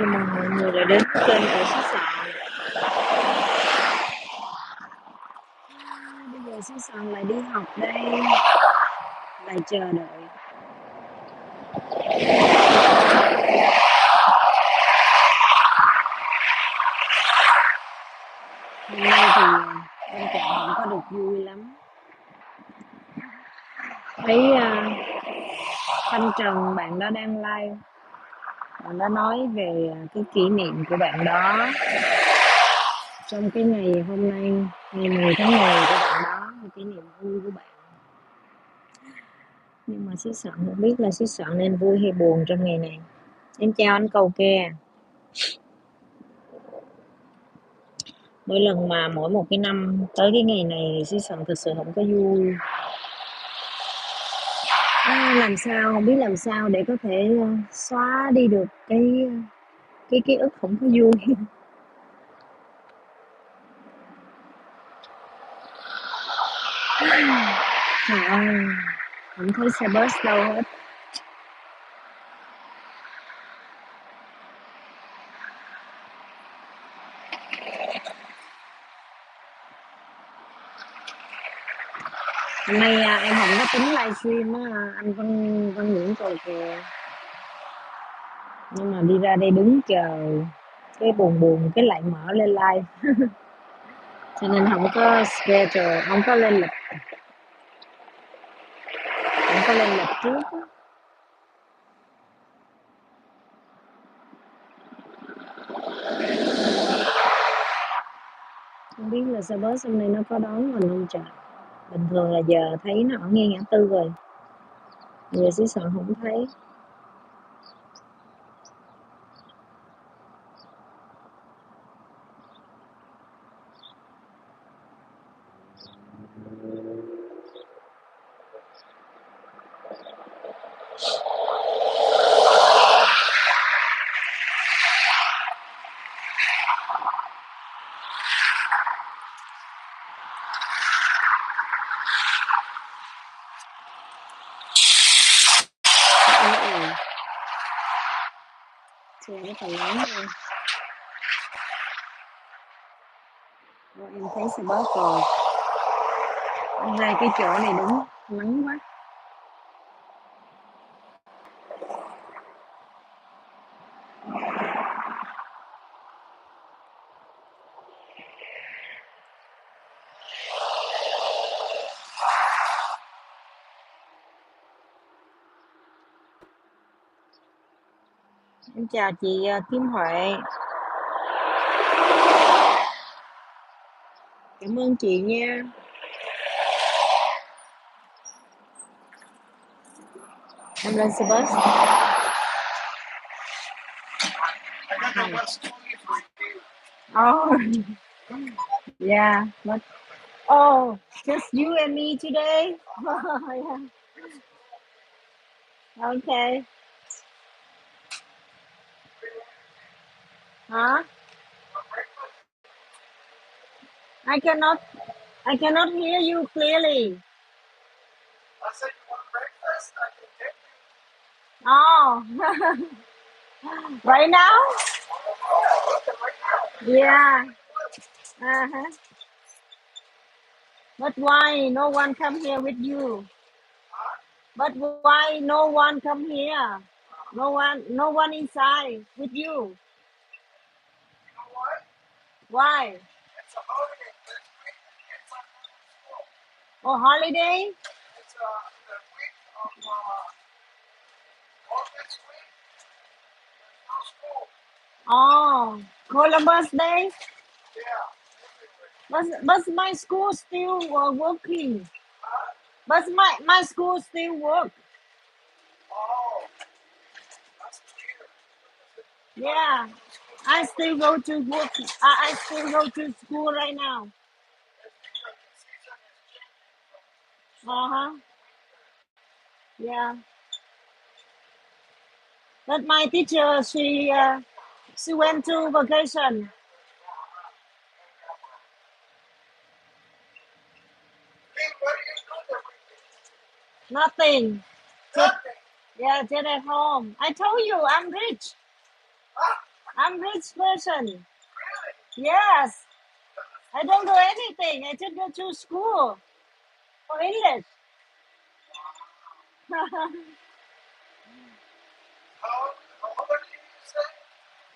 Chào mừng mọi người đã đến với kênh của Xí Xọn. Bây giờ Xí Xọn lại đi học đây, lại chờ đợi. Hôm nay thì bên cạnh không có được vui lắm. Thấy Thanh Trần bạn đó đang live, bạn đó nói về cái kỷ niệm của bạn đó trong cái ngày hôm nay, ngày 10 tháng 10 của bạn đó, một kỷ niệm vui của bạn. Nhưng mà Xí Xọn không biết là Xí Xọn nên vui hay buồn trong ngày này. Em chào anh Cầu Kè. Mỗi lần mà mỗi một cái năm tới cái ngày này thì Xí Xọn thực sự không có vui. Làm sao không biết làm sao để có thể xóa đi được cái ký ức không có vui. Trời ơi, không thấy xe bus đâu hết. Hôm nay em không có tính livestream á, anh Văn Nguyễn Cầu Kè, nhưng mà đi ra đây đứng chờ cái buồn cái lại mở lên live. Cho nên không có schedule, không có lên lịch, không có lên lịch trước á. Không biết là xe bus hôm nay nó có đón mình không trời. Bình thường là giờ thấy nó ở ngay ngã tư rồi, giờ Xí Xọn không thấy. Xe rất là lớn luôn. Em thấy xe bus rồi. Hai cái chỗ này đúng nắng quá. Em chào chị Kim Huệ. Cảm ơn chị nha. Em lên xe bus. Oh, yeah. But, oh, just you and me today. Yeah. Okay. Huh? I cannot I cannot hear you clearly. Oh, right now? Yeah. Uh-huh. But why no one come here with you? But why no one come here? No one inside with you. Why? Oh, holiday? Oh, Columbus Day? But my school still working. But my school still work. Yeah. I still go to work. I still go to school right now. Uh-huh. Yeah. But my teacher, she went to vacation. Nothing. Just, yeah, just at home. I told you I'm rich. I'm rich person. Yes. I don't do anything. I just go to school for English.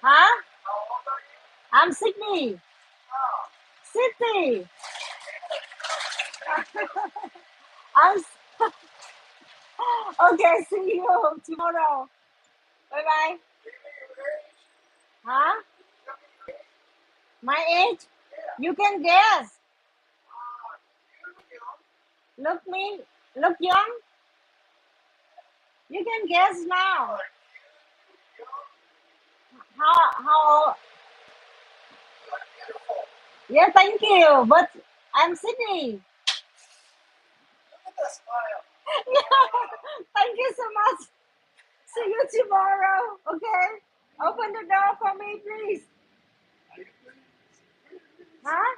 Huh? I'm Sydney. Sydney. I'm okay. See you tomorrow. Bye bye. Huh? My age? You can guess. Look me. Look young. You can guess now. How old? Yeah, thank you. But I'm Sydney. Thank you so much. See you tomorrow. Okay. Open the door for me, please. Huh?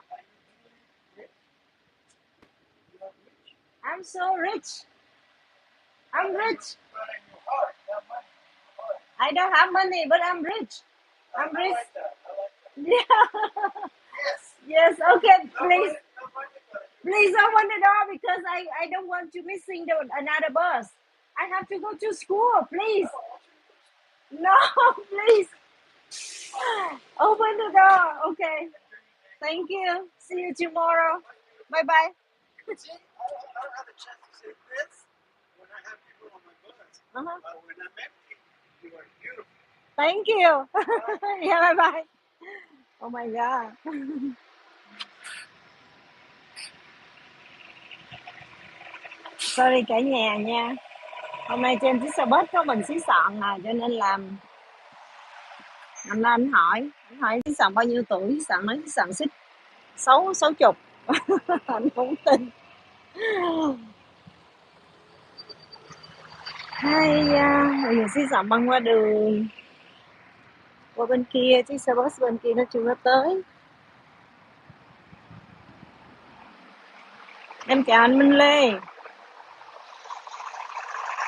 I'm so rich. I'm rich. I don't have money, but I'm rich. I'm rich. Yeah. Yes. Okay. Please, please open the door because I don't want you missing another bus. I have to go to school. Please. No, please. Open the door. Okay. Thank you. See you tomorrow. Bye bye. See, I don't have a chance to say this when I have people on my bus. Uh-huh. When I'm empty, you are beautiful. Thank you. Yeah, bye bye. Oh my god. Sorry cả nhà nha. Hôm nay trên chiếc xe bus có mình xí xọn à, cho nên làm ra anh hỏi xí xọn bao nhiêu tuổi, xí xọn nói xí xọn xích sáu chục. Anh không tin. Hay bây giờ xí xọn băng qua đường qua bên kia, chiếc xe bus bên kia nó chưa có tới. Em chào anh Minh Lê.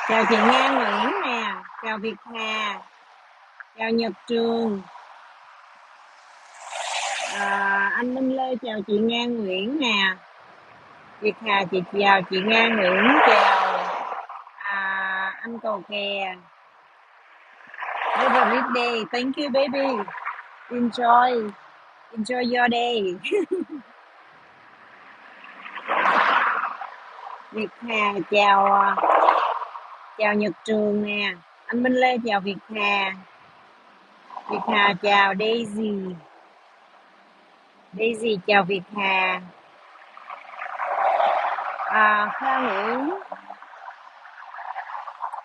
Chào chị Nga Nguyễn nè, chào Việt Hà, chào Nhật Trường. Anh Minh Lê chào chị Nga Nguyễn nè, Việt Hà chị chào chị Nga Nguyễn, chào anh Cầu Kè. Have a great day, thank you baby, enjoy your day. Việt Hà chào Nhật Trường nè, anh Minh Lê chào Việt Hà chào Daisy chào Việt Hà. Kha Nguyễn,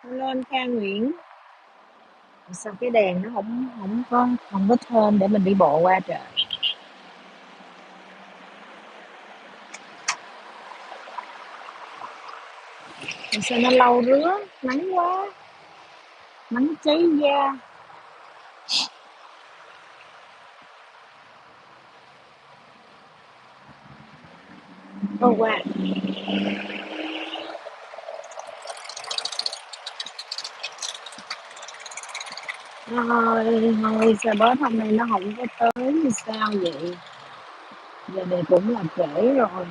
hello anh Kha Nguyễn. Sao cái đèn nó không có thơm để mình đi bộ qua trời. Sao nó lâu rứa, nắng quá, nắng cháy da. Oh wow. Thôi xe bus hôm nay nó không có tới thì sao vậy? Giờ này cũng là trễ rồi.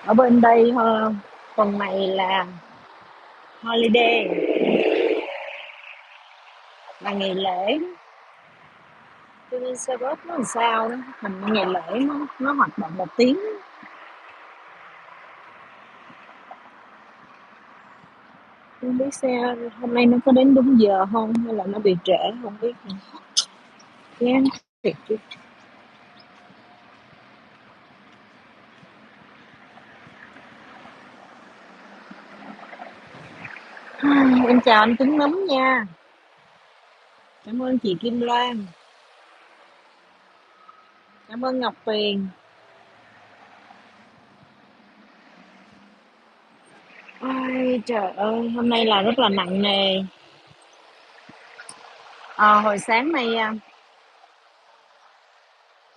Ở bên đây phần này là holiday, là ngày lễ, cho nên xe bus nó làm sao đó, mình ngày lễ nó hoạt động 1 tiếng. Không biết xe hôm nay nó có đến đúng giờ không hay là nó bị trễ không biết nữa. Chán thiệt chứ. Em chào anh Tuấn Nấm nha. Cảm ơn chị Kim Loan. Cảm ơn Ngọc Tuyền. Ôi trời ơi, hôm nay là rất là nặng nề. Hồi sáng nay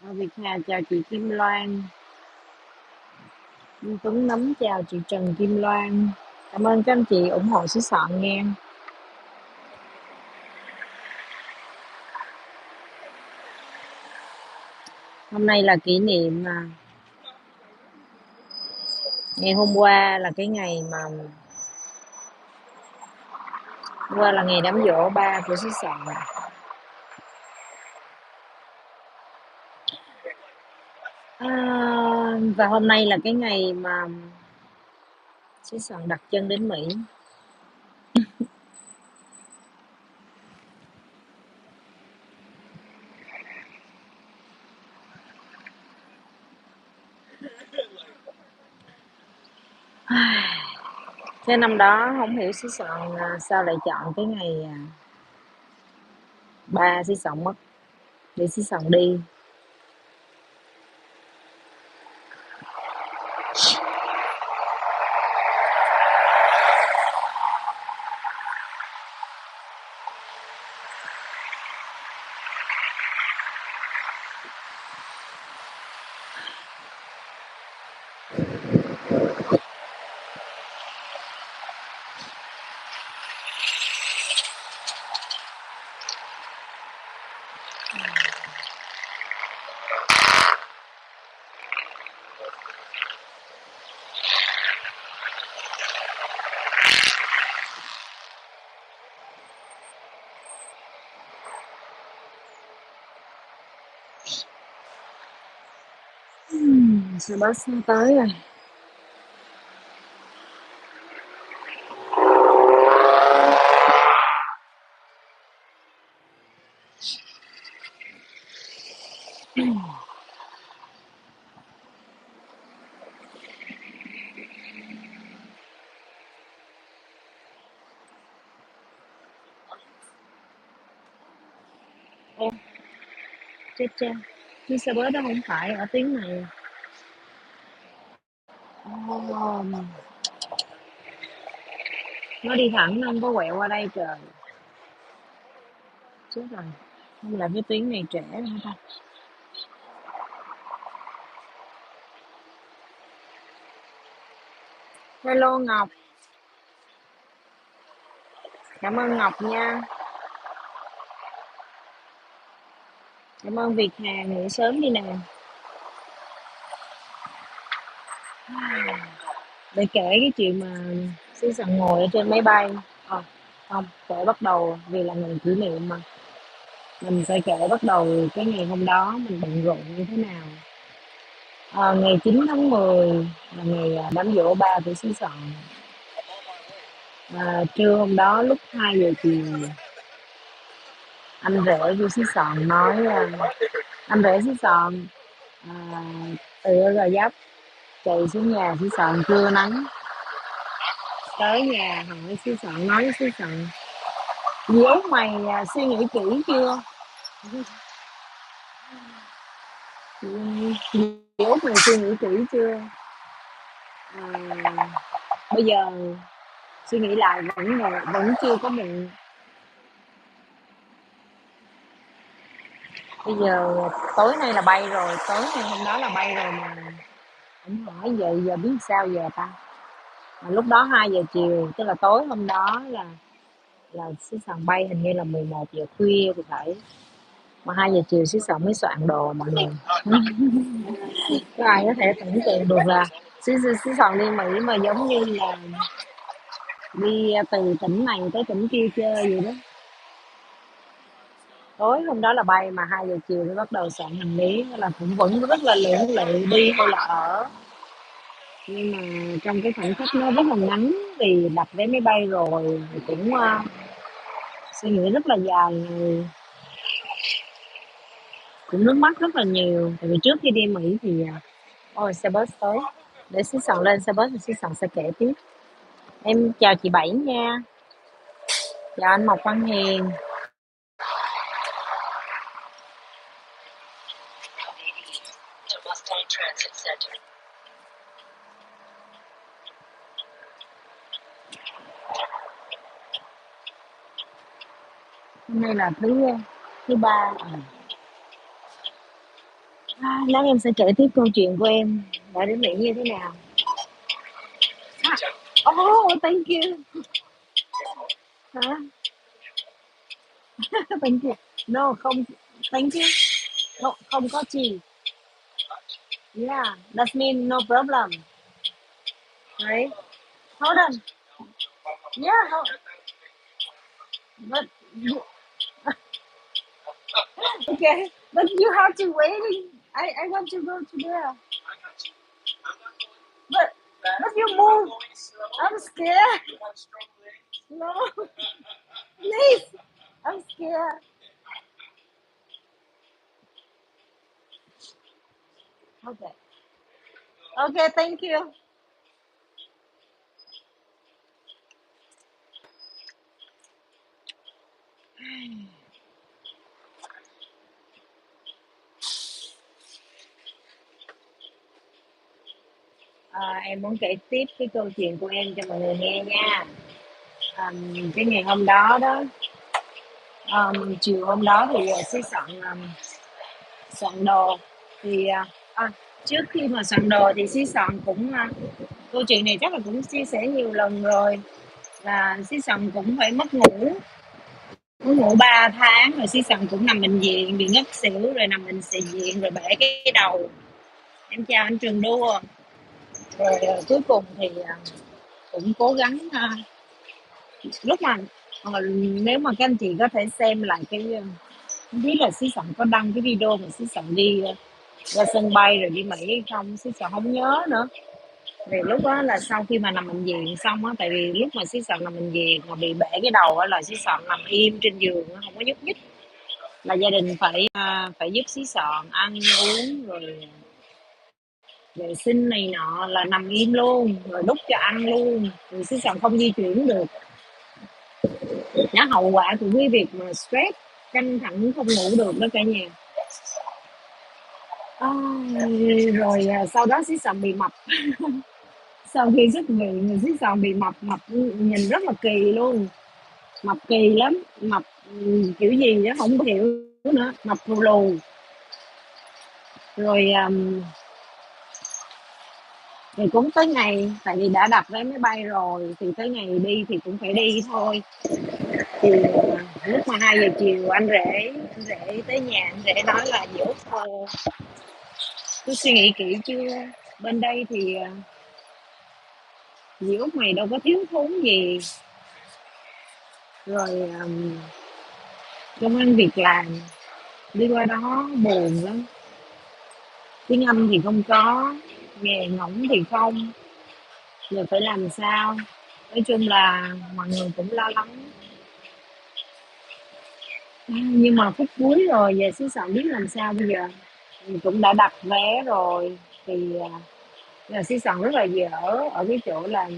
Việt Hà chào chị Kim Loan. Anh Tuấn Nấm chào chị Trần Kim Loan. Cảm ơn các anh chị ủng hộ xứ Sọn nghe. Hôm nay là kỷ niệm ngày hôm qua là cái ngày mà hôm qua là ngày đám giỗ ba của xứ Sọn. Và hôm nay là cái ngày mà xứ Sọn đặt chân đến Mỹ. Cái năm đó không hiểu xứ Sọn sao lại chọn cái ngày ba xứ Sọn mất để xứ Sọn đi. Sao bus nó tới rồi. Ô, chết cha, chiếc xe bus đó không phải ở tuyến này. Ồ, nó đi thẳng nó không có quẹo qua đây trời. Chết rồi, không là cái tuyến này trễ hả ta? Hello Ngọc, cảm ơn Ngọc nha. Cảm ơn Việt Hà, ngủ sớm đi nè. Để kể cái chuyện mà xí Sẵn ngồi ở trên máy bay. Không, kể bắt đầu vì là ngày kỷ niệm mà. Mình sẽ kể bắt đầu cái ngày hôm đó mình bận rộn như thế nào. Ngày 9 tháng 10 là ngày đám giỗ ba của xí Sọn. Trưa hôm đó lúc 2 giờ chiều, anh rể của xí Sọn nói anh rể xí Sọn à, từ Gò Vấp chạy xuống nhà xí Sọn trưa nắng, tới nhà hỏi xí Sọn, nói với xí Sọn: "Dốt mày suy nghĩ kỹ chưa? Dốt mày suy nghĩ kỹ chưa? À, bây giờ suy nghĩ lại vẫn chưa có muộn. Bây giờ tối nay là bay rồi, tối ngày hôm đó là bay rồi mà." Ông hỏi vậy giờ biết sao giờ ta? Mà lúc đó 2 giờ chiều, tức là tối hôm đó là xí Sòn bay hình như là 11 giờ khuya thì phải. Mà 2 giờ chiều xí Sòn mới soạn đồ mọi người. Có ai có thể tưởng tượng được là xí Sòn đi Mỹ mà giống như là đi từ tỉnh này tới tỉnh kia chơi vậy đó. Tối hôm đó là bay mà 2 giờ chiều mới bắt đầu soạn hành lý, là cũng vẫn rất là lưỡng lự đi hay là ở. Nhưng mà trong cái khoảnh khắc nó rất là ngắn vì đặt vé máy bay rồi thì cũng suy nghĩ rất là dài ngày, cũng nước mắt rất là nhiều. Tại vì trước khi đi Mỹ thì ôi xe bus tới, để xí Sòn lên xe bus thì xí Sòn sẽ kể tiếp. Em chào chị Bảy nha, chào anh Mộc Văn Hiền. Hôm nay là thứ ba. Lát em sẽ kể tiếp câu chuyện của em đã đến Mỹ như thế nào. Oh, thank you. Hả? Thank you. No, không, thank you. Không, không có gì. Yeah, that means no problem, right? Hold on. Yeah, but you, okay, but you have to wait. I want to go to there. But but you move. I'm scared. No, please. I'm scared. Okay. Okay, thank you. Em muốn kể tiếp cái câu chuyện của em cho mọi người nghe nha. Cái ngày hôm đó đó, chiều hôm đó thì sẽ soạn đồ thì trước khi mà soạn đồ thì xí soạn cũng câu chuyện này chắc là cũng chia sẻ nhiều lần rồi, là xí soạn cũng phải mất ngủ 3 tháng rồi, xí soạn cũng nằm bệnh viện bị ngất xỉu rồi nằm bệnh viện rồi bể cái đầu. Em chào anh Trường Đua. Rồi cuối cùng thì cũng cố gắng lúc mà nếu mà các anh chị có thể xem lại cái không biết là xí soạn có đăng cái video mà xí soạn đi ra sân bay rồi đi Mỹ hay không, xí soạn không nhớ nữa. Vì lúc đó là sau khi mà nằm bệnh viện xong á, tại vì lúc mà xí soạn nằm bệnh viện mà bị bể cái đầu á là xí soạn nằm im trên giường á, không có nhúc nhích, là gia đình phải giúp xí soạn ăn uống rồi vệ sinh này nọ, là nằm im luôn rồi đút cho ăn luôn, rồi xí soạn không di chuyển được. Nó hậu quả của cái việc mà stress, căng thẳng không ngủ được đó cả nhà. À, rồi sau đó xí soạn bị mập. Sau khi xuất viện thì xí soạn bị mập, mập nhìn rất là kỳ luôn, mập kỳ lắm, mập kiểu gì đó không hiểu nữa, mập lù lù. Rồi thì cũng tới ngày, tại vì đã đặt vé máy bay rồi thì tới ngày đi thì cũng phải đi thôi. Thì lúc mà 2 giờ chiều anh rể tới nhà, anh rể nói là dì Út cứ suy nghĩ kỹ chưa, bên đây thì dì Út mày đâu có thiếu thốn gì, rồi công ăn việc làm, đi qua đó buồn lắm, tiếng Anh thì không có, nghề ngỗng thì không, giờ phải làm sao. Nói chung là mọi người cũng lo lắng. Nhưng mà phút cuối rồi, giờ xứ sở biết làm sao bây giờ. Mình cũng đã đặt vé rồi thì là xứ sở rất là dở ở cái chỗ là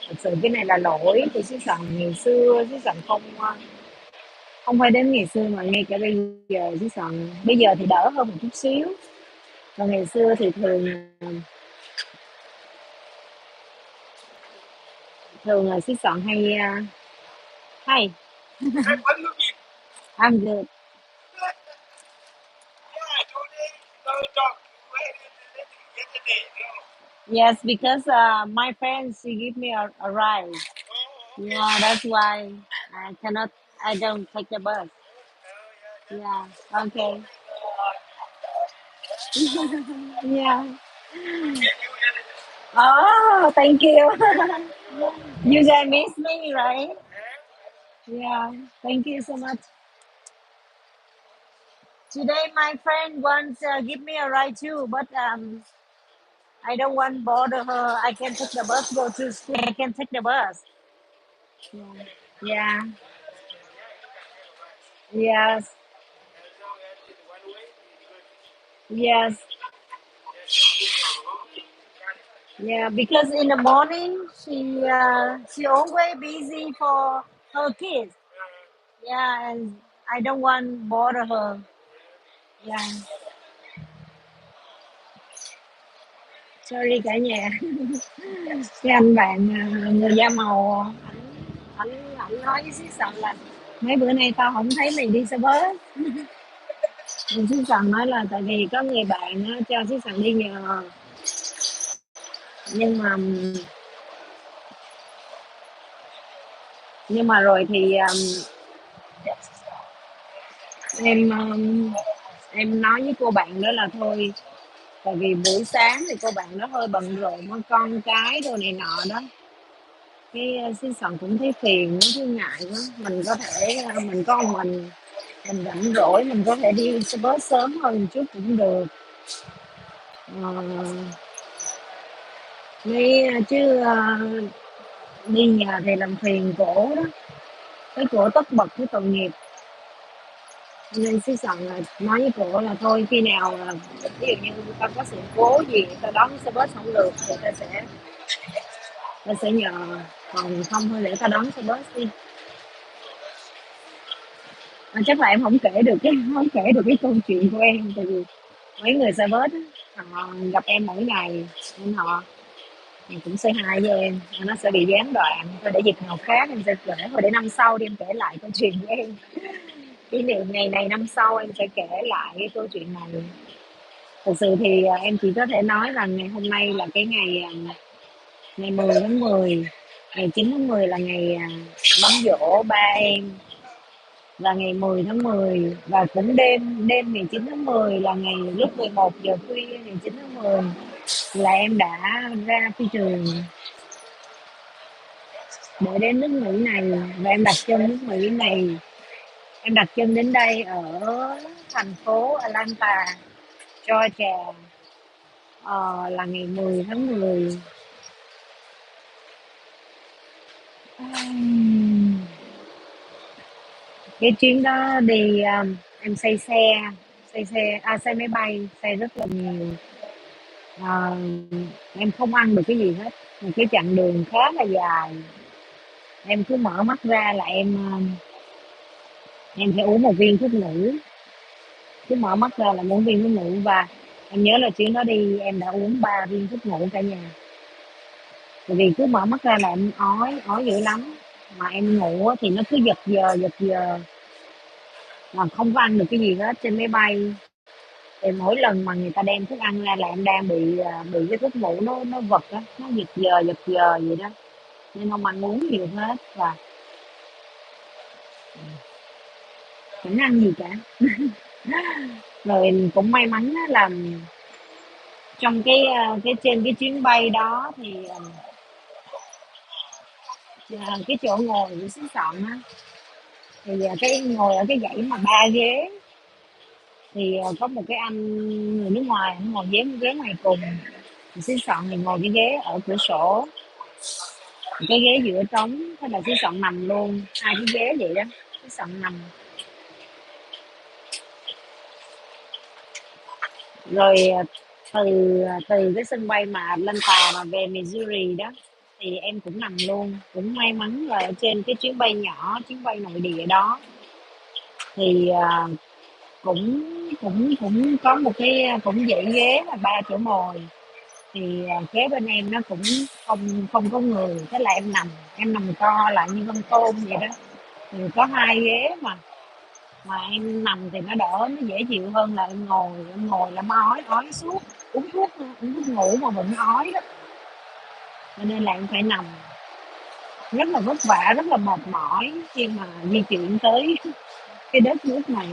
thật sự cái này là lỗi của xứ sở ngày xưa. Xứ sở không phải đến ngày xưa mà ngay cả bây giờ xứ sở bây giờ thì đỡ hơn một chút xíu, còn ngày xưa thì thường thường là xứ sở hay Hey, what movie? I'm good. Yeah, today, no talk. Wait, yesterday, no. Yes, because my friend she give me a ride. Oh, okay. Yeah, that's why I cannot. I don't take the bus. Oh, yeah, that's Yeah. Okay. Yeah. okay. You yesterday. Oh, thank you. You guys miss me, right? Yeah. Thank you so much. Today, my friend wants give me a ride too, but I don't want bother her. I can take the bus go to school. I can take the bus. Yeah. Yeah. Yes. Yes. Yeah, because in the morning she always busy for her kids. Yeah, and I don't want bother her. Yeah, sorry cả nhà. Cái anh bạn người da màu ảnh nói với xí sần là mấy bữa nay tao không thấy mày đi xe bus. Mình xí sần nói là tại vì có người bạn á, cho xí sần đi nhờ, nhưng mà rồi thì em em nói với cô bạn đó là thôi, tại vì buổi sáng thì cô bạn nó hơi bận rộn với con cái rồi này nọ đó, cái xí Sòn cũng thấy phiền, nó thấy ngại quá. Mình có thể mình có một mình rảnh rỗi mình có thể đi bớt sớm hơn một chút cũng được. Ờ, chứ đi nhờ thì làm phiền cổ đó, cái cổ tất bật với tội nghiệp, nên xí Sòn là nói với cổ là thôi khi nào ví dụ như tao có sự cố gì tao đón xe bus không được thì ta sẽ nhờ, còn không thôi để tao đón xe bus đi. Mà chắc là em không kể được cái câu chuyện của em, tại vì mấy người xe bus á, họ gặp em mỗi ngày nên họ cũng say hi với em, nó sẽ bị gián đoạn. Thôi để dịp nào khác em sẽ kể, hoặc để năm sau đi em kể lại câu chuyện của em, kỷ niệm ngày này năm sau em sẽ kể lại cái câu chuyện này. Thực sự thì em chỉ có thể nói là ngày hôm nay là cái ngày ngày 10 tháng 10, ngày 9 tháng 10 là ngày bấm giỗ ba em, và ngày 10 tháng 10 và cũng đêm đêm ngày 9 tháng 10 là ngày lúc 11 giờ khuya ngày 9 tháng 10 là em đã ra phi trường để đến nước Mỹ này, và em đặt chân nước Mỹ này, em đặt chân đến đây ở thành phố Atlanta, Georgia, là ngày 10 tháng 10. Cái chuyến đó đi em say máy bay, say rất là nhiều. Ờ, em không ăn được cái gì hết, một cái chặng đường khá là dài, em cứ mở mắt ra là em phải uống một viên thuốc ngủ, cứ mở mắt ra là muốn viên thuốc ngủ, và em nhớ là chuyến đó đi em đã uống 3 viên thuốc ngủ cả nhà, tại vì cứ mở mắt ra là em ói dữ lắm, mà em ngủ thì nó cứ giật giờ mà không có ăn được cái gì hết trên máy bay. Thì mỗi lần mà người ta đem thức ăn ra là em đang bị cái thuốc ngủ nó vật á, nó giật giờ vậy đó, nên không ăn uống nhiều hết và chẳng ăn gì cả. Rồi cũng may mắn á là trong cái trên cái chuyến bay đó thì cái chỗ ngồi của xứ Sọn á, thì cái ngồi ở cái dãy mà ba ghế, thì có một cái anh người nước ngoài anh ngồi ghế ngoài cùng, xứ Sọn thì ngồi cái ghế ở cửa sổ, cái ghế giữa trống, thế là xứ Sọn nằm luôn hai cái ghế vậy đó, xứ Sọn nằm. Rồi từ từ cái sân bay mà Atlanta mà về Missouri đó thì em cũng nằm luôn, cũng may mắn là ở trên cái chuyến bay nhỏ, chuyến bay nội địa đó thì cũng cũng cũng có một cái cũng dãy ghế là ba chỗ ngồi, thì kế bên em nó cũng không không có người, thế là em nằm co lại như con tôm vậy đó, thì có hai ghế mà em nằm thì nó đỡ, nó dễ chịu hơn là em ngồi là ói suốt, uống thuốc ngủ mà vẫn ói đó, cho nên là em phải nằm, rất là vất vả, rất là mệt mỏi khi mà di chuyển tới cái đất nước này.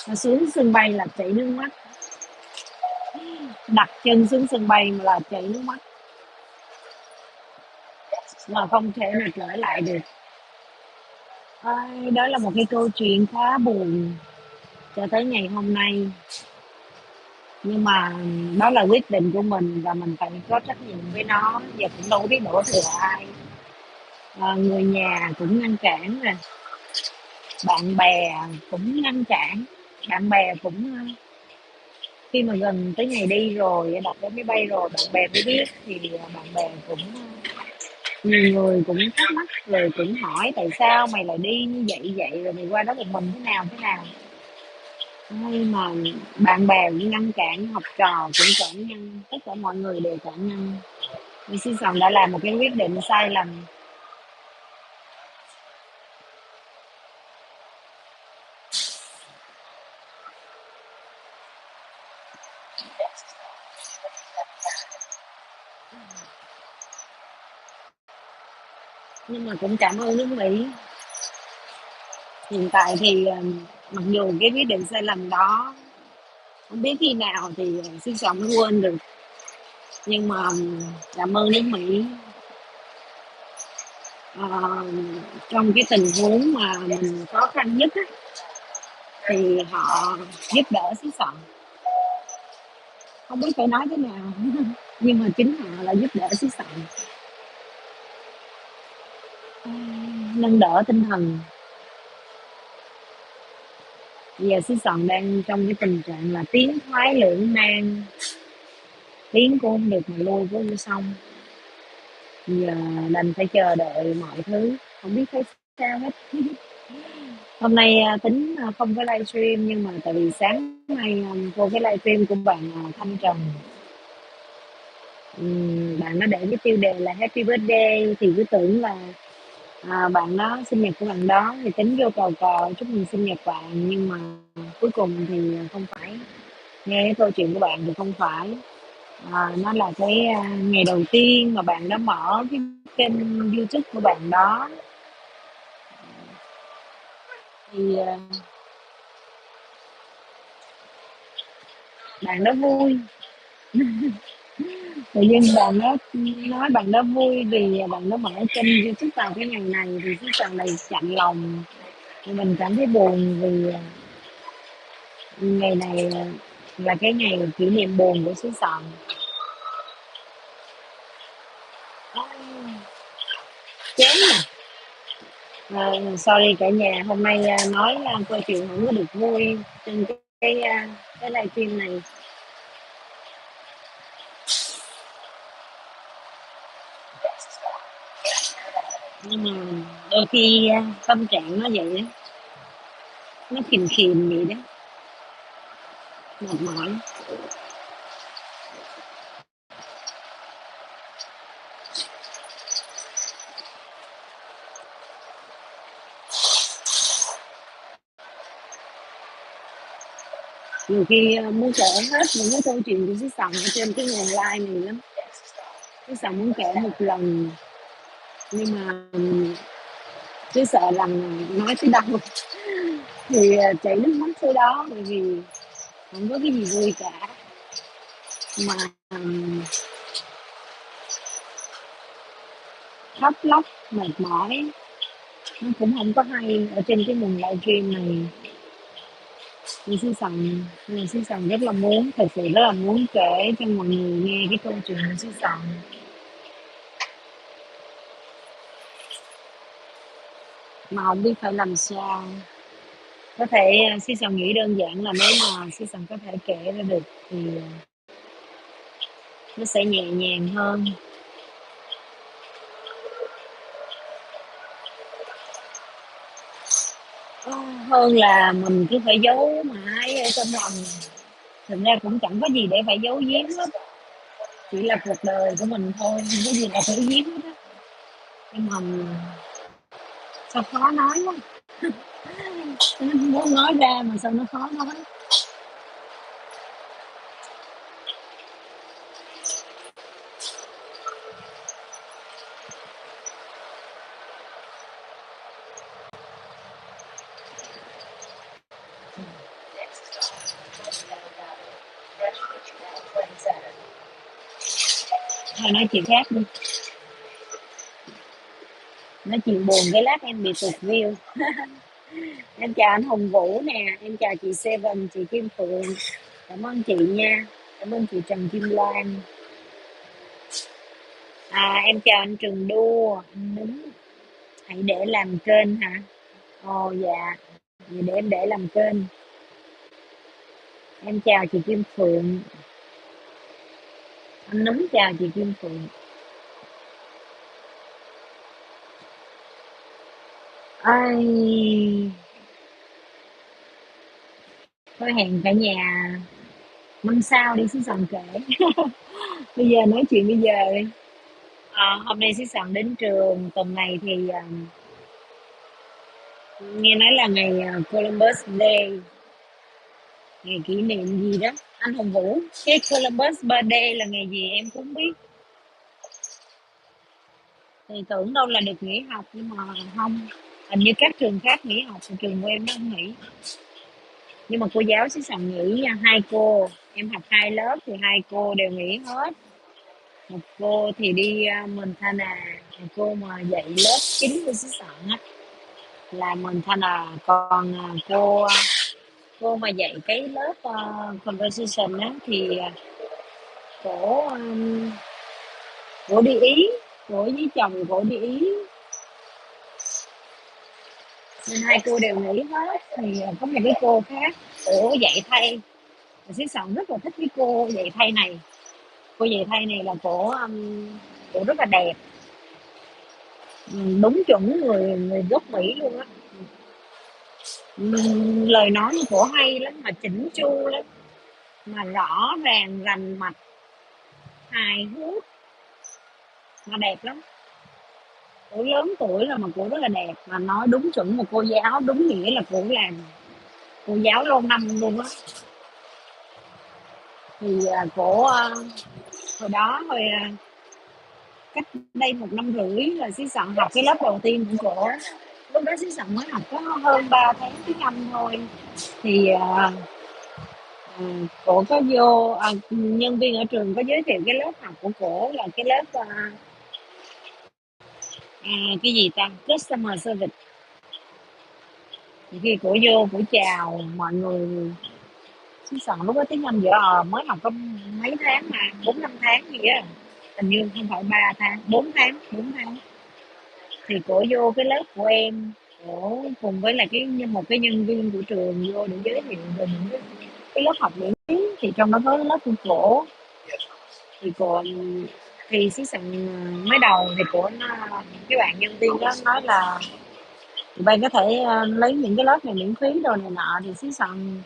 Mà xuống sân bay là chảy nước mắt, đặt chân xuống sân bay mà là chảy nước mắt, mà không thể nào trở lại được. Đó là một cái câu chuyện khá buồn cho tới ngày hôm nay, nhưng mà đó là quyết định của mình và mình phải có trách nhiệm với nó, giờ cũng đâu có biết đổ thừa ai. Người nhà cũng ngăn cản nè, bạn bè cũng ngăn cản, bạn bè cũng khi mà gần tới ngày đi rồi, đặt vé máy bay rồi bạn bè mới biết, thì bạn bè cũng nhiều người cũng thắc mắc, rồi cũng hỏi tại sao mày lại đi như vậy rồi mày qua đó một mình thế nào. Nhưng mà bạn bè cũng ngăn cản, học trò cũng cản ngăn, tất cả mọi người đều cản ngăn. Nên Sài Sòn đã làm một cái quyết định sai lầm, nhưng mà cũng cảm ơn nước Mỹ. Hiện tại thì mặc dù cái quyết định sai lầm đó Không biết khi nào thì xứ Sầm mới quên được, nhưng mà cảm ơn nước Mỹ. Ờ, trong cái tình huống mà mình khó khăn nhất á, thì họ giúp đỡ xứ Sầm, không biết phải nói thế nào nhưng mà chính họ là giúp đỡ xứ Sầm, nâng đỡ tinh thần. Bây giờ xứ Sầm đang trong cái tình trạng là tiến thoái lưỡng nan, tiến cũng hông được mà lui cũng hông xong, giờ đành phải chờ đợi mọi thứ, không biết phải sao hết. Hôm nay, tính, không có livestream nhưng mà tại vì sáng nay, vô cái livestream của bạn, Thanh Trần, bạn nó để cái tiêu đề là "Happy birthday" thì cứ tưởng là, bạn đó sinh nhật của bạn đó thì tính vô cầu cò chúc mừng sinh nhật bạn, nhưng mà cuối cùng thì, không phải. Nghe cái câu chuyện của bạn thì không phải, nó là cái, ngày đầu tiên mà bạn đó mở cái kênh YouTube của bạn đó, thì, bạn đó vui. Tự nhiên bạn đó nói bạn đó vui vì bạn đó mở kênh YouTube vào cái ngày này thì cái phần này chạnh lòng, thì mình cảm thấy buồn vì ngày này là cái ngày kỷ niệm buồn của xứ Sòn. Chán nè. Sorry cả nhà, hôm nay nói câu chuyện không có được vui trên cái livestream này, nhưng mà đôi khi tâm trạng nó vậy đó, nó khìm khìm vậy đó, mệt mỏi. Nhiều khi muốn kể hết những cái câu chuyện của xứ Sòn ở trên cái nguồn like này lắm. Xứ Sòn muốn kể một lần nhưng mà cứ sợ rằng nói tới đâu thì chảy nước mắt tới đó, bởi vì không có cái gì vui cả, mà khóc lóc mệt mỏi nó cũng không có hay ở trên cái nguồn livestream này. Người xứ Sòn rất là muốn, thật sự rất là muốn kể cho mọi người nghe cái câu chuyện của xứ Sòn, mà không biết phải làm sao. Có thể xứ Sòn nghĩ đơn giản là nếu mà xứ Sòn có thể kể ra được thì nó sẽ nhẹ nhàng hơn. Hơn là mình cứ phải giấu mãi ở trong lòng. Thực ra cũng chẳng có gì để phải giấu giếm hết, chỉ là cuộc đời của mình thôi, không có gì là phải giấu hết á. Nhưng mà sao khó nói quá, nó muốn nói ra mà sao nó khó nói. Thôi nói chuyện khác đi, nói chuyện buồn cái lát em bị tụt view. Em chào anh Hùng Vũ nè, em chào chị Seven, chị Kim Phượng, cảm ơn chị nha, cảm ơn chị Trần Kim Loan. Em chào anh Trường Đua, anh Đúng, hãy để làm kênh hả? Ồ dạ, vậy để em để làm kênh. Em chào chị Kim Phượng, anh Đúng chào chị Kim Phượng. Ai, thôi hẹn cả nhà năm sau đi xứ Sòn kể. Bây giờ nói chuyện bây giờ đi. Hôm nay xứ Sòn đến trường, tuần này thì nghe nói là ngày Columbus Day, ngày kỷ niệm gì đó. Anh Hồng Vũ, cái Columbus Day là ngày gì em cũng biết. Thì tưởng đâu là được nghỉ học nhưng mà không. Hình như các trường khác nghỉ học, trường của em nó không nghỉ. Nhưng mà cô giáo xứ Sầm nghỉ nha, hai cô, em học hai lớp thì hai cô đều nghỉ hết. Một cô thì đi Montana, một cô mà dạy lớp 9 của xứ Sầm á là Montana, còn cô mà dạy cái lớp conversation á thì cổ cổ đi Ý, cổ với chồng cổ đi Ý nên hai cô đều nghỉ hết. Thì có một cái cô khác cổ dạy thay, xứ Sầm rất là thích cái cô dạy thay này. Cô dạy thay này là cổ rất là đẹp, đúng chuẩn người người gốc Mỹ luôn á. Lời nói của cổ hay lắm mà chỉnh chu lắm, mà rõ ràng rành mạch, hài hước mà đẹp lắm. Cổ lớn tuổi rồi mà cổ rất là đẹp, mà nói đúng chuẩn một cô giáo, đúng nghĩa là cổ làm cô giáo lâu năm luôn á. Thì hồi đó cách đây 1 năm rưỡi là xí Sẵn học cái lớp đầu tiên của cổ. Lúc đó xí Sẵn mới học có hơn 3 tháng tiếng Anh thôi. Thì cổ có vô nhân viên ở trường có giới thiệu cái lớp học của cổ là cái lớp cái gì ta, customer service. Thì khi cổ vô cổ chào mọi người, xí Sẵn lúc đó tiếng Anh dở mới học có mấy tháng mà 4-5 tháng gì á, hình như không phải 3 tháng, 4 tháng. Thì cổ vô cái lớp của em, cổ cùng với là một cái nhân viên của trường vô để giới thiệu về những cái lớp học miễn phí, thì trong đó có lớp của cổ. Thì cô thì xí Sẵn mới đầu thì cái bạn nhân viên đó nói là tụi bay có thể lấy những cái lớp này miễn phí đồ này nọ, thì xí Sẵn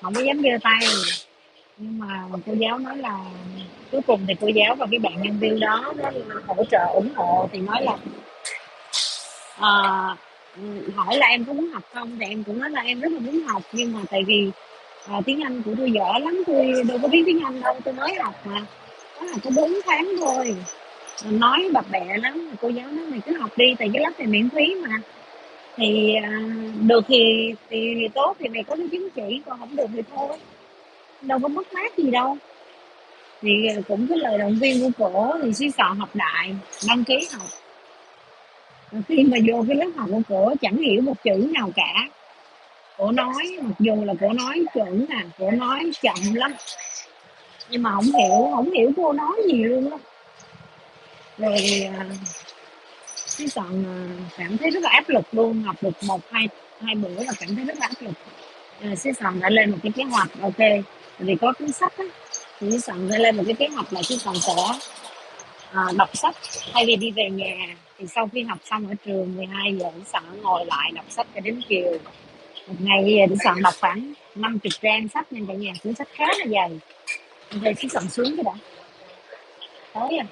không có dám giơ tay. Nhưng mà cô giáo nói là cuối cùng thì cô giáo và cái bạn nhân viên đó nó hỗ trợ ủng hộ, thì nói là ờ, hỏi là em có muốn học không, thì em cũng nói là em rất là muốn học, nhưng mà tại vì tiếng Anh của tôi dở lắm, tôi đâu có biết tiếng Anh đâu, tôi mới học mà đó là có 4 tháng thôi. Nói bập bẹ lắm, cô giáo nói mày cứ học đi, tại cái lớp này miễn phí mà. Thì được thì tốt, thì mày có cái chứng chỉ, còn không được thì thôi, đâu có mất mát gì đâu. Thì cũng cái lời động viên của cổ thì xí xò học đại, đăng ký học. Rồi khi mà vô cái lớp học của cổ chẳng hiểu một chữ nào cả. Cổ nói, mặc dù là cổ nói chuẩn nè, cổ nói chậm lắm, nhưng mà không hiểu cô nói gì luôn á. Rồi cái còn cảm thấy rất là áp lực luôn, học được một hai hai bữa là cảm thấy rất là áp lực. Sếp Sòn đã lên một cái kế hoạch, ok, vì có cuốn sách á, thì sếp Sòn đã lên một cái kế hoạch là sếp Sòn sẽ đọc sách thay vì đi về nhà. Thì sau khi học xong ở trường 12 giờ sếp Sòn ngồi lại đọc sách cho đến chiều. Một ngày thì sếp Sòn đọc khoảng 50 trang sách nên cả nhà, cuốn sách khá là dày. Rồi sếp Sòn xuống cái đã tới à.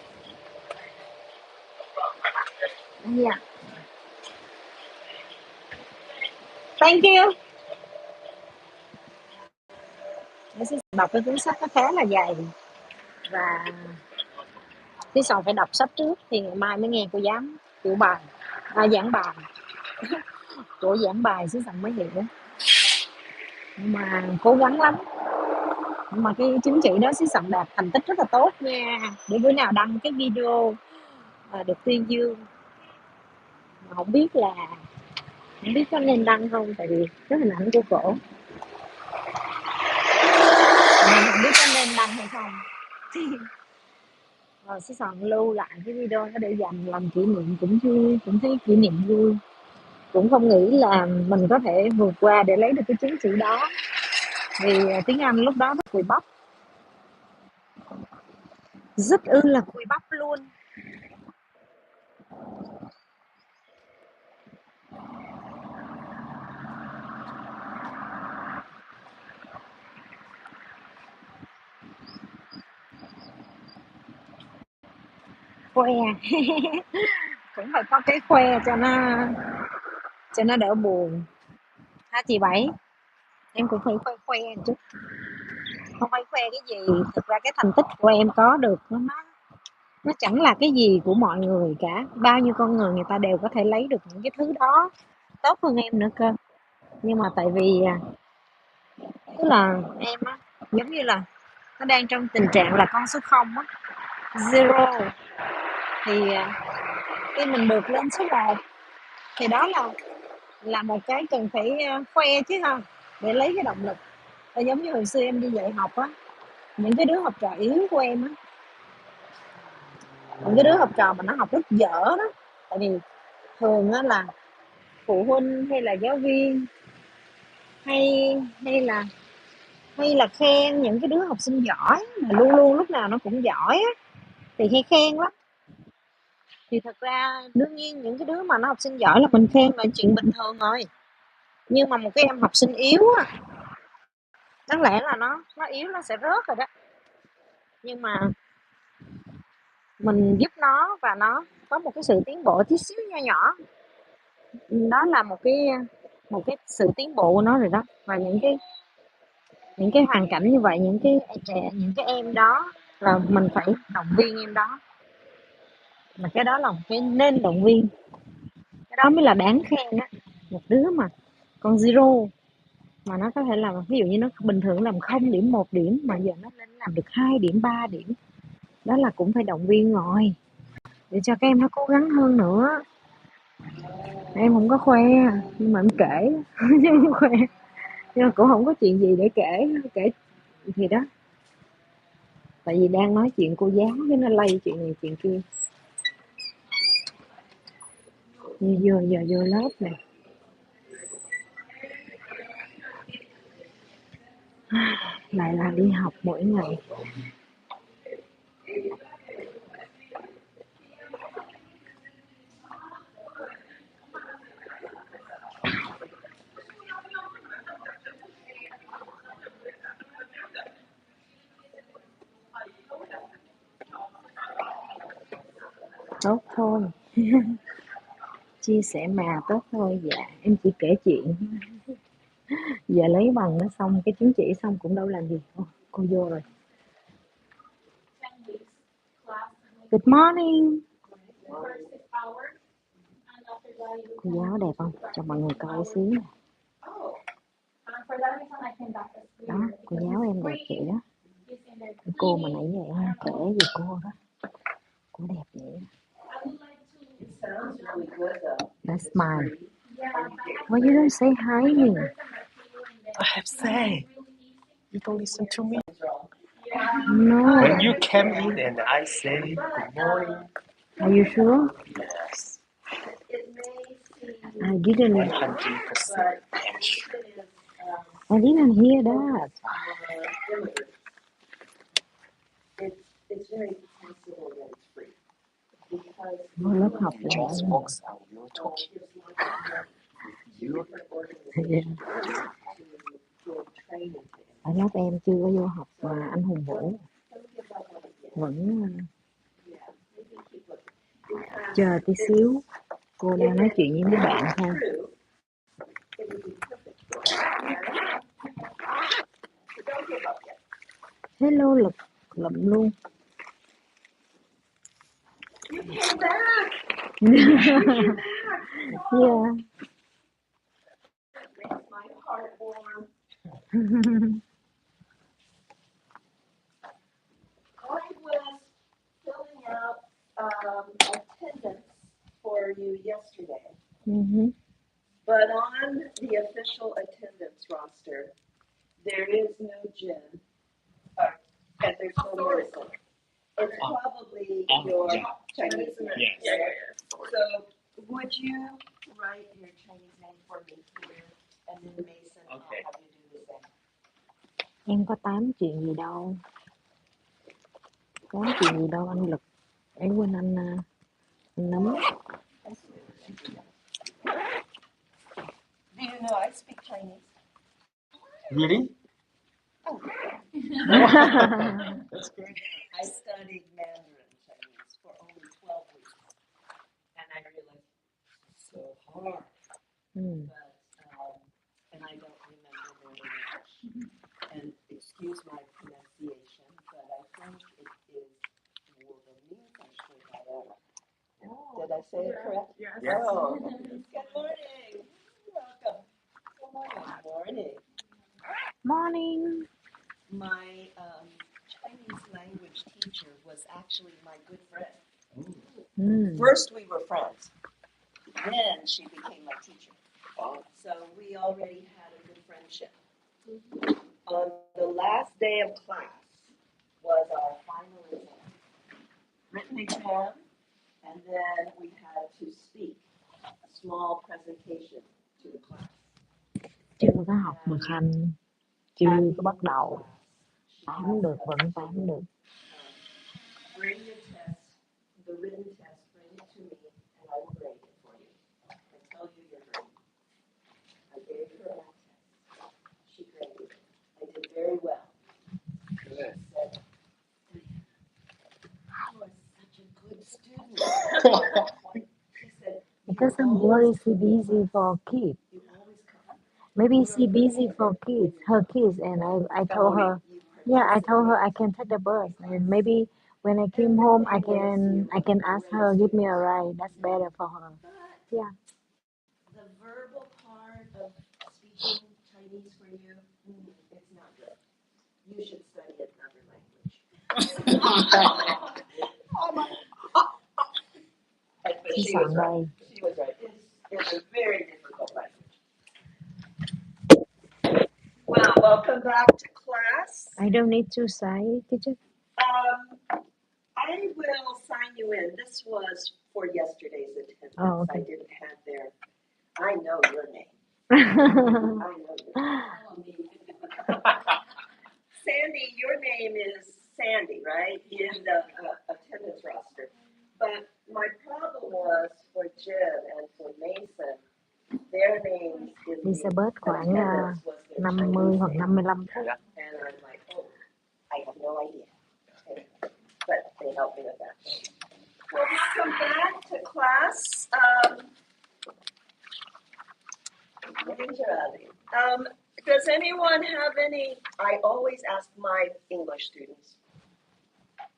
Yeah. Thank you. Sếp Sòn đọc cái cuốn sách nó khá là dày, và cái xong phải đọc sách trước thì ngày mai mới nghe cô kiểu bài giảng bài. Cô giảng bài xứ xong mới hiểu, nhưng mà cố gắng lắm. Nhưng mà cái chứng chỉ đó xứ sẵn đạt thành tích rất là tốt nha, để bữa nào đăng cái video được tuyên dương. Mà không biết có nên đăng không, tại vì cái hình ảnh của cổ mình không biết có nên đăng hay không. Rồi xứ sẵn lưu lại cái video đó để dành làm kỷ niệm, cũng vui, cũng thấy kỷ niệm vui. Cũng không nghĩ là mình có thể vượt qua để lấy được cái chứng chỉ đó, vì tiếng Anh lúc đó nó cùi bắp, rất là cùi bắp luôn. Khoe. Cũng phải có cái khoe cho nó đỡ buồn ha chị Bảy. Em cũng phải khoe khoe một chút, không phải khoe cái gì, thực ra cái thành tích của em có được nó chẳng là cái gì của mọi người cả. Bao nhiêu con người, người ta đều có thể lấy được những cái thứ đó tốt hơn em nữa cơ. Nhưng mà tại vì Tức là em á, giống như là nó đang trong tình trạng là con số không á, zero, thì khi mình được lên số một thì đó là một cái cần phải khoe chứ ha, để lấy cái động lực. Và giống như hồi xưa em đi dạy học á, những cái đứa học trò yếu của em á, những cái đứa học trò mà nó học rất dở đó, tại vì thường á là phụ huynh hay là giáo viên hay hay là khen những cái đứa học sinh giỏi mà luôn luôn lúc nào nó cũng giỏi á, thì hay khen lắm. Thì thật ra đương nhiên những cái đứa mà nó học sinh giỏi là mình khen là chuyện bình thường rồi, nhưng mà một cái em học sinh yếu á, đáng lẽ là nó yếu nó sẽ rớt rồi đó, nhưng mà mình giúp nó và nó có một cái sự tiến bộ tí xíu nho nhỏ, đó là một cái sự tiến bộ của nó rồi đó. Và những cái hoàn cảnh như vậy, những cái em đó là mình phải động viên em đó, mà cái đó là một cái nên động viên, cái đó mới là đáng khen á. Một đứa mà con zero mà nó có thể làm, ví dụ như nó bình thường làm 0 điểm 1 điểm mà giờ nó lên làm được 2 điểm 3 điểm, đó là cũng phải động viên rồi, để cho các em nó cố gắng hơn nữa. Em không có khoe nhưng mà em kể chứ không khoe, nhưng mà cũng không có chuyện gì để kể thì đó, tại vì đang nói chuyện cô giáo với nó lây chuyện này chuyện kia. Như giờ vô lớp nè, lại là đi học mỗi ngày. Tốt thôi, chia sẻ mà tốt thôi. Dạ em chỉ kể chuyện, giờ lấy bằng nó xong, cái chứng chỉ xong cũng đâu làm gì. Cô vô rồi. Good morning. Cô giáo đẹp không? Cho mọi người coi xíu. Đó, cô giáo em đẹp vậy đó. Cô mà nãy giờ em kể về cô đó, cô đẹp vậy. That's mine. Why you don't say hi me? I have said. You don't listen to me. No. When you came in and I say good morning. Are you sure? Yes. I didn't. 100% I'm sure. I didn't hear that. Vô lớp học You just là focus on your talking. You. yeah. Ở lớp em chưa có vô học mà anh Hùng Vũ vẫn chờ tí xíu, cô đang nói chuyện với mấy bạn thôi. Hello Lực lụm luôn. Yeah. I was filling out attendance for you yesterday, but on the official attendance roster, there is no Jen, and there's no Melissa. It's probably your Chinese name. Yes. So would you write your Chinese name for me here, and then Mason, Okay. I'll have you do the same. Em có tám chuyện gì đâu. Có chuyện gì đâu anh Lực. Em quên anh Nấm. Do you know I speak Chinese? Really? That's great. I studied Mandarin Chinese for only 12 weeks, and I realized it's so hard. But and I don't remember very much. And excuse my pronunciation, but I think it is Did I say it correct? Yes. Oh, good morning. Welcome. Good morning. Morning. My Chinese language teacher was actually my good friend. First we were friends, then she became my teacher. So we already had a good friendship. On the last day of class was our final exam, written exam, and then we had to speak a small presentation to the class. Chưa có học được hành, chưa có bắt đầu. Tám được, vẫn tám được. Bring your test, the written test, bring it to me, and I will grade it for you. And tell you your grade. I gave her that test. She graded it. I did very well. She said, "You are such a good student." She said, Because I'm worried she's busy for kids. "You always come." Maybe she's busy for kids, her kids, and I told her, I told her I can take the bus, and maybe when I came home, I can ask her give me a ride. That's better for her. Yeah. The verbal part of speaking Chinese for you, it's not good. You should study another language. But She's she was on right. đây. She was right. It's a very difficult language. Well, welcome back to class. I don't need to say, teacher. I will sign you in. This was for yesterday's attendance. Oh, okay. I didn't have their. I know your name. I know your name. Sandy, your name is Sandy, right? In the attendance roster. But my problem was for Jim and for Mason, their names in the Elizabeth khoảng attendance was their 50 hoặc Chinese name. 55 phút. And I'm like, oh, I have no idea. Okay. But they helped me with that. Well, welcome back to class. Does anyone have any, I always ask my English students,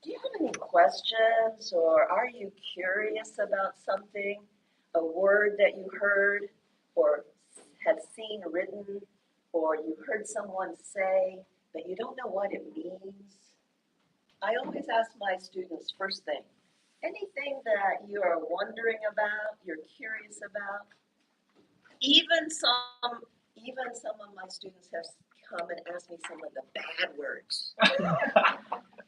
do you have any questions or are you curious about something, a word that you heard or had seen written or you heard someone say but you don't know what it means? I always ask my students first thing, anything that you are wondering about, you're curious about? Even some of my students have come and asked me some of the bad words.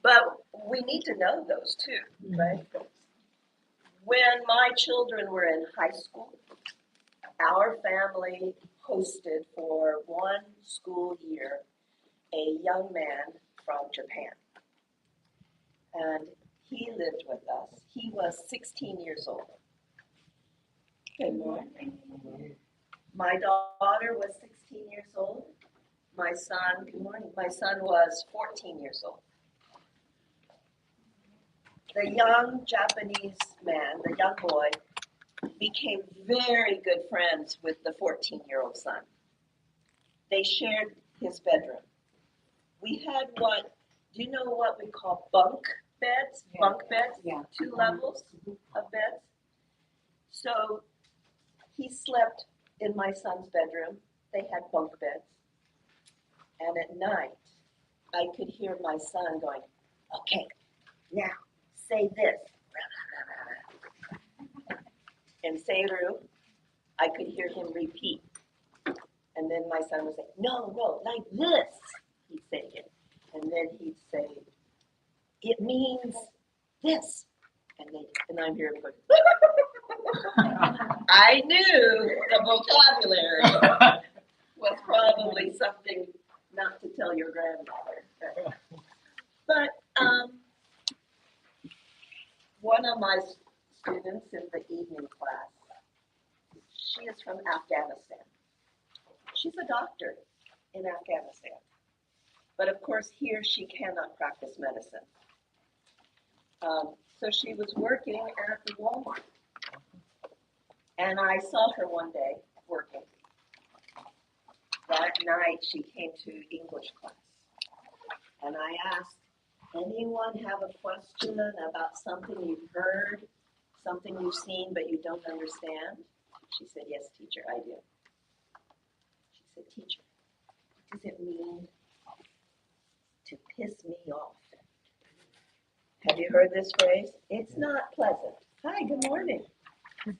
But we need to know those too, right? When my children were in high school, our family hosted for one school year a young man from Japan. And he lived with us. He was 16 years old. Good morning. My daughter was 16 years old. My son, good morning. My son was 14 years old. The young Japanese man, the young boy, became very good friends with the 14-year-old son. They shared his bedroom. We had do you know what we call bunk beds? Yeah. Bunk beds? Yeah. 2 levels of beds. So he slept in my son's bedroom. They had bunk beds. And at night, I could hear my son going, okay, now say this. In Seiru, I could hear him repeat. And then my son would say, no, like this. He'd say it. And then he'd say, it means this. And I'm here going, I knew the vocabulary was probably something not to tell your grandmother. But one of my students in the evening class, she is from Afghanistan. She's a doctor in Afghanistan. But of course, here she cannot practice medicine. So she was working at the Walmart. And I saw her one day working. That night she came to English class. And I asked, anyone have a question about something you've heard, something you've seen but you don't understand? She said, yes, teacher, I do. She said, teacher, does it mean to piss me off? Have you heard this phrase? It's not pleasant. Hi, good morning.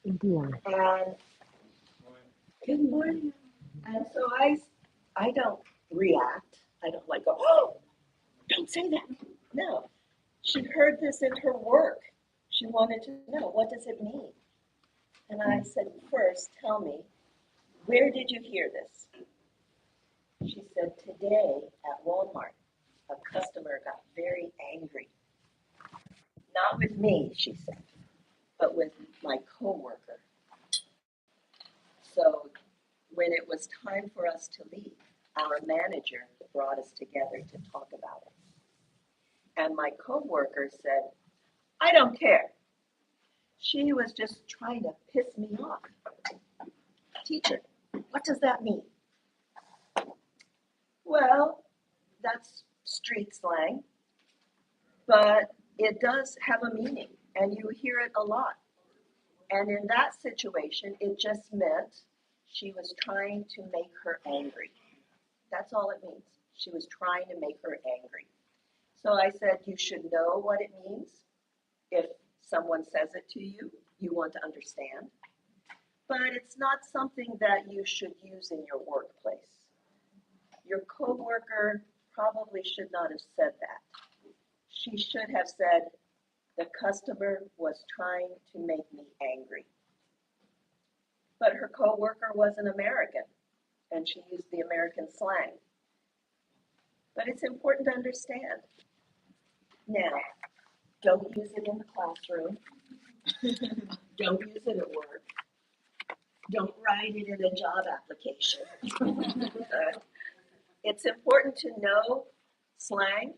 Buồn. And good morning. And so I don't react. I don't like go, oh, don't say that. No. She heard this in her work. She wanted to know, what does it mean? And I said, first, tell me, where did you hear this? She said, today at Walmart, a customer got very angry. Not with me, she said, but with my coworker. So when it was time for us to leave, our manager brought us together to talk about it. And my coworker said, I don't care. She was just trying to piss me off. Teacher, what does that mean? Well, that's street slang, but it does have a meaning, and you hear it a lot. And in that situation, it just meant she was trying to make her angry. That's all it means. She was trying to make her angry. So I said, you should know what it means. If someone says it to you, you want to understand. But it's not something that you should use in your workplace. Your coworker probably should not have said that. She should have said, the customer was trying to make me angry. But her coworker was an American, and she used the American slang. But it's important to understand. Now, don't use it in the classroom. Don't use it at work. Don't write it in a job application. It's important to know slang.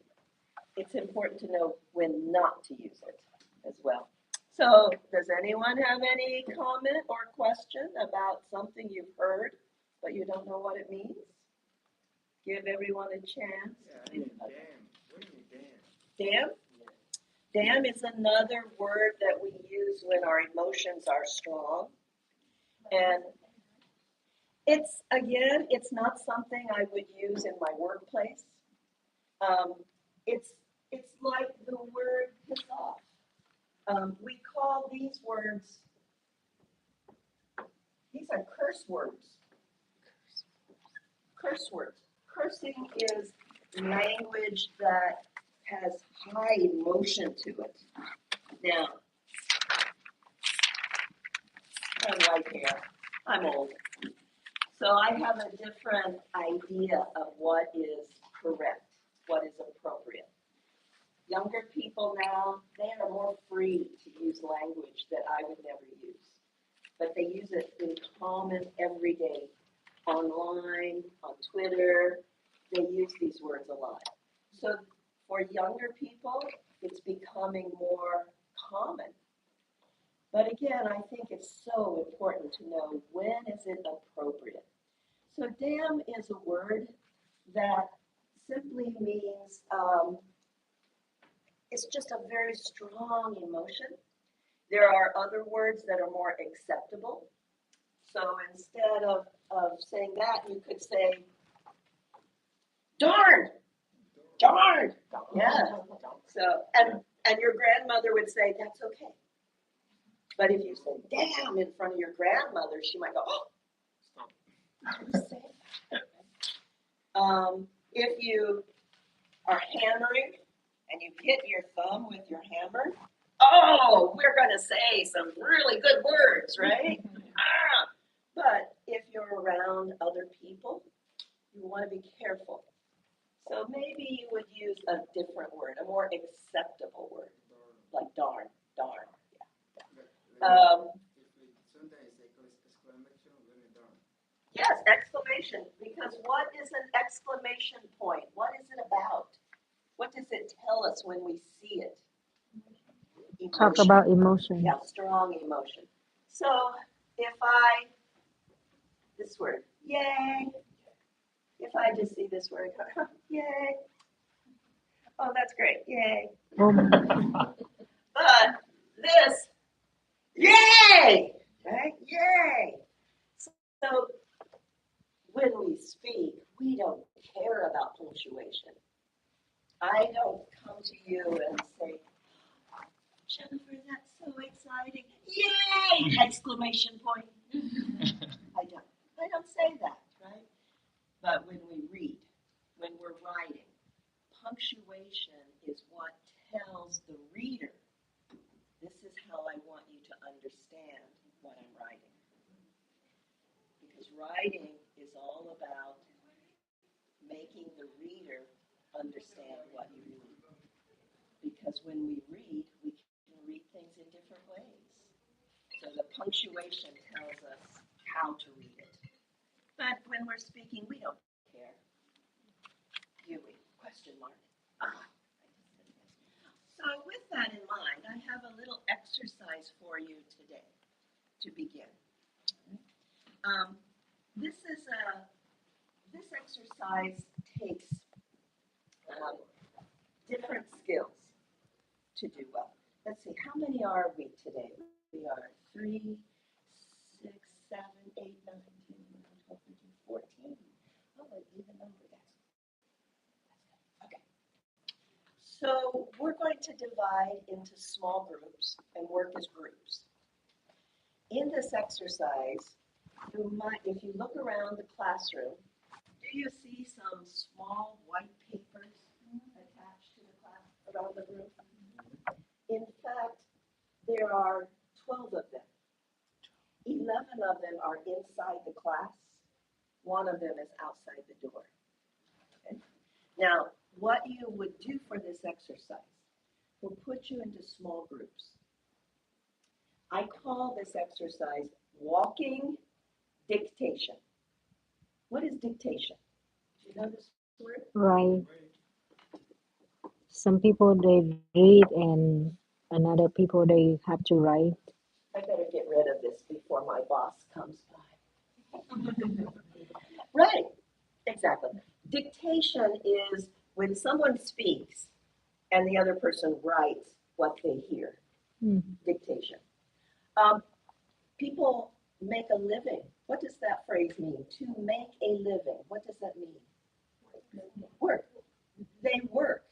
It's important to know when not to use it as well. So, does anyone have any comment or question about something you've heard, but you don't know what it means? Give everyone a chance. Yeah, damn. What do you mean, damn? Damn? Damn is another word that we use when our emotions are strong. And it's not something I would use in my workplace. It's like the word piss off. We call these words, these are curse words. Curse words. Cursing is language that has high emotion to it. Now, I'm white hair. I'm old. So I have a different idea of what is correct, what is appropriate. Younger people now, they are more free to use language that I would never use. But they use it in common every day, online, on Twitter. They use these words a lot. So for younger people, it's becoming more common. But again, I think it's so important to know when is it appropriate. So damn is a word that simply means it's just a very strong emotion. There are other words that are more acceptable. So instead of saying that, you could say, darn, darn, yeah. So, and your grandmother would say, that's okay. But if you say damn in front of your grandmother, she might go, oh, stop. Say that. If you are hammering and you hit your thumb with your hammer, oh, we're going to say some really good words, right? But if you're around other people, you want to be careful. So maybe you would use a different word, a more acceptable word, like darn, darn. Yes, exclamation, because what is an exclamation point? What is it about? What does it tell us when we see it? Emotion. Talk about emotion. Yeah, strong emotion. So if this word, yay, if I just see this word, yay, oh, that's great, yay. But this, yay, right, yay. So when we speak, we don't care about punctuation. I don't come to you and say, Jennifer, that's so exciting. Yay! Exclamation point. I don't say that, right? But when we read, when we're writing, punctuation is what tells the reader, this is how I want you to understand what I'm writing. Because writing is all about making the reader understand what you mean. Because when we read, we can read things in different ways. So the punctuation tells us how to read it. But when we're speaking, we don't care. Do we? Question mark. So with that in mind, I have a little exercise for you today to begin. This exercise takes different skills to do well. Let's see, how many are we today? We are 3, 6, 7, 8, 9, 10, 11, 12, 13, 14. Oh, an even number. That's good. Okay. So we're going to divide into small groups and work as groups. In this exercise, if you look around the classroom, do you see some small white papers attached to the class around the room? In fact, there are 12 of them. 11 of them are inside the class. One of them is outside the door. Okay? Now, what you would do for this exercise will put you into small groups. I call this exercise walking dictation. What is dictation? Do you know this word? Right. Some people they read and another people they have to write. I better get rid of this before my boss comes by. Right, exactly. Dictation is when someone speaks and the other person writes what they hear. Dictation. People make a living. What does that phrase mean? To make a living. What does that mean? Work. They work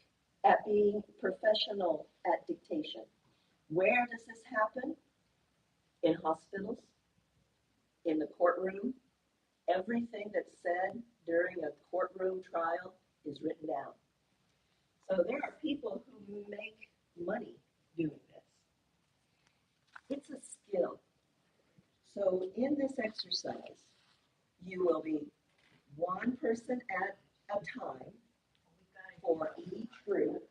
at being professional at dictation. Where does this happen? In hospitals, in the courtroom. Everything that's said during a courtroom trial is written down. So there are people who make money doing this. It's a skill. So in this exercise, you will be one person at a time for each group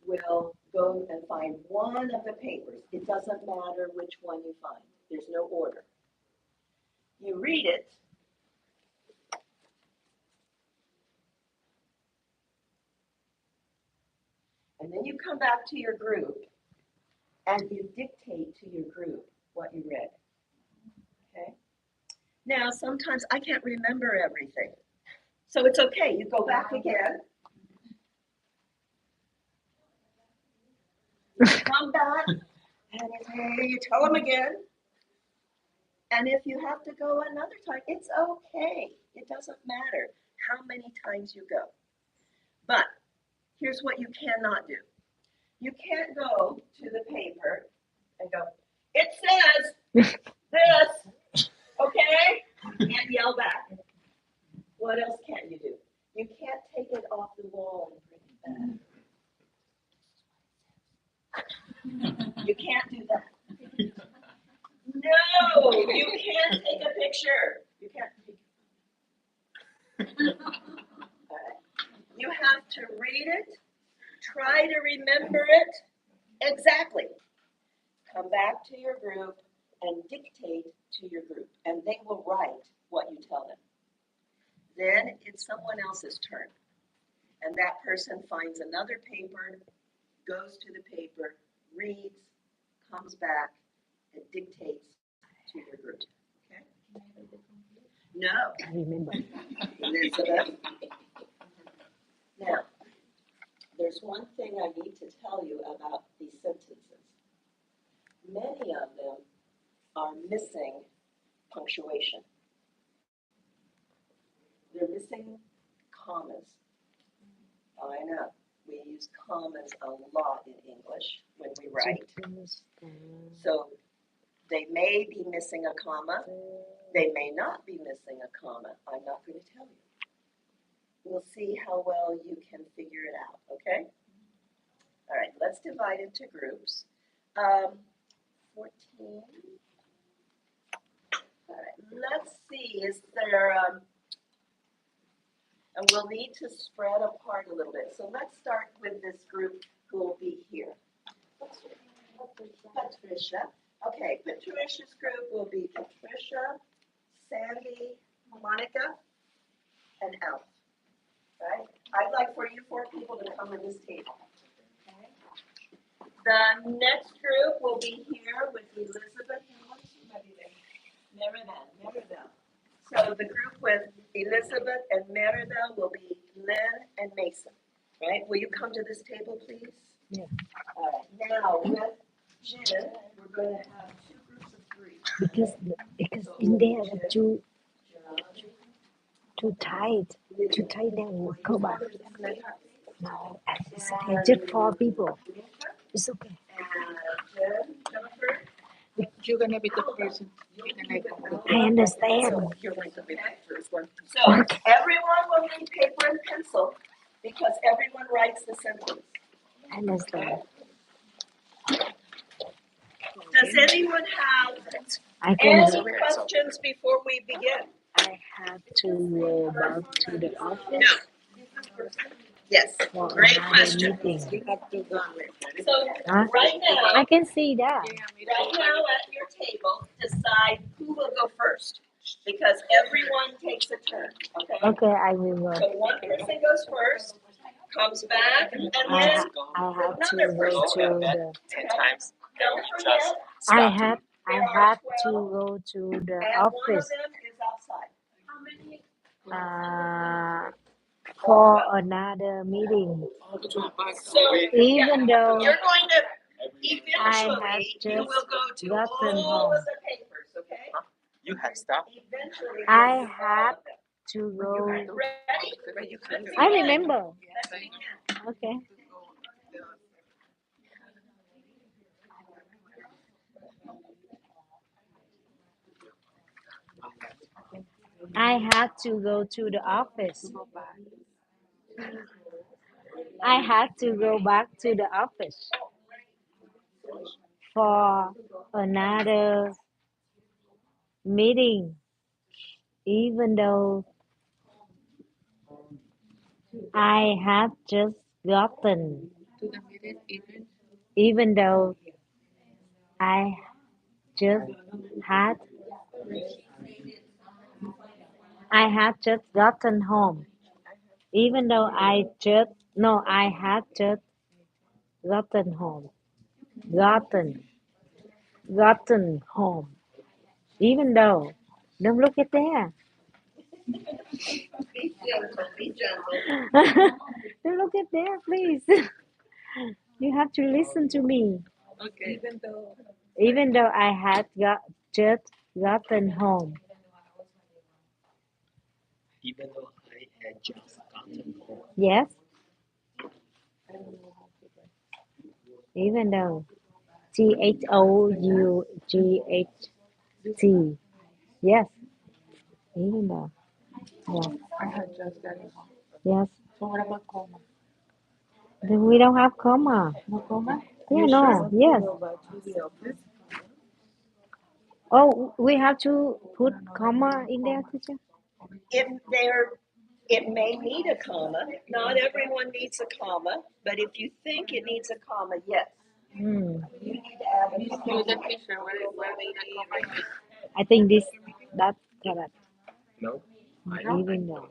will go and find one of the papers. It doesn't matter which one you find. There's no order. You read it. And then you come back to your group and you dictate to your group what you read. Okay? Now, sometimes I can't remember everything. So it's okay. You go back again. You come back and you tell them again. And if you have to go another time, it's okay. It doesn't matter how many times you go. But here's what you cannot do. You can't go to the paper and go, it says this, okay? You can't yell back. What else can't you do? You can't take it off the wall and bring it back. You can't do that. No, you can't take a picture. You can't. You have to read it, try to remember it exactly. Come back to your group and dictate to your group, and they will write what you tell them. Then it's someone else's turn, and that person finds another paper, goes to the paper, reads, comes back, and dictates to your group. Okay? No. I remember. Elizabeth. Now, there's one thing I need to tell you about these sentences. Many of them are missing punctuation. They're missing commas. I know. We use commas a lot in English when we write. So they may be missing a comma. They may not be missing a comma. I'm not going to tell you. We'll see how well you can figure it out, okay? All right, let's divide into groups. 14. All right, let's see, is there, and we'll need to spread apart a little bit. So let's start with this group who will be here. Patricia. Okay, Patricia's group will be Patricia, Sandy, Monica, and Alf. Right? I'd like for you 4 people to come to this table. Okay? The next group will be here with Elizabeth and Merida. So the group with Elizabeth and Merida will be Lynn and Mason. Right? Will you come to this table, please? Yeah. All right. Now with Jen, we're going to have 2 groups of 3. Because in there too tight. Too tight, then we'll go back. No, it's okay. Just 4 people. It's okay. Jen, Jennifer. You're gonna be the person. I understand. So you're going to be the first one. So everyone will need paper and pencil because everyone writes the sentence. I understand. Does anyone have any questions before we begin? I have to go back to the office. No. Yes. For Great another question. meeting. So Huh? right now, I can see that. at your table, decide who will go first because everyone takes a turn. Okay. Okay, I will go. So one person goes first, comes back, and I then have to another go person. to the. 10 times. Don't forget, I have to go to the and one of office. them is outside. For another meeting. So Even though you're going to I have eventually you will just go to gotten all home. of the papers, okay? You have stuff. Eventually, I you'll do all have of them. to go. Ready? I remember. Okay. I had to go to the office. I had to go back to the office for another meeting, even though I had just gotten, To the meeting even. even though I just had, I had just gotten home, even though I had just gotten home, gotten home, even though, don't look at there. Be gentle. Don't look at there, please. You have to listen to me. Okay. Even though I had just gotten home. Even though I had just gotten home. Yes. Even though. THOUGHT. Yes. Even though. Yes. I had just gotten home. Yes. So what about coma? Then we don't have comma. No coma? Yeah, no. Yes. Oh, we have to put comma in there, teacher? It may need a comma. Not everyone needs a comma, but if you think it needs a comma, yes. Hmm. You need to add a You comma. the picture where the coma is. I think that's correct. No. Even though.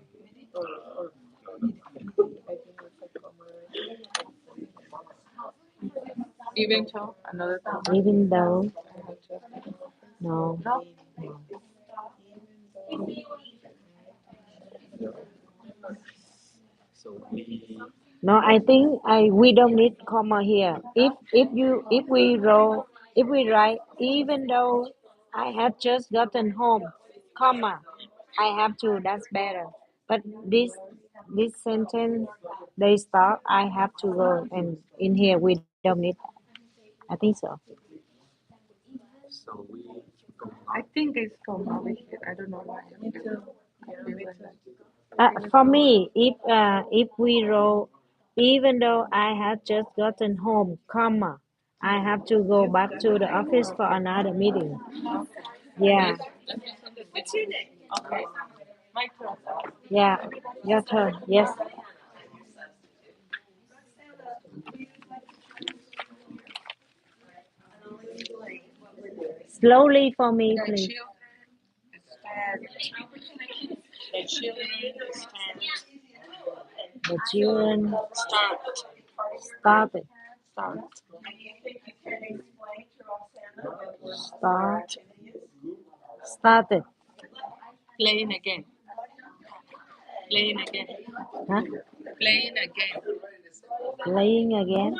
Even so, another coma. Even though. I had just gotten home. No. No. No. So we. No, I think we don't need comma here. If we write even though I had just gotten home, comma, I have to. That's better. But this sentence, they start, I have to go, and in here we don't need. I think so. So we go I out. think it's from over here. I don't know why. Me too. Yeah, me too. For me, if we roll, even though I have just gotten home, comma, I have to go back to the office for another meeting. Yeah, Let me send the picture. Okay. My turn. yeah, your turn. Yes, slowly for me, The please. children start. The children The children start. started, Start. start, started, Playing again. Playing again. huh? Playing again. Playing again.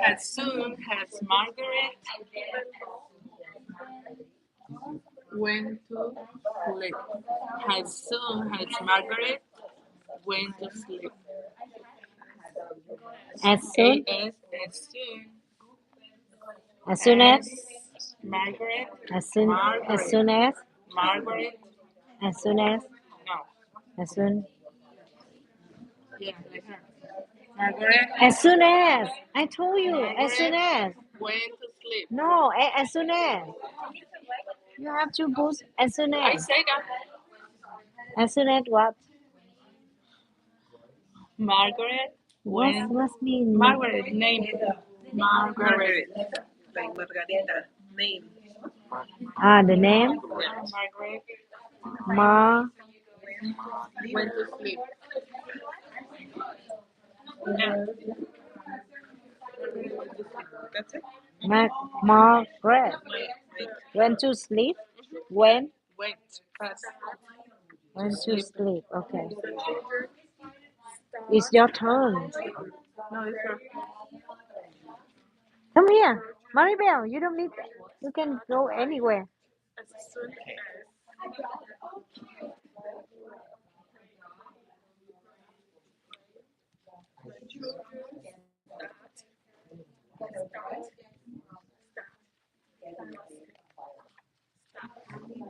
As soon as Margaret went to sleep. As soon as Margaret went to sleep. As soon, As soon as soon as, as Margaret. as soon, as soon as, Margaret. as soon as, No. as soon, Yeah, like her. Margaret as soon as. I told you, as soon as. went to sleep. No, as soon as. You have to put as soon I as. say that. As soon as what? Margaret went. What's mean? Margaret name. Margaret. Like Margarita. Name. The name? Margaret Ma, went to sleep. Yeah. That's it. Margaret. Went to sleep? When? Went. Fast. Went to sleep. Okay. It's your turn. No, it's her. Come here. Maribel, you don't need, you can go anywhere. As soon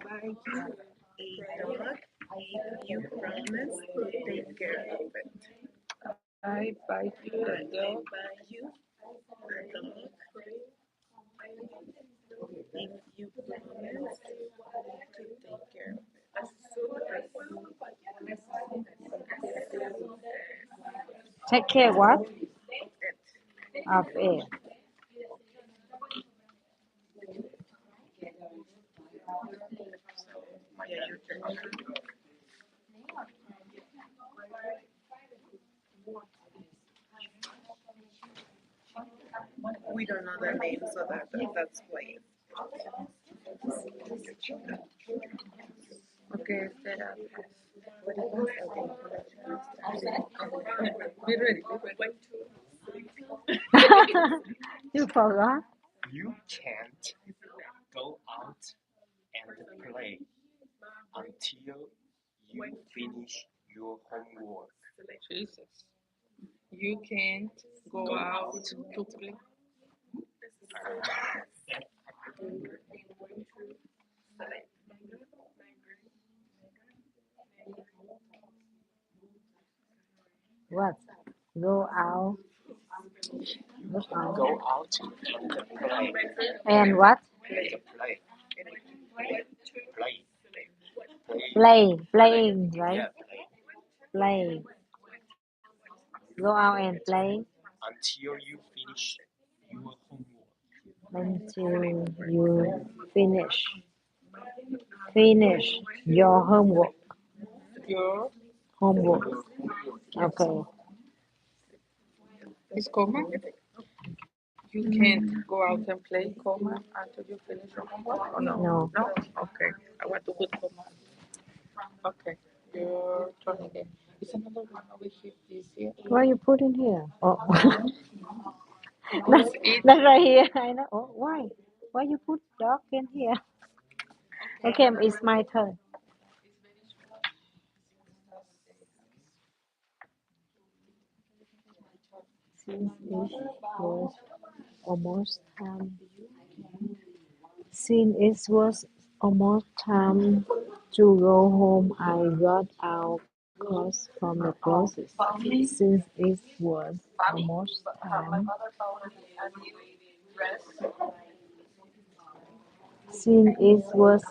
Buy you a dog if you promise to take care of it. I buy you a I dog. buy you a dog if you promise to take care of it. Take care what? Of it. Yeah, your turn. We don't know the name, so that's why. Okay, espera. Be ready. You forgot? You can't go out and play until you finish your homework. Jesus. You can't go out to play. What? Go out. You can go out and play. And what? Play. Play. Playing, right? Yeah, play. Play. Go out and play Until you finish your homework. until you finish your homework. Your Homework. Your homework. Okay. is comma. You can't go out and play, comma, until you finish your homework. Or no? No. No? Okay. I want to put comma. Okay. Your turn again. Is another one over here? This here? Why you put in here? Oh, Because it. that's right here. I know. Oh, why? Why you put dog in here? Okay, it's my turn. Since it was almost time, since it was almost time to go home, I got out clothes from the closet. Since it was almost time, since it was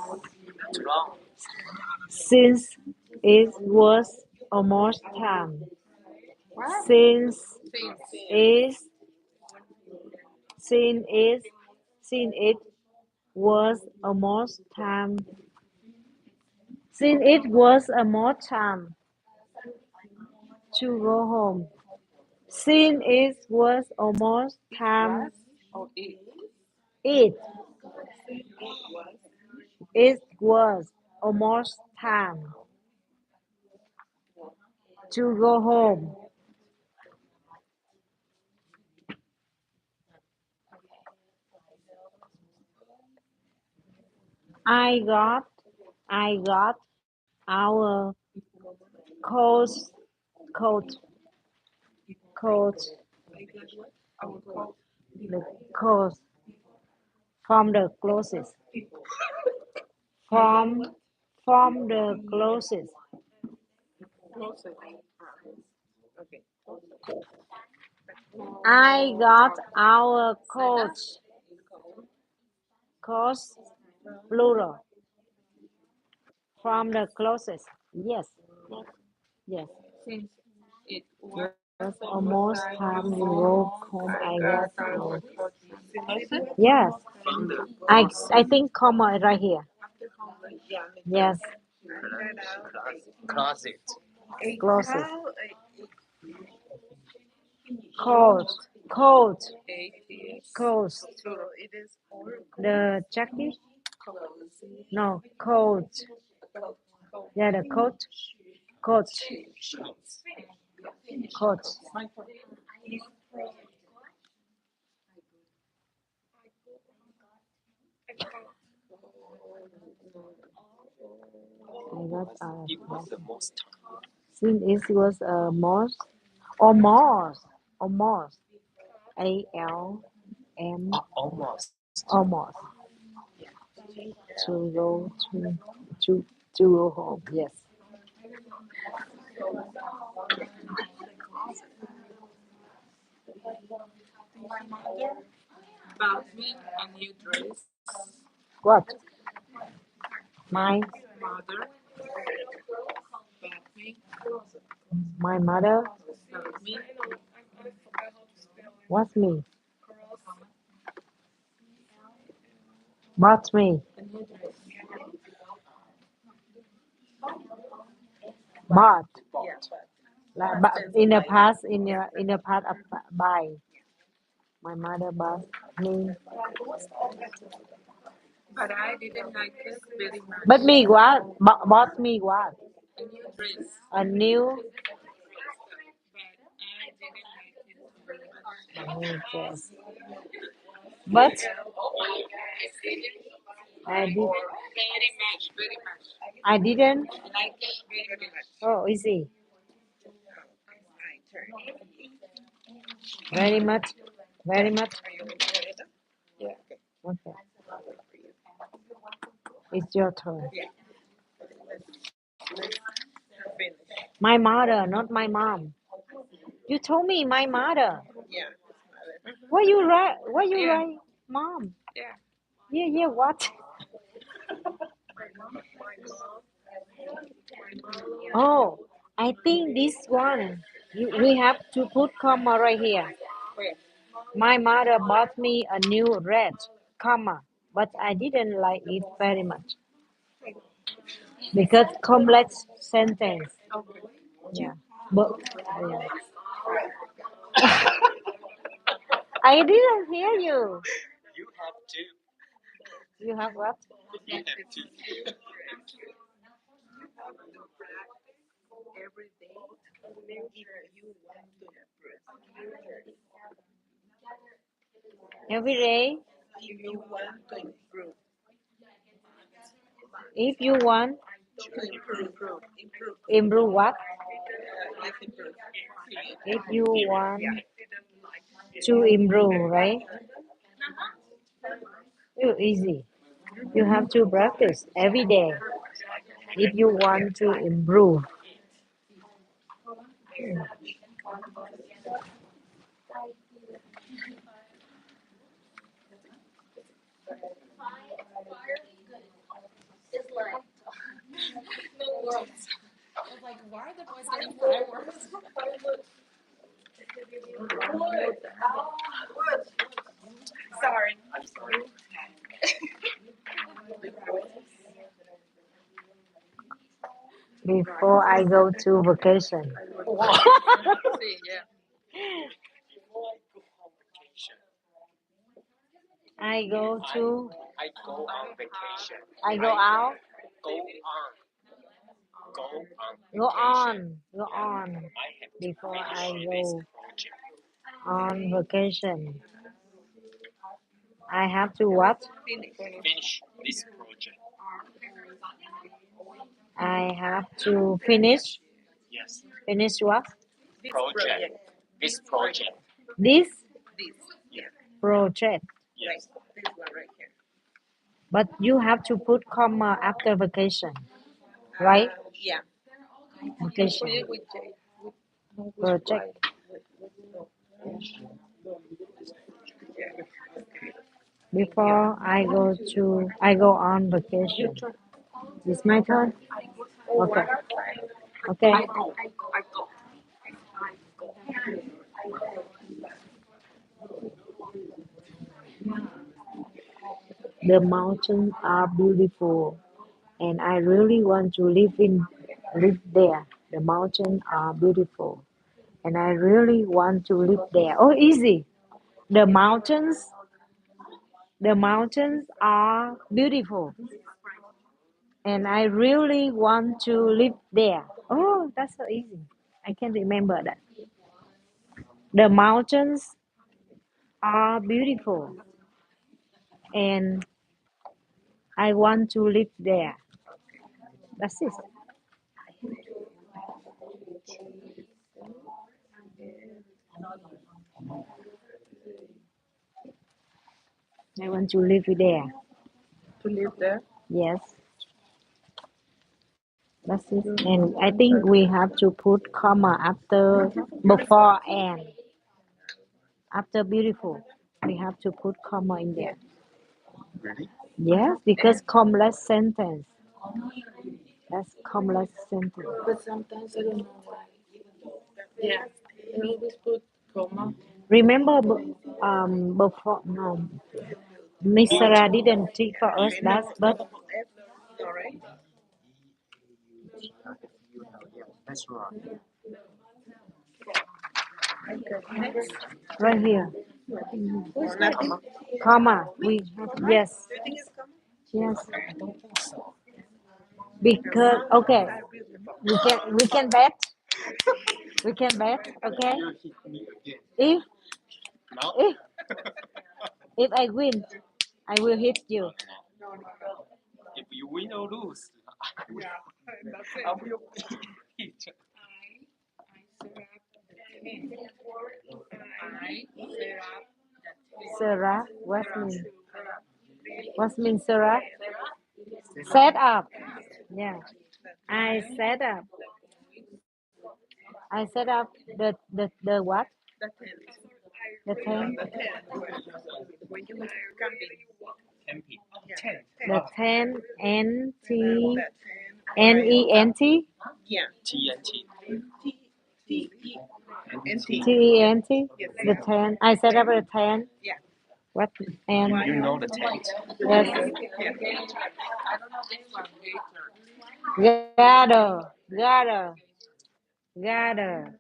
since it was almost time, since it since it since it was almost time, since it was almost time to go home, since it was almost time, Oh, it. it it was almost time to go home. I got I got our coat coat coat Our clothes. the coat from the closet from the closet. Closet. Okay. I got our coat plural from the closet. Yes, yes. Since it was Yes, almost time you go home. I got our our closet. yes. I think comma right here. Yes, Closet. closet. Coat, coat, ATS. coat. Plural. It is The jacket? No, coat. Yeah, the coat, coat, coat. I got It was the most time. since it was almost, ALM, Almost. almost to go to to go home. Yes. my mother bought me a new dress. What? My Mother bought me my mother. bought me What's me? Bought me. a new dress. Bought. Yeah, Like, but but since in the I past, in the past of buy. My mother bought me. but I didn't like it very much. But me what? Bought me what? A new dress. A new But I didn't like it very much. dress. But I did. Very much, very much. I didn't. Like it very much. Oh, easy. Very much. Very much. Yeah. Okay. It's your turn. Finish. My mother, not my mom. You told me my mother. Yeah. Why you write? Why you Yeah. write, mom? Yeah. Yeah, yeah. What? Oh, I think this one. We have to put comma right here. Wait. My mother bought me a new red, comma, but I didn't like it very much because complex sentence. Okay. Yeah, but yeah. I didn't hear you. You have to. You have what? You have to. Every day, if you want to improve, Every day. if you want to improve, If you want Improve. improve what? Let's improve. If you want to improve, right? Oh, easy. You have to practice every day if you want to improve. Sorry. Before I go to vacation, See, yeah. Before I go on vacation, I go to I go on vacation. I go out, Go on. Go on go vacation. on I have to before I finish this go project. on vacation. I have to what? Finish this project. I have to finish Yes. what? Project. This project. This This. Yeah. project. Yes. This one right here. But you have to put comma after vacation, right? Yeah. Vacation With J. With project. Before I go on vacation. It's my turn. Okay. Okay. I go. The mountains are beautiful, and I really want to live there. The mountains are beautiful, and I really want to live there. Oh, easy. The mountains, the mountains are beautiful, and I really want to live there. Oh, that's so easy. I can remember that. The mountains are beautiful, and I want to live there. That's it. I want to live there. To live there. Yes, that's it. And I think we have to put comma after, before, and after beautiful. We have to put comma in there. Really? Yes, because complex sentence. That's complex sentence. But sometimes I don't know why. Yeah. I always put comma. Remember, before, no, Miss Sarah didn't teach for us that, but Sorry. Yeah, that's right. Next. right here, Who's nothing? comma. We have, yes, Do you think it's comma? yes. I don't think so. Because okay, we can bet. We can bet. Okay, You hit me again. if No? if if I win, I will hit you. If you win or lose, I will hit. Sarah, what means Sarah? Set up. Yeah, I set up. I set up the what? The tent. The tent. The tent. When you were camping. Camping. Ten. The tent. N T That N E N T yeah. TNT. T E N T. T E N T. Yes. The tent. I set up a tent. Yeah. What? And You know the tent. yes, Yeah. gather.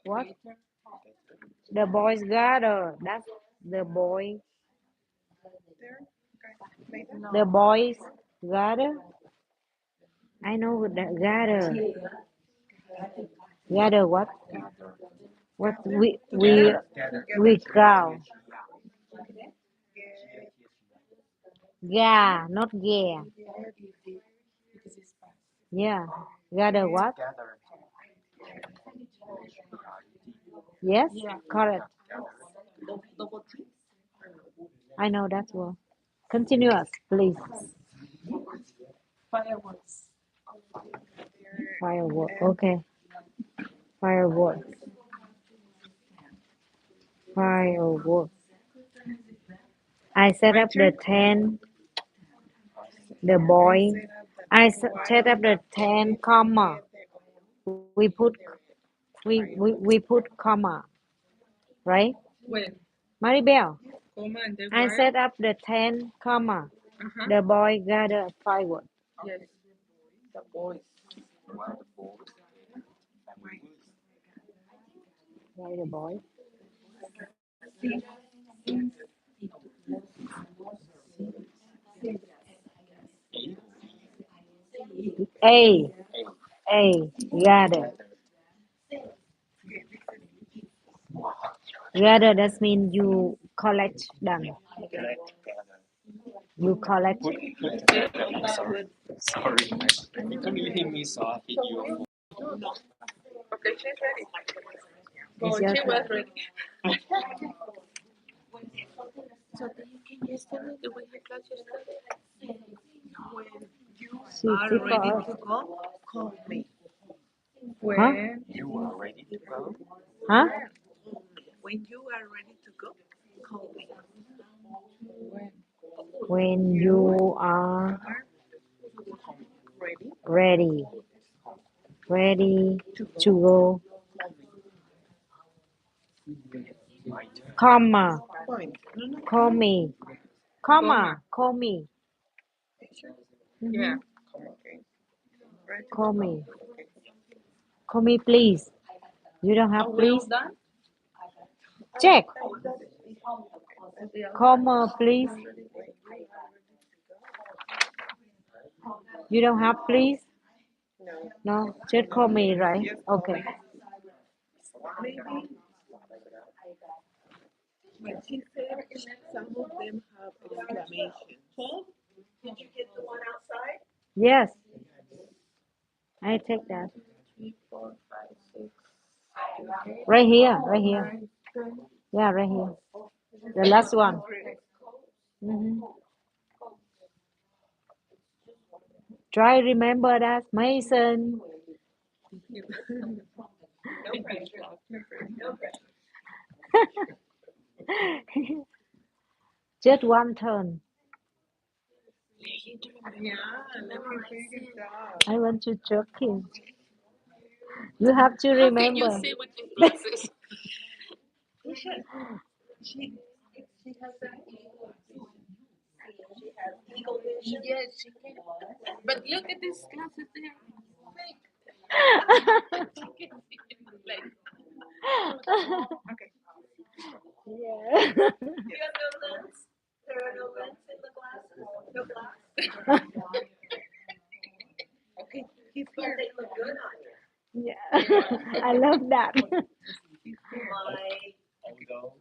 What? The boys gather. That's the boy. The boys gather. I know the gather. Gather what? What we Gather. we crowd. Ga, not yeah. Because it's fast. Yeah. Gather what? Gather. Yes, Yeah. correct. Double tree. I know that word. Continuous, please. Fireworks. Firework. Okay. Firework. Firework. I set up the tent. The boy. Set up the tent, comma. We put comma, right? When? Maribel. Comma and then I what? set up the tent, comma. Uh-huh. The boy gathered firewood. Yes. The boys. Why the boy? A. A. Gather. Gather, that means you collect them. Collect gather. You collect. Put together. I'm sorry. Sorry. You can't really hear me, so I hit you. Okay, she's ready. It's Oh, your she was turn. ready. So then can you tell me the way you class yesterday? When you She are sit ready for to go, call me. Huh? When? You are ready to go? Huh? When you are ready to go, call me. When? When you are Ready ready to go, to go, My turn. comma, point. No, no, call me, comma, call me. picture. Yeah. Okay. Ready to Call go. me. Okay. Call me, please. You don't Are have we all please? done? Check. We all Comma, please. You don't have please? No. No, just call me, right? Okay. Maybe when she said some of them have exclamations. Did you get the one outside? Yes, I take that. 3, 4, 5, 6, Right here, right here. 9, 10. Yeah, right here. The last one. Mhm. Try remember that, Mason. No pressure. No pressure. Just one turn. Yeah, let me figure it out. I want to choke him. You have to How can you remember. see with your glasses? She has that eagle vision. She has eagle vision. Yes, she can. But look at these glasses, they are fake. She can see them like, Okay. Yeah. You have no lens? There are no lens in the glasses? No glass? Okay, he's here. They look good on you. Yeah. I love that. Although,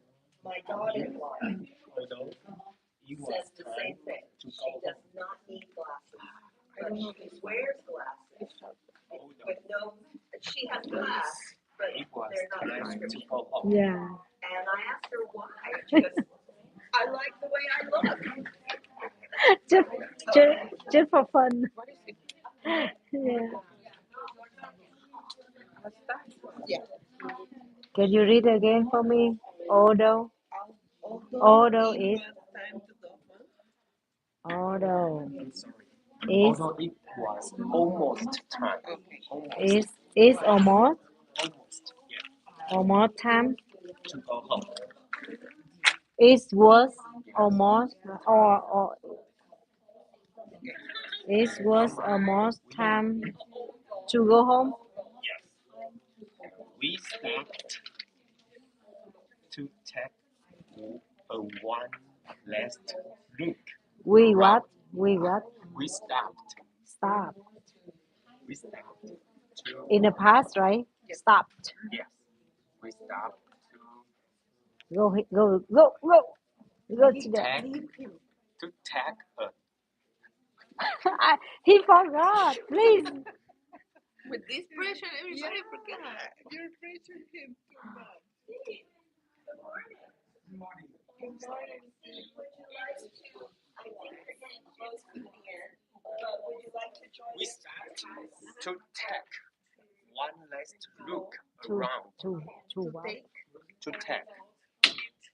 My daughter-in-law although it was says the same time thing. to She go does home. not need glasses. But she wears glasses with no, she has glass, but It was they're not time to prescription. go home. Yeah. And I asked her why. She goes, I like the way I look. Just, just, just for fun. what is it? Yeah. What's that? Yeah. Can you read again for me? Although, Although it is, was time to go home, although I'm sorry. is, Although it was almost time. is, is almost, Almost. Yeah. almost time. To go home. It was almost, or it was almost time to go home. Yes. We stopped to take a one last look. We what? We what? We stopped. Stop. We stopped to In the past, right? Stopped. yes. We stopped to Go, go, go, go. Go to the. take To take a. He forgot. Please. With this pressure, everybody forget. You're pressuring him too much. We start to take one last look To around. what? To take.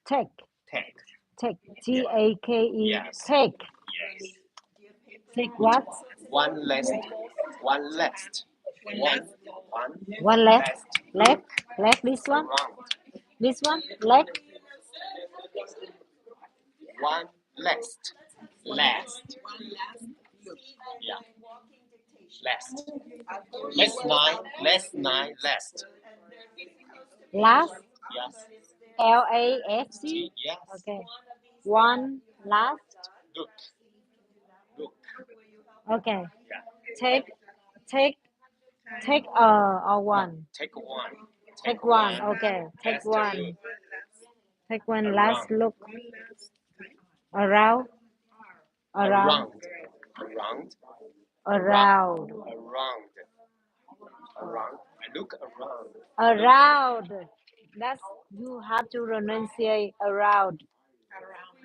Take. Take. Take. Take. Yes. Take. Yes. Take what? One last. One last. One leg. Leg. Leg. This one. Around. This one. Leg. One last. Last. Yeah. Last. Last night. Last. Last. Yes. LAST. Yes. Okay. One last. Look. Look. Okay. Yeah. Take. Or one. Take one. Take one. Okay. Take Last one. look. Take one Around. last look around. Around. Around. I look around. Around. That's you have to pronunciate around.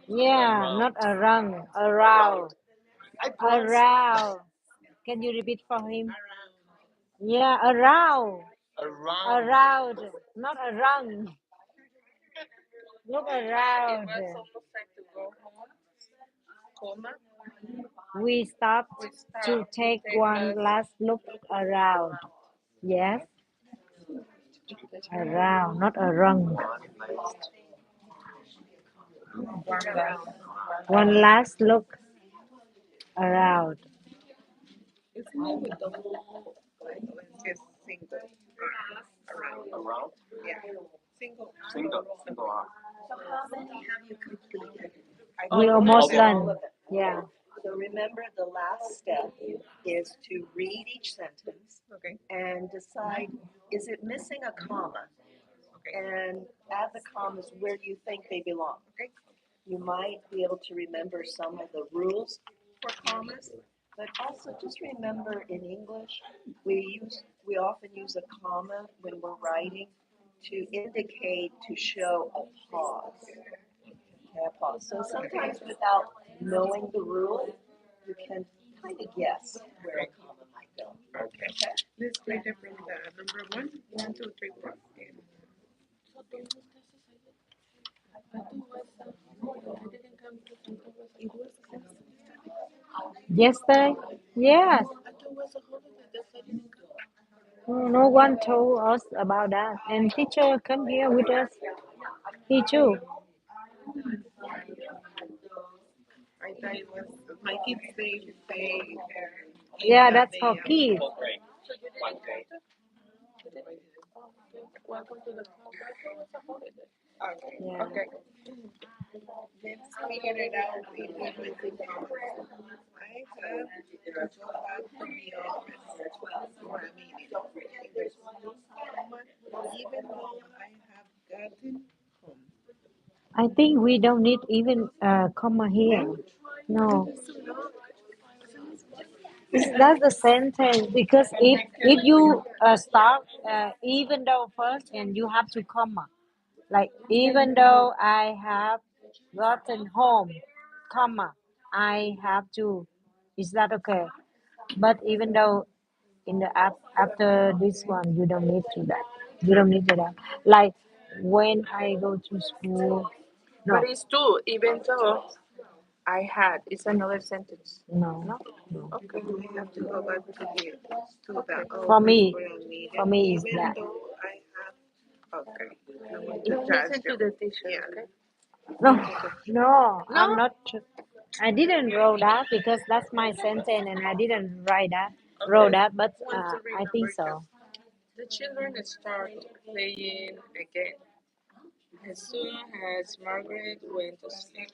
Yeah, Around. not around. Around. I pronounce Around. Can you repeat for him? Yeah, around. around. Around. Not around. Look It around. was almost time to go home. Coma. We stop We start to take one last look around. Yes, around, not around. One last look around. Isn't it with double, like, let's get single around? Around. Yeah. Single. Single R. So how many have you completed? We almost Okay. done. Yeah. So remember, the last step is to read each sentence Okay. and decide, is it missing a comma? Okay. And add the commas where you think they belong. Okay. You might be able to remember some of the rules for commas, but also just remember in English, we often use a comma when we're writing to indicate, to show a pause. Okay, a pause. So sometimes without knowing the rule, you can kind of guess where a comma might go. Okay. Let's read it from the number 1, 1, 2, 3, 4. Yesterday? Yes. No one told us about that. And teacher come here with us. He too. I thought it was my kids say Yeah, that's for kids. Fourth grade. One day. welcome to the club. Okay. Yeah. Okay. Let's figure it out if we're missing commas. I have to go back to the office for a meeting. There's no comma, even though I have gotten home. I think we don't need even comma here. No. That's the sentence because if you start even though first and you have to comma like even though I have gotten home, comma I have to. Is that okay? But even though in the after this one you don't need to that. You don't need to that. Like when I go to school. No, But it's two, even though I had. It's another sentence. no, No? no. Okay. We have to go back to the For office me, for a meeting. for me is Even that. though I have. Okay. I'm going to listen to the teacher. Yeah. Okay. No, no, I'm No. not. I didn't wrote that because that's my sentence and I didn't write that, wrote that, but Want to read I think number so. 2. The children start playing again. As soon as Margaret went to sleep.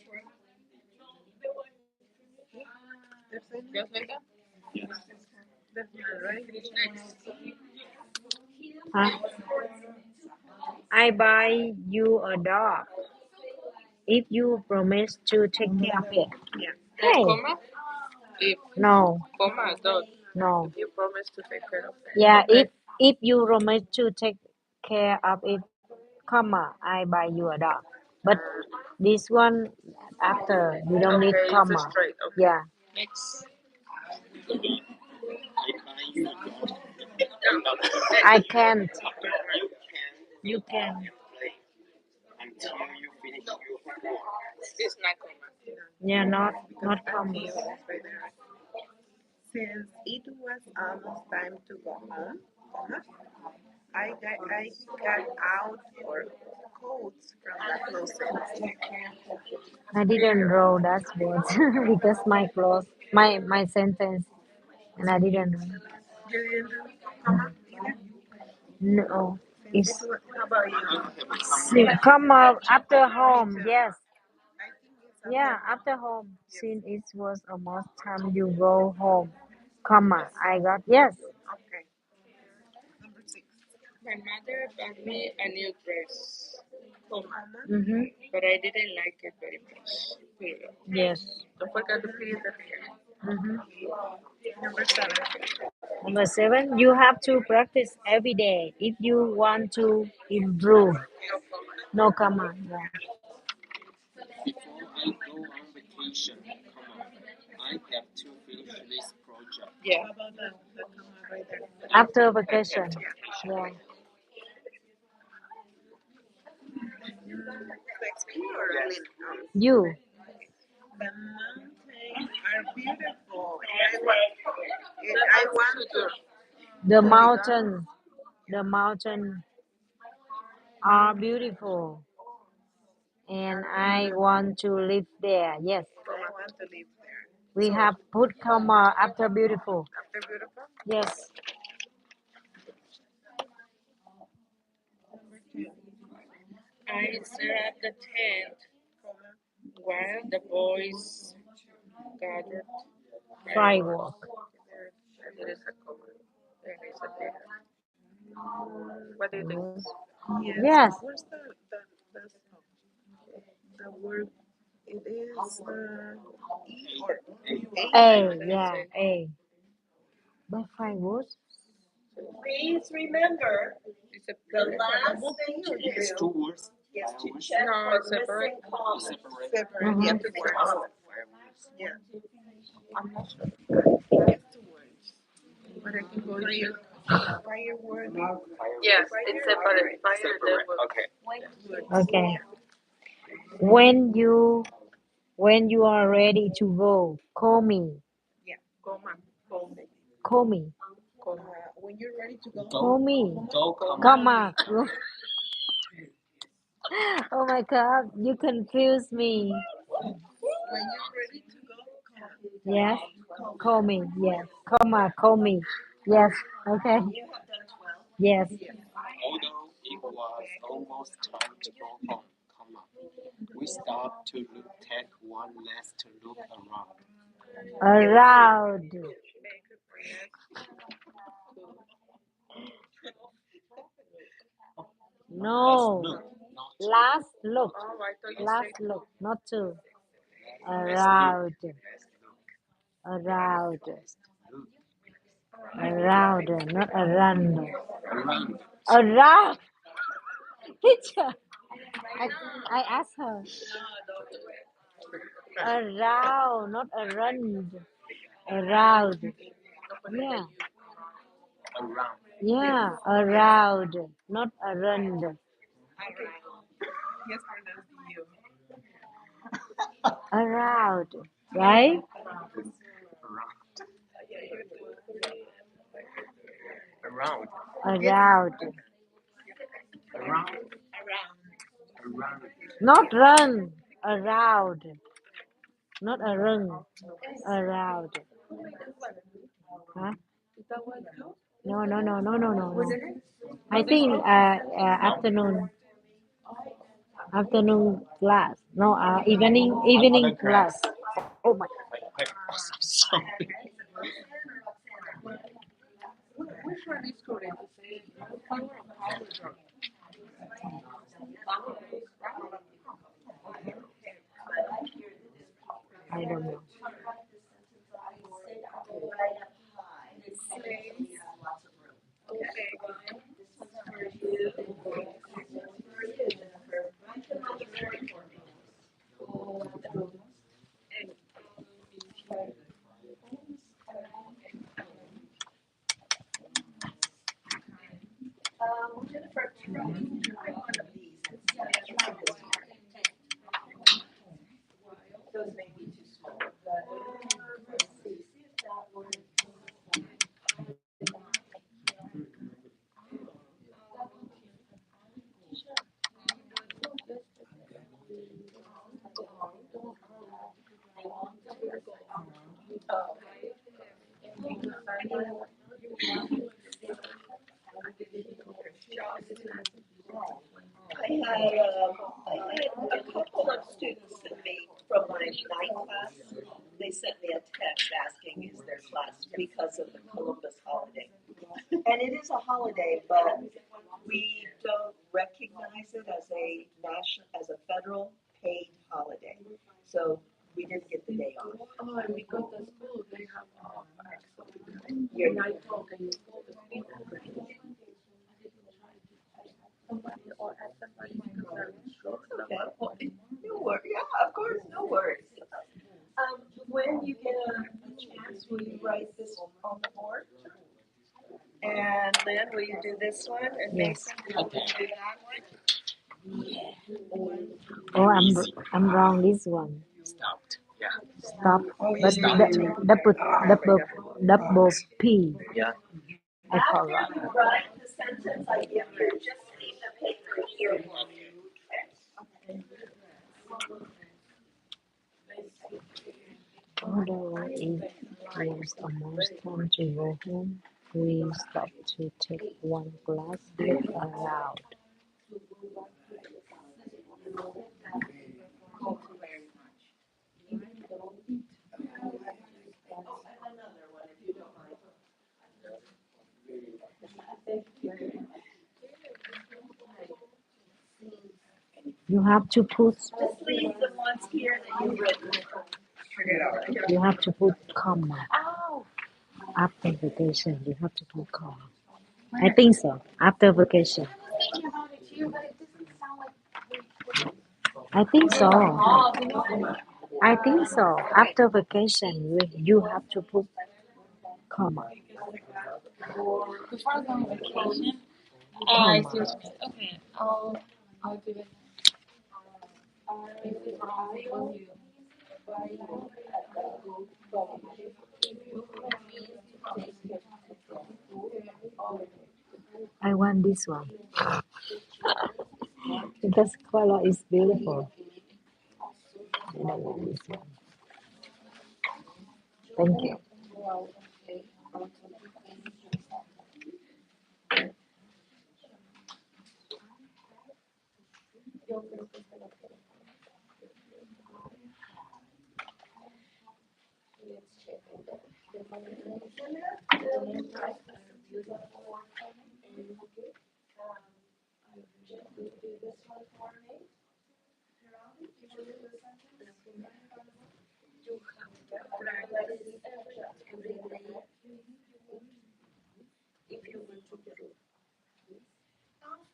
Just like that? That's right. Next. Huh? I buy you a dog. if you promise to take care of it. Yeah. Hey, Comma? If no, comma, don't. no. You promise to take care of it. Yeah, if you promise to take care of it, comma, I buy you a dog. But this one after you don't need Okay, it's comma. straight. Okay. Yeah, Next. I buy you a dog. I can't. You You can. play until you finish your homework. It's not comma. Yeah, not Because comma. until is right there. Since it was almost time to go home, comma, I got out our coats from the closet. I didn't roll that word because my close my sentence and I didn't roll. You didn't do comma either? No, Since it's it was, how about you? I don't have a comment. come up after home. Yes, I think it's after. yeah, after home. Since it was almost time you go home, comma. I got yes. Okay. Number 6. My mother bought me a new dress, comma, Mm-hmm. but I didn't like it very much. Period. Yes. Don't forget to period at the end. Mm-hmm. Number 7. Number 7, you have to practice every day if you want to improve. No comma. No comma. Yeah. Before I go on vacation, I have to finish this project. Yeah. How about the comma right there? After vacation. Vacation. Yeah. Text me or Yes. You. the mountains are beautiful. And I want to. The mountains. The mountains are beautiful, and I want to live there. Yes. I want to live there. We have put comma after beautiful. After beautiful. Yes. Number 10. I set up the tent Comma. while the boys gathered. Firework. There is a comma. There is a period. What do you think? Yes. Yes. Where's the word? It is E or A. A. Yeah. A. But firework. Please remember, it's a the last thing to It's do two words. is to Fireworks. check for separate. Separate. Separate. Yeah, two words. Fireworks. Yeah. I'm not sure. It's 2 words. But I can go Fire, here. firework. Yes, it's separate. Fire Separate. the Okay. Okay. When you are ready to go, call me. Yeah. comma. Comma. Call me. When you're ready to go. Call me. Go, comma. Comma. Oh my God, you confuse me. When you're ready to go, come. Yes. Call me. Yes. Comma. Call me. Yes. Okay. Yes. Although it was almost time to go home, comma, we stopped to take one last look around. Around. No. Look, not Last look. Oh, I thought you Last said look. Not to. let's Around. look. Let's look. Around. Let's look. Around. Not around. Around. Around. Teacher. I, I asked her. Around. Not around. Around. Yeah. Around. Yeah. Around. Not around. Yes, pronounce the U. Around. Right? Around. Around. Around. Around. Not run. Around. Not a run. Around. Huh? No, no, no, no, no, no, no. I think afternoon. Afternoon class. No, evening class. Oh my. Sorry. which one is correct? Power or power? I don't know. Jennifer, try one of these. Those may be too small. Let's see if that one. I had a couple of students send me from my night class. They sent me a text asking, "Is their class because of the Columbus holiday?" And it is a holiday, but we don't recognize it as a federal paid holiday. So we didn't get the day off. Oh, and because the school, they have You're and I told them, somebody or ask somebody because I'm sure okay. No worries. Yeah, of course, no worries. When you get a chance, will you write this on the board? And Lynn, will you do this one? And Yes. Mason, will you do that one? Oh, I'm wrong. This one. Stopped. Yeah. Stop. Oh, But double P. Yeah. I After forgot. you write the sentence I give you, just leave the paper here for me. Although it was almost time to go home, we stopped to take one last look around. You have to put Just leave the ones here that you've written. you have to put comma after vacation. You have to put comma. I think so. After vacation. I think so. I think so. After vacation, you have to put comma. Before going on vacation, I Comma. see what you mean. Okay, I'll do it. I want this one because color is beautiful. And I want this one. Thank you.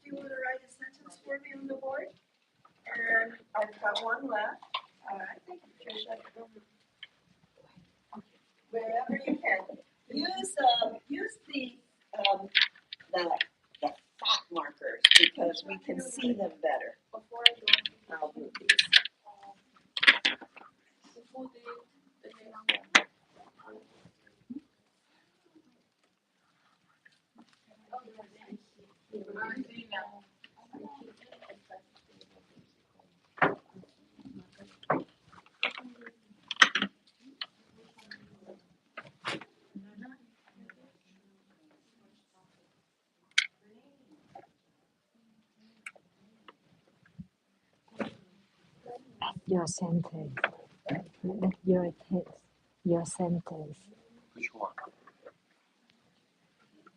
Do you want to write a sentence for me on the board? And I've got one left. I think Tricia, wherever you can. Use the fat markers because we can see them better. I'll move these. Your sentence. That's your text. Your sentence. Which one?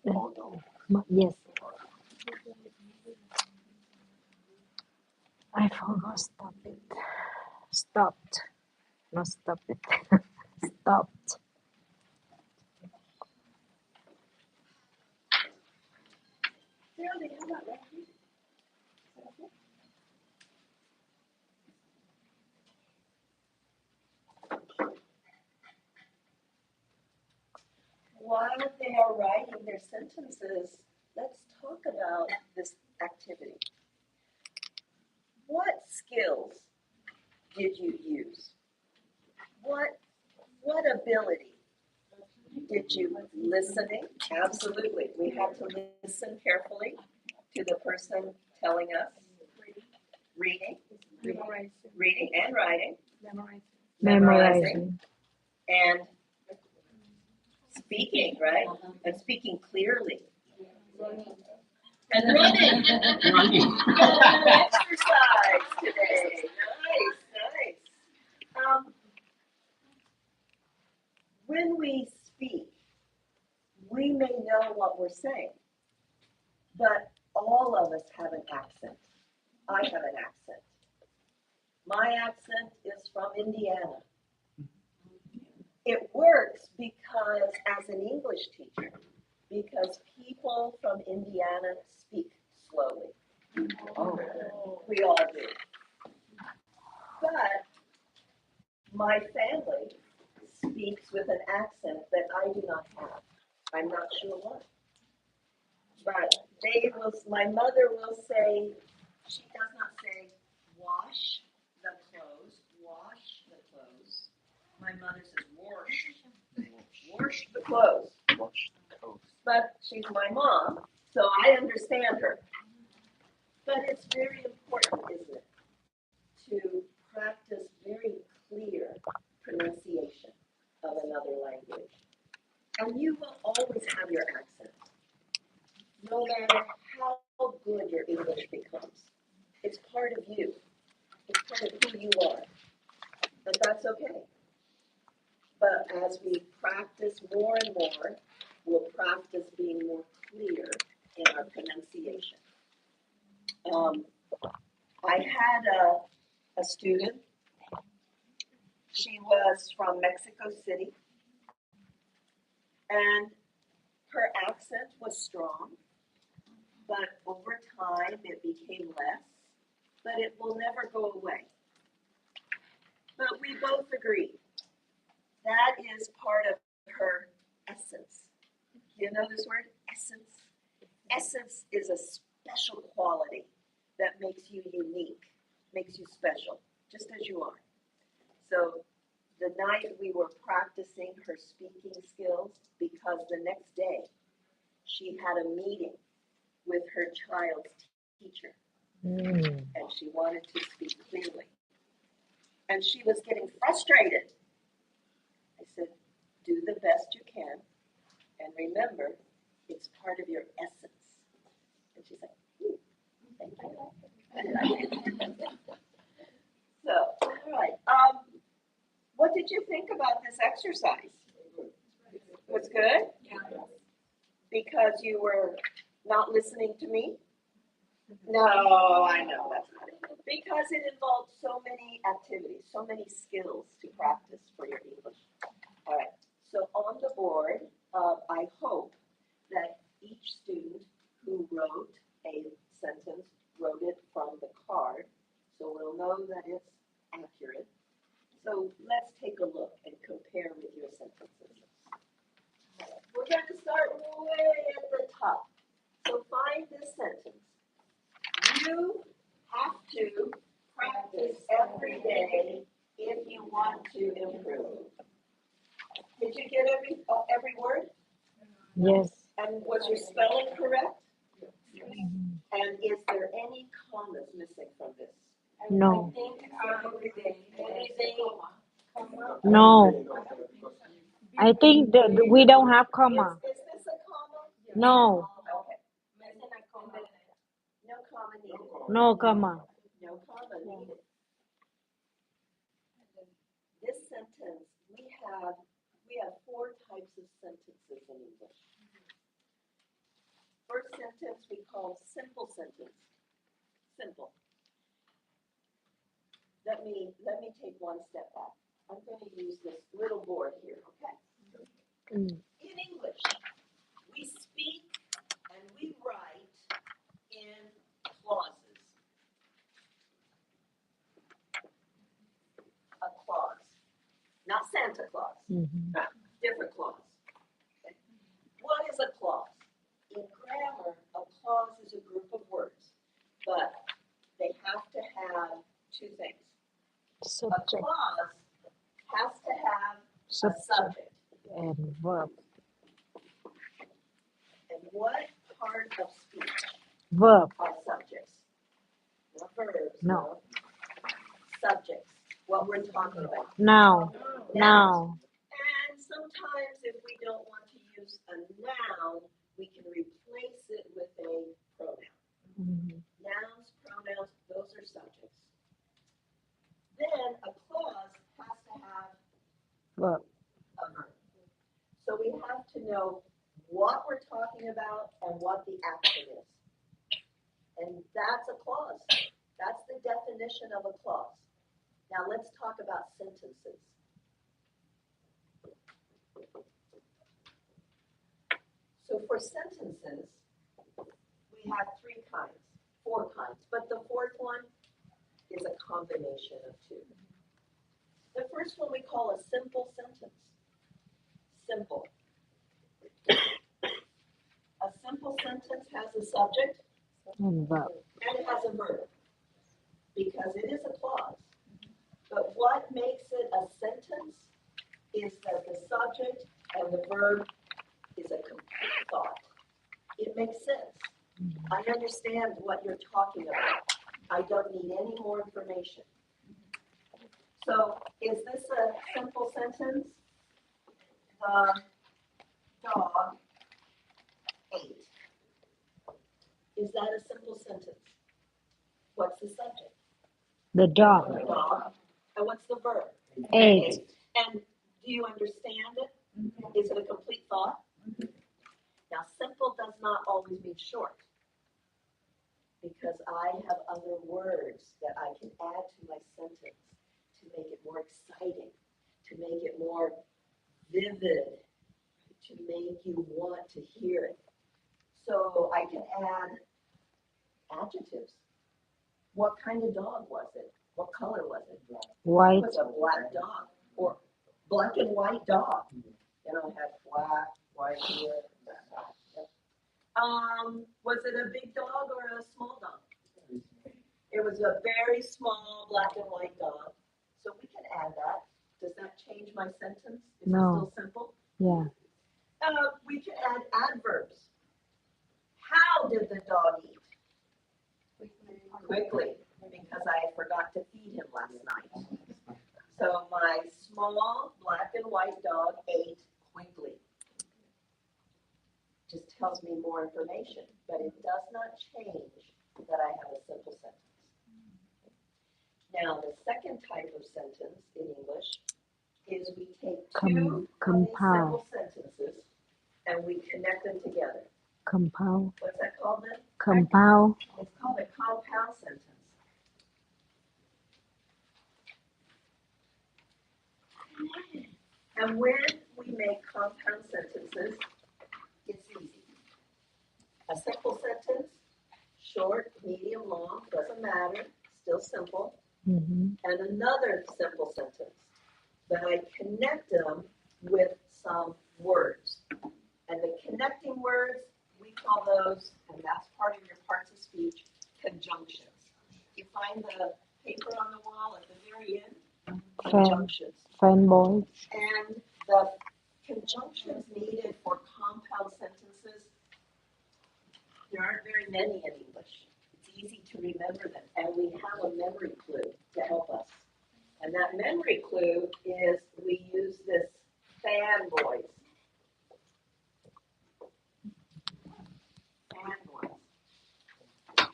Uh, Although. Yes. I forgot. Stop it. Stopped. Not stop it. Stopped. While they are writing their sentences, let's talk about this activity. What skills did you use? What ability? Did you listening? Absolutely. We have to listen carefully to the person telling us. Reading and writing. Memorizing. And speaking, right? And speaking clearly. And running. We got a little exercise today. Nice. When we speak, we may know what we're saying, but all of us have an accent. I have an accent. My accent is from Indiana. It works because, as an English teacher, because people from Indiana speak slowly. We all do. But my family speaks with an accent that I do not have. I'm not sure why. But my mother will say, she does not say, wash the clothes. My mother says, wash the clothes. But she's my mom, so I understand her. But it's very important, isn't it, to practice very clear pronunciation of another language. And you will always have your accent, no matter how good your English becomes. It's part of you. It's part of who you are. And that's okay. But as we practice more and more, we'll practice being more clear in our pronunciation. I had a student. She was from Mexico City, and her accent was strong, but over time it became less, but it will never go away. But we both agreed that is part of her essence. You know this word, essence? Essence is a special quality that makes you unique, makes you special, just as you are. So the night we were practicing her speaking skills, because the next day she had a meeting with her child's teacher, and she wanted to speak clearly. And she was getting frustrated. I said, do the best you can, and remember, it's part of your essence. And she's like, thank you. So, all right. What did you think about this exercise? Was good? Yeah. Because you were not listening to me? No, I know that's not it. Because it involved so many activities, so many skills to practice for your English. All right. So on the board, I hope that each student who wrote a sentence wrote it from the card, so we'll know that it's accurate. So let's take a look and compare with your sentences. We're going to start way at the top. So find this sentence. You have to practice every day if you want to improve. Did you get every word? Yes. And was your spelling correct? And is there any commas missing from this? No. Anything? No. I think that we don't have comma. Is this a comma? No. Okay. No comma needed. No comma. No comma needed. This sentence, we have 4 types of sentences in English. First sentence we call simple sentence. Simple. Let me take one step back. I'm going to use this little board here, okay? Mm. In English, we speak and we write in clauses. A clause. Not Santa Claus. Different clause. Okay. What is a clause? In grammar, a clause is a group of words, but they have to have two things. A Subject clause has to have a subject. and verb. And what part of speech Verb. are subjects? Not verbs. No. Subjects. What we're talking about. Noun. Nouns. And sometimes if we don't want to use a noun, we can replace it with a pronoun. Nouns, pronouns, those are subjects. Then a clause has to have Verb. a verb. So we have to know what we're talking about and what the action is. And that's a clause. That's the definition of a clause. Now let's talk about sentences. So for sentences, we have four kinds, but the fourth one is a combination of two. The first one we call a simple sentence. Simple. A simple sentence has a subject And verb. and it has a verb because it is a clause. But what makes it a sentence is that the subject and the verb is a complete thought. It makes sense. I understand what you're talking about. I don't need any more information. So, is this a simple sentence? The dog ate. Is that a simple sentence? What's the subject? The dog. The dog. And what's the verb? Ate. And do you understand it? Is it a complete thought? Now, simple does not always mean short, because I have other words that I can add to my sentence to make it more exciting, to make it more vivid, to make you want to hear it. So I can add adjectives. What kind of dog was it? What color was it? White. It was a black dog, or black and white dog. You know, it had black, white hair. Was it a big dog or a small dog? It was a very small black and white dog. So we can add that. Does that change my sentence? Is No. it still simple? Yeah. We can add adverbs. How did the dog eat? Quickly, because I forgot to feed him last night. So my small black and white dog ate quickly. Just tells me more information, but it does not change that I have a simple sentence. Now, the second type of sentence in English is we take two compound. simple sentences and we connect them together. Compound. What's that called then? Compound. It's called a compound sentence. And when we make compound sentences, it's easy. A simple sentence, short, medium, long, doesn't matter, still simple. And another simple sentence, but I connect them with some words. And the connecting words, we call those, and that's part of your parts of speech, conjunctions. You find the paper on the wall at the very end? Conjunctions. Fanboy. And the conjunctions needed for compound sentences, there aren't very many in English. It's easy to remember them. And we have a memory clue to help us. And that memory clue is we use this fan voice. Fan voice.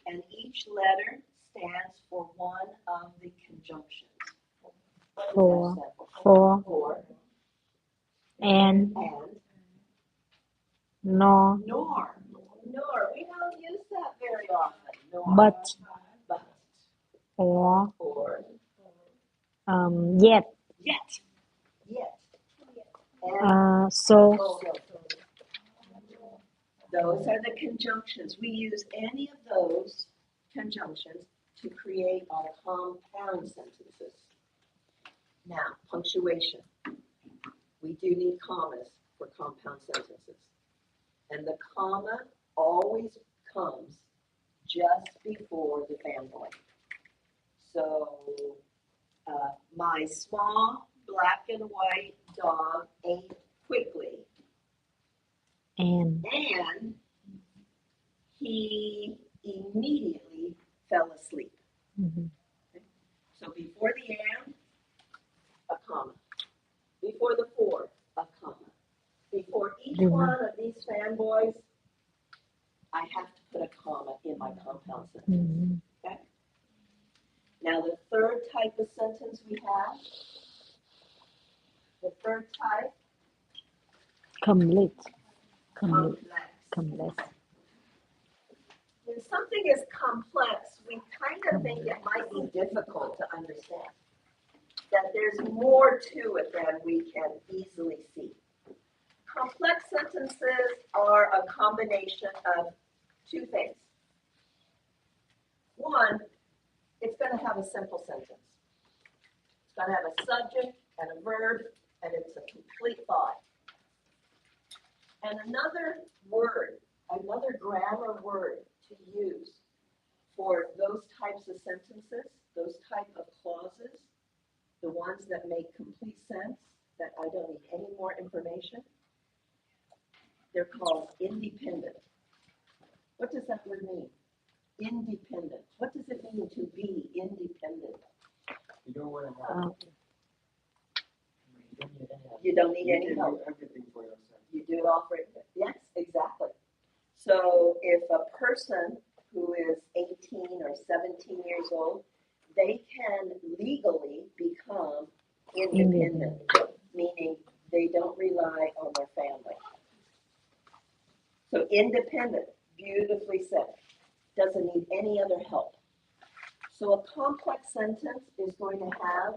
And each letter stands for one of the conjunctions. For. And. Nor. Nor. We don't use that very often. Nor. But. But. Or. Yet. Yet. And So. Those are the conjunctions. We use any of those conjunctions to create our compound sentences. Now, punctuation. We do need commas for compound sentences. And the comma always comes just before the fanboy. So, my small black and white dog ate quickly. And he immediately fell asleep. Mm-hmm. Okay. So before the and, a comma. Before the for, a comma. Before each one of these fanboys, I have to put a comma in my compound sentence. Mm-hmm. Okay? Now the third type of sentence we have, the third type, complex. When something is complex, we kind of think it might be difficult to understand. That there's more to it than we can easily see. Complex sentences are a combination of two things. One, it's going to have a simple sentence. It's going to have a subject and a verb, and it's a complete thought. And another word, another grammar word to use for those types of sentences, those type of clauses, the ones that make complete sense, that I don't need any more information, they're called independent. What does that word mean? Independent. What does it mean to be independent? You don't want to have. You don't need any help. You do everything for yourself. You do it all for it. Yes, exactly. So if a person who is 18 or 17 years old, they can legally become independent, meaning they don't rely on their family. So independent, beautifully said, doesn't need any other help. So a complex sentence is going to have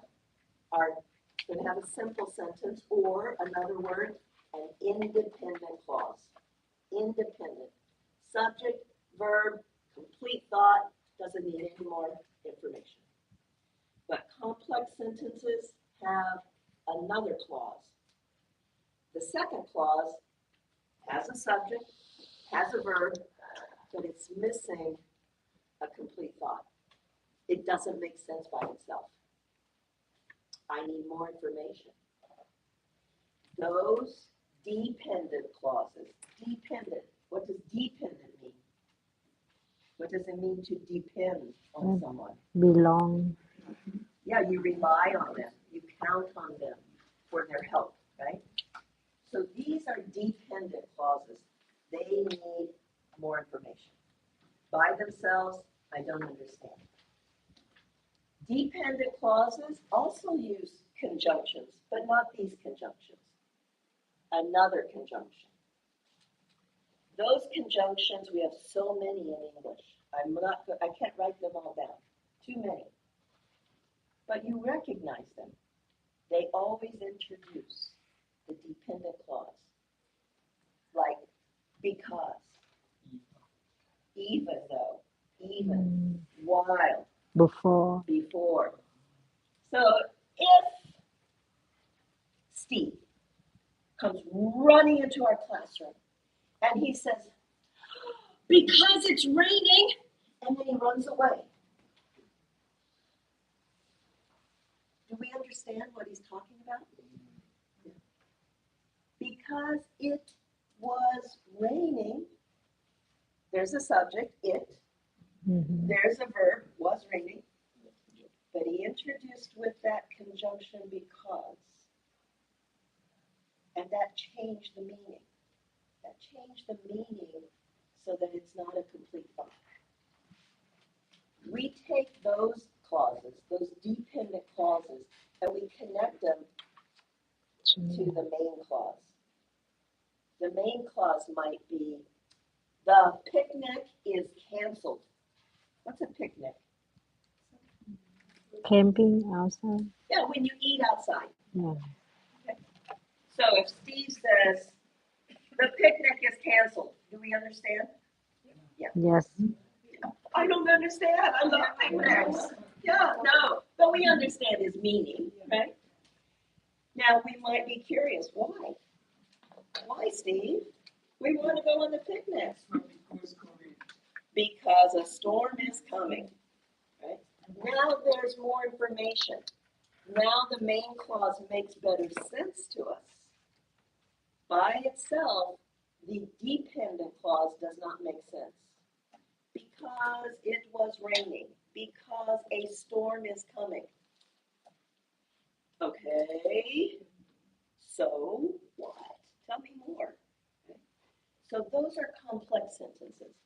a simple sentence, or another word, an independent clause. Independent. Subject, verb, complete thought, doesn't need any more information. But complex sentences have another clause. The second clause has a subject, has a verb, but it's missing a complete thought. It doesn't make sense by itself. I need more information. Those dependent clauses. Dependent. What does dependent mean? What does it mean to depend on someone? Belong. Yeah, you rely on them. You count on them for their help, right? So these are dependent clauses. They need more information. By themselves, I don't understand. Dependent clauses also use conjunctions, but not these conjunctions. Another conjunction. Those conjunctions, we have so many in English. I can't write them all down. Too many. But you recognize them. They always introduce the dependent clause. Like because, even though, even, while, before. So if Steve comes running into our classroom and he says, because it's raining, and then he runs away. Do we understand what he's talking about? Yeah. Because it was raining, there's a subject, it. Mm-hmm. There's a verb, was raining. But he introduced with that conjunction because. And that changed the meaning. That changed the meaning so that it's not a complete thought. We take those clauses, those dependent clauses, and we connect them to the main clause. The main clause might be, the picnic is canceled. What's a picnic? Camping outside. Yeah, when you eat outside. Yeah. So if Steve says, the picnic is canceled, do we understand? Yes. I don't understand. I love picnics. Yeah, no, but we understand his meaning, right? Now we might be curious, why? Why, Steve? We want to go on the picnic. Because a storm is coming, right? Now there's more information. Now the main clause makes better sense to us. By itself, the dependent clause does not make sense. Because it was raining, because a storm is coming. Okay, so what? Tell me more. Okay. So those are complex sentences.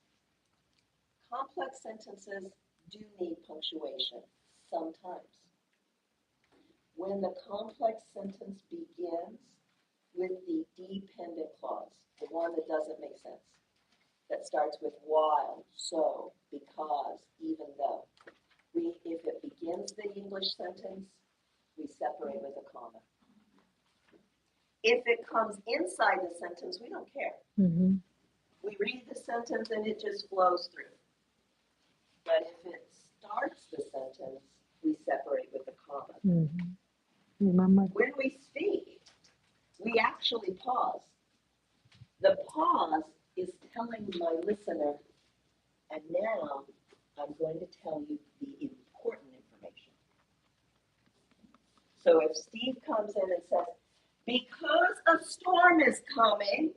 Complex sentences do need punctuation sometimes. When the complex sentence begins with the dependent clause, the one that doesn't make sense, that starts with while, so, because, even though. If it begins the English sentence, we separate with a comma. If it comes inside the sentence, we don't care. Mm-hmm. We read the sentence and it just flows through. But if it starts the sentence, we separate with a comma. Mm-hmm. Remember? When we speak, we actually pause. The pause is telling my listener, and now I'm going to tell you the important information. So if Steve comes in and says, because a storm is coming,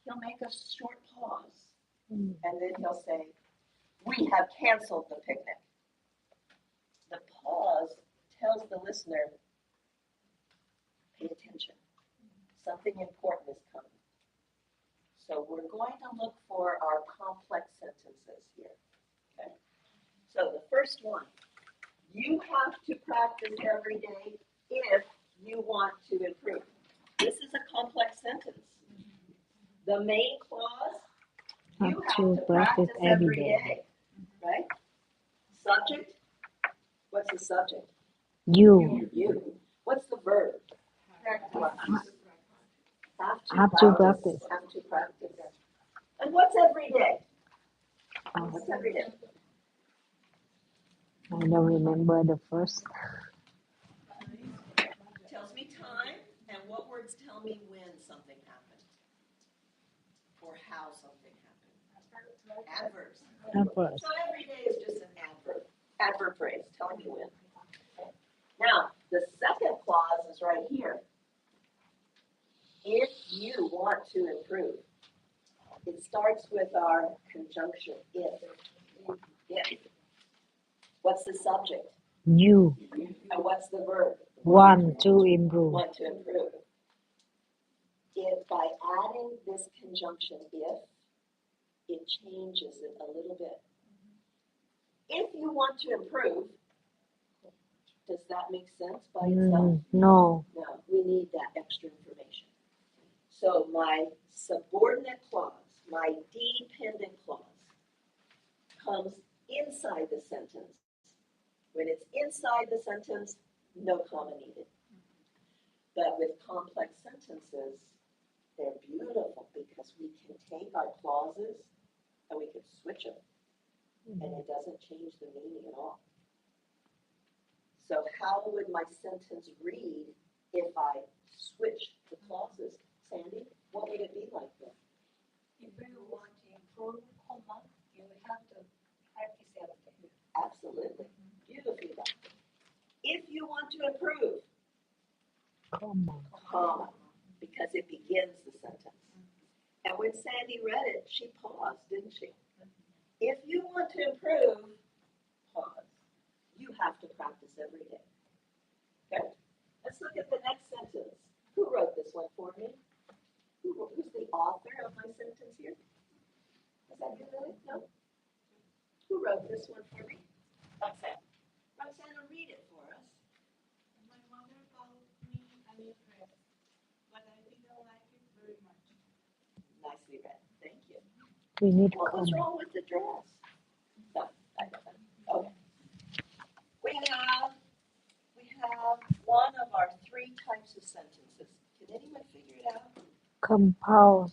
he'll make a short pause. And then he'll say, we have canceled the picnic. The pause tells the listener, pay attention. Something important is coming. So we're going to look for our complex sentences here. Okay. So the first one, you have to practice every day if you want to improve. This is a complex sentence. The main clause, you have to practice every day. Right? Subject, what's the subject? You. You. What's the verb? Have Have to practice. Have to practice. And what's every day? What's every day? I don't remember the first. Tells me time, and what words tell me when something happened? Or how something happened? Adverbs. Adverbs. So every day is just an adverb. Adverb phrase, telling me when. Now, the second clause is right here. If you want to improve, it starts with our conjunction if. If. What's the subject? You. And what's the verb? Want to improve. Want to improve. If by adding this conjunction if, it changes it a little bit. If you want to improve, does that make sense by itself? No. No, we need that extra information. So my subordinate clause, my dependent clause, comes inside the sentence. When it's inside the sentence, no comma needed. But with complex sentences, they're beautiful because we can take our clauses and we can switch them. And it doesn't change the meaning at all. So how would my sentence read if I switch the clauses? Sandy, what would it be like then? If you want to improve, comma, you have to practice every day. Absolutely. Beautifully done. If you want to improve, comma, because it begins the sentence. And when Sandy read it, she paused, didn't she? If you want to improve, pause. You have to practice every day. Okay? Let's look at the next sentence. Who wrote this one for me? Who's the author of my sentence here? Is that you, Lily? No? Who wrote this one for me? Roxanne. Roxanne, read it for us. My mother bought me a new dress, but I didn't like it very much. Nicely read. Thank you. We need What was comma. wrong with the dress? No, I don't know. Okay. We have Compound.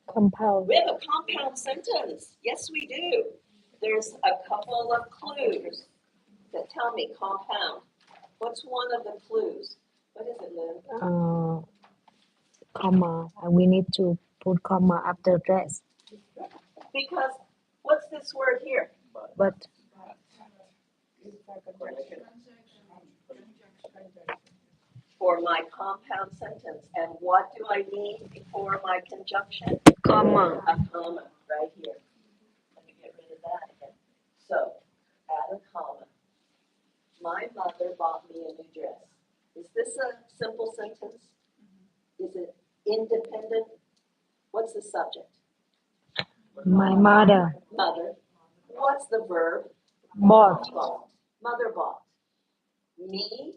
Compound. We have a compound sentence. Yes, we do. There's a couple of clues that tell me compound. What's one of the clues? What is it, Lynn? Comma. We need to put comma after dress. Because what's this word here? But For my compound sentence. And what do I need before my conjunction? comma. A comma right here. Let me get rid of that again. So, add a comma. My mother bought me a new dress. Is this a simple sentence? Is it independent? What's the subject? My mother Mother. What's the verb? bought. Bought. Mother bought. Me,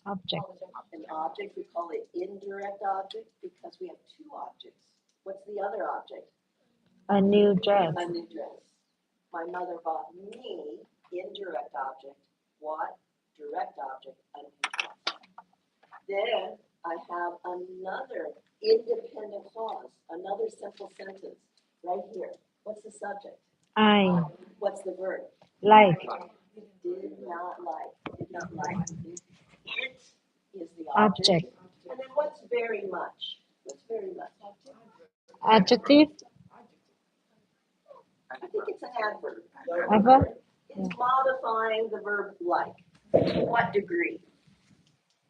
Object. an object, we call it indirect object because we have two objects. What's the other object? A new dress. A new dress. My mother bought me, indirect object. What? Direct object, a new dress. Then I have another independent clause, another simple sentence right here. What's the subject? I What's the verb? like. Did not like. Did not like. It is the Object. object. And then what's very much? What's very much? Adjective. I think it's an adverb. Adverb? It's modifying the verb like. To what degree?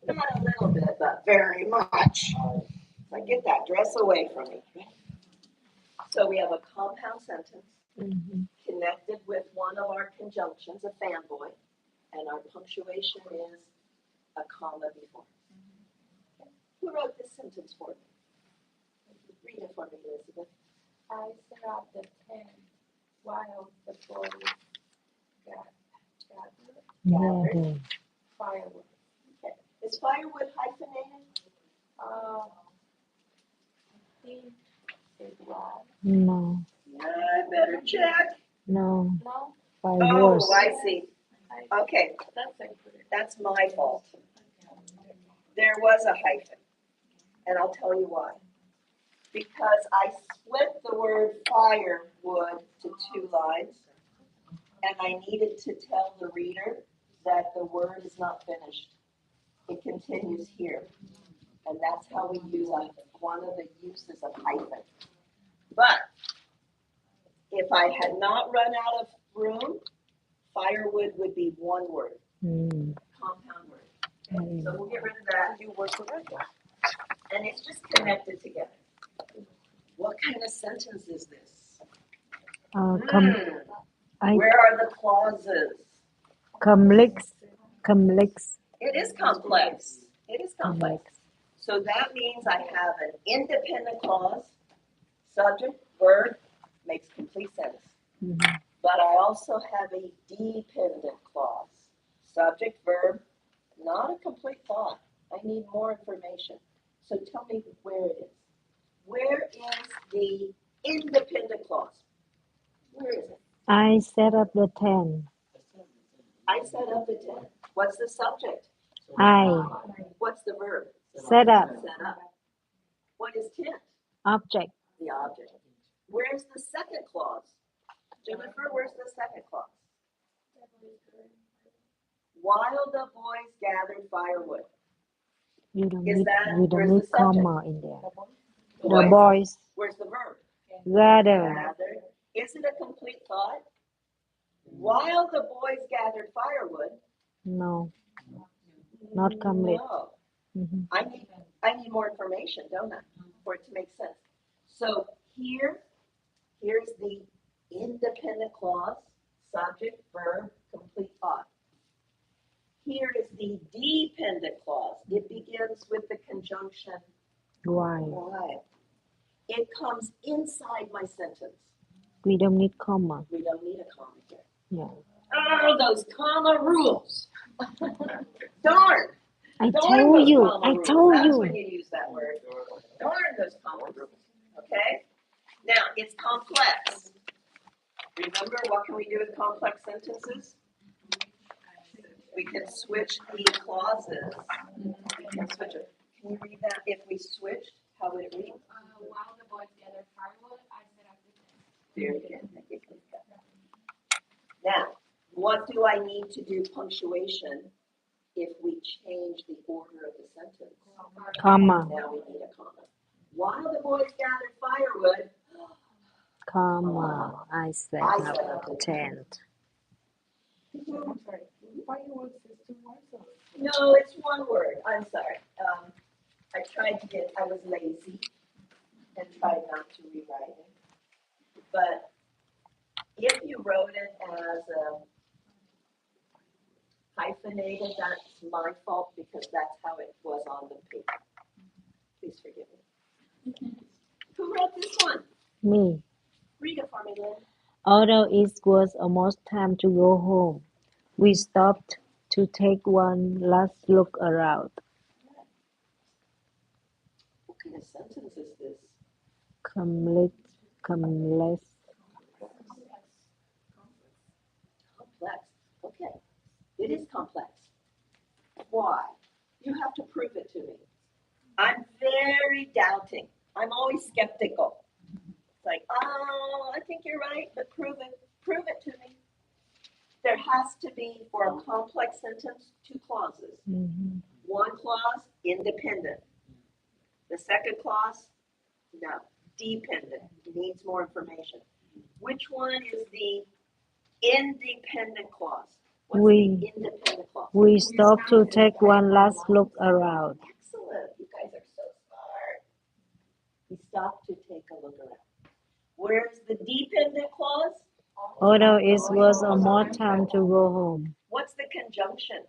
Not a little bit, but very much. Like, get that dress away from me. So we have a compound sentence connected with one of our conjunctions, a fanboy, and our punctuation is a comma before. Who wrote this sentence for me? Read it for me, Elizabeth. I set up the tent while the boys gathered firewood. Okay. Is firewood hyphenated? I think it was. No. I better check. No. No, Fireworks. Oh, I see. Okay, that's a good. that's my fault. There was a hyphen, and I'll tell you why. Because I split the word firewood to two lines, and I needed to tell the reader that the word is not finished. It continues here, and that's how we use one of the uses of hyphen. But if I had not run out of room, firewood would be one word, compound word. So we'll get rid of that. You work around that. And it's just connected together. What kind of sentence is this? Where are the clauses? Complex. It is complex. It is complex. So that means I have an independent clause, subject, verb, makes complete sense. But I also have a dependent clause, subject, verb, not a complete thought. I need more information. So tell me where it is. Where is the independent clause? Where is it? I set up the tent. I set up the tent. What's the subject? I What's the verb? set up. Set up. What is tent? Object. The object. Where's the second clause? Jennifer, where's the second clause? While the boys gathered firewood. You don't Is need that- you don't where's need the subject? comma in there. The Boys. boys Where's the verb? gather. Gathered. Is it a complete thought? While the boys gathered firewood. No. Not complete. No. Mm-hmm. I need more information, don't I, for it to make sense. So here's the independent clause, subject, verb, complete thought. Here is the dependent clause. It begins with the conjunction Why? while. It comes inside my sentence. We don't need comma. We don't need a comma here. Yeah. Oh, those comma rules. Darn. I Darn told those you. comma I rules. told That's you. when you use that word. Darn those comma rules. Okay? Now, it's complex. Remember, what can we do with complex sentences? We can switch the clauses. We can switch it. Can you read that? If we switched, how would it read? while the boys gather firewood, I set up the tent. Very good. Now, what do I need to do punctuation if we change the order of the sentence? Comma. Now we need a comma. While the boys gather firewood, Comma. I set I up set up the the tent. I'm sorry. Fireworks is 2 words. no, it's one word. I'm sorry. I was lazy and tried not to rewrite it. But if you wrote it as a hyphenated, that's my fault because that's how it was on the paper. Please forgive me. Who wrote this one? Me. Read it for me, Lynn. Although it was almost time to go home, we stopped to take one last look around. What kind of sentence is this? Complex. Complex. Okay. It is complex. Why? You have to prove it to me. I'm very doubting. I'm always skeptical. It's like, oh, I think you're right, but prove it. Prove it to me. There has to be, for a complex sentence, 2 clauses. Mhm. One clause, independent. The second clause, no, dependent. Needs more information. Which one is the independent clause? What's the independent clause? We stopped to take one last look around. Excellent. You guys are so smart. We stopped to take a look around. Where's the dependent clause? Although it was almost time to go home. What's the conjunction?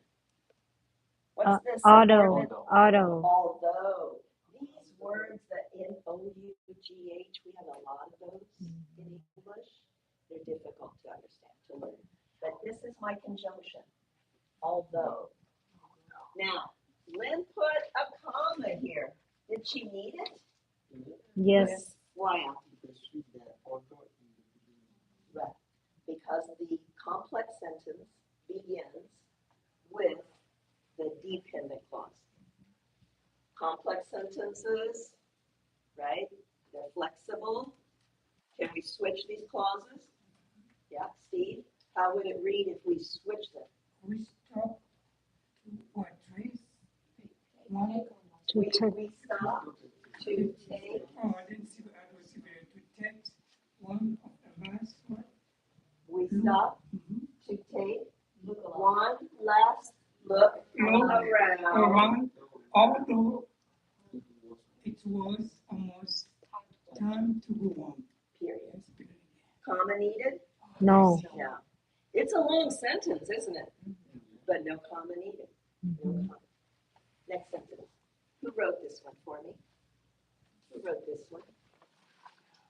What's the Although. Although. These words that end O-U-G-H, we have a lot of those in English. They're difficult to understand, to learn. But this is my conjunction. Although. Now, Lynn put a comma here. Did she need it? Yes. Why? Right. Because the complex sentence begins with the dependent clause. Complex sentences, right? They're flexible. Can we switch these clauses? Yeah, Steve, how would it read if we switch them? We stop to trace one. We stop to take. Oh, I didn't see that was to take one of the last one. We stop to take one last look around. Although it was almost time to go home. Period. Comma needed? No. No. It's a long sentence, isn't it? But no comma needed. No comma. Next sentence. Who wrote this one for me? Who wrote this one?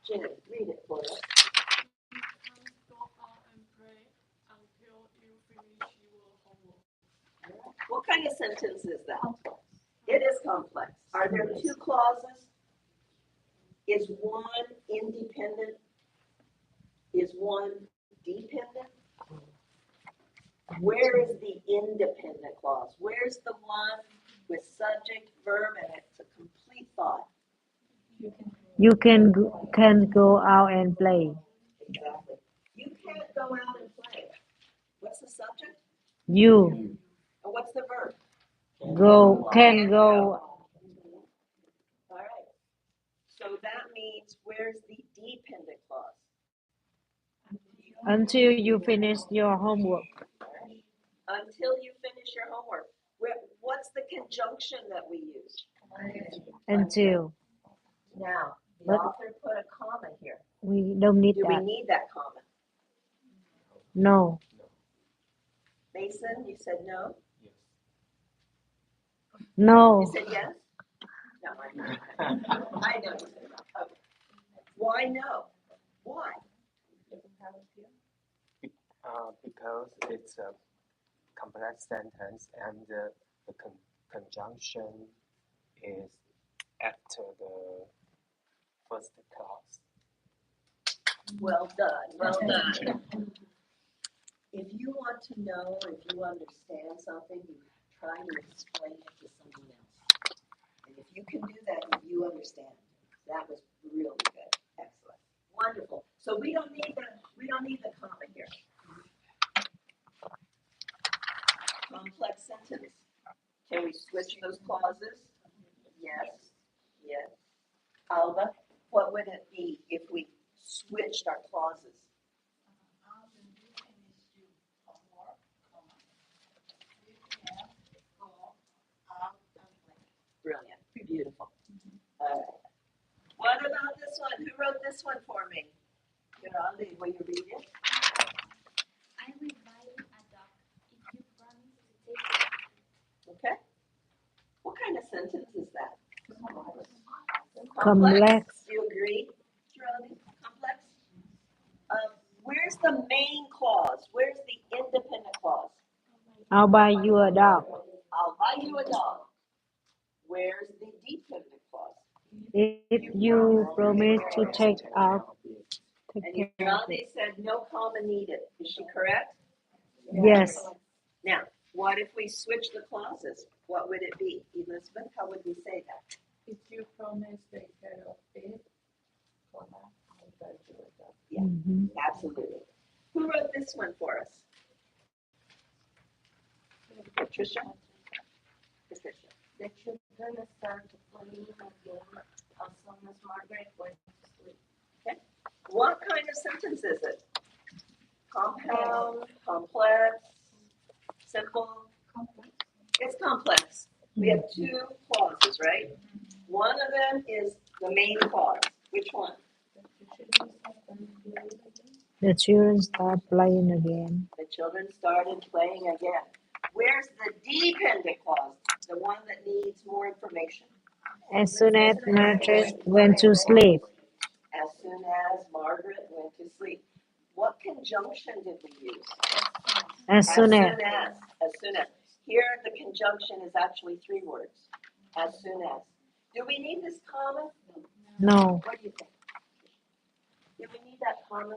Jen, read it for us. You can't go out and pray until you finish your homework. What kind of sentence is that? It is complex. Are there 2 clauses? Is one independent? Is one dependent? Where is the independent clause? Where's the one with subject, verb, and it's a complete thought? You can go out and play. Exactly. You can't go out and play. What's the subject? You And what's the verb? can go. All right. So that means where's the dependent clause? Until you finish your homework. Until you finish your homework. What's the conjunction that we use? Until. Now, the author put a comma here. We don't need Do we that. need that comma? No. Mason, you said no? No. You said yes? No, I know. I know you said no. Okay. Why no? Why? Because it's a complex sentence and the conjunction is after the first clause. Well done, well done. If you want to know, if you understand something, you try to explain it to someone else. And if you can do that, you understand. That was really good. Excellent. Wonderful. So we don't need the comma here. Complex sentence. Can we switch those clauses? Yes. Yes. Alba, what would it be if we switched our clauses? Brilliant. Beautiful. All right. What about this one? Who wrote this one for me? Yolanda, will you read it? I will buy you a dog if you promise to take it. Okay. What kind of sentence is that? Complex. Do you agree, Shirley? Complex? Where's the main clause? Where's the independent clause? I'll buy you a dog I'll buy you a dog. Where's the dependent clause? if you promise to take And care of Yolanda it. said no comma needed. Is she correct? Yes. Now, what if we switch the clauses? What would it be? Elizabeth, how would we say that? If you promise to take care of it, I'll buy you a dog. Yeah, absolutely. Who wrote this one for us? Patricia? Patricia. The children start playing a game as soon as Margaret went to sleep. Okay. What kind of sentence is it? Compound, complex, simple? Complex. It's complex. We have two clauses, right? One of them is the main clause. Which one? The children start playing again. The children started playing again. Where's the dependent clause? The one that needs more information. As soon as Margaret went to sleep. As soon as Margaret went to sleep. What conjunction did we use? As soon as. As soon as. Here the conjunction is actually three words. As soon as. Do we need this comma? No. What do you think? Do we need that comma?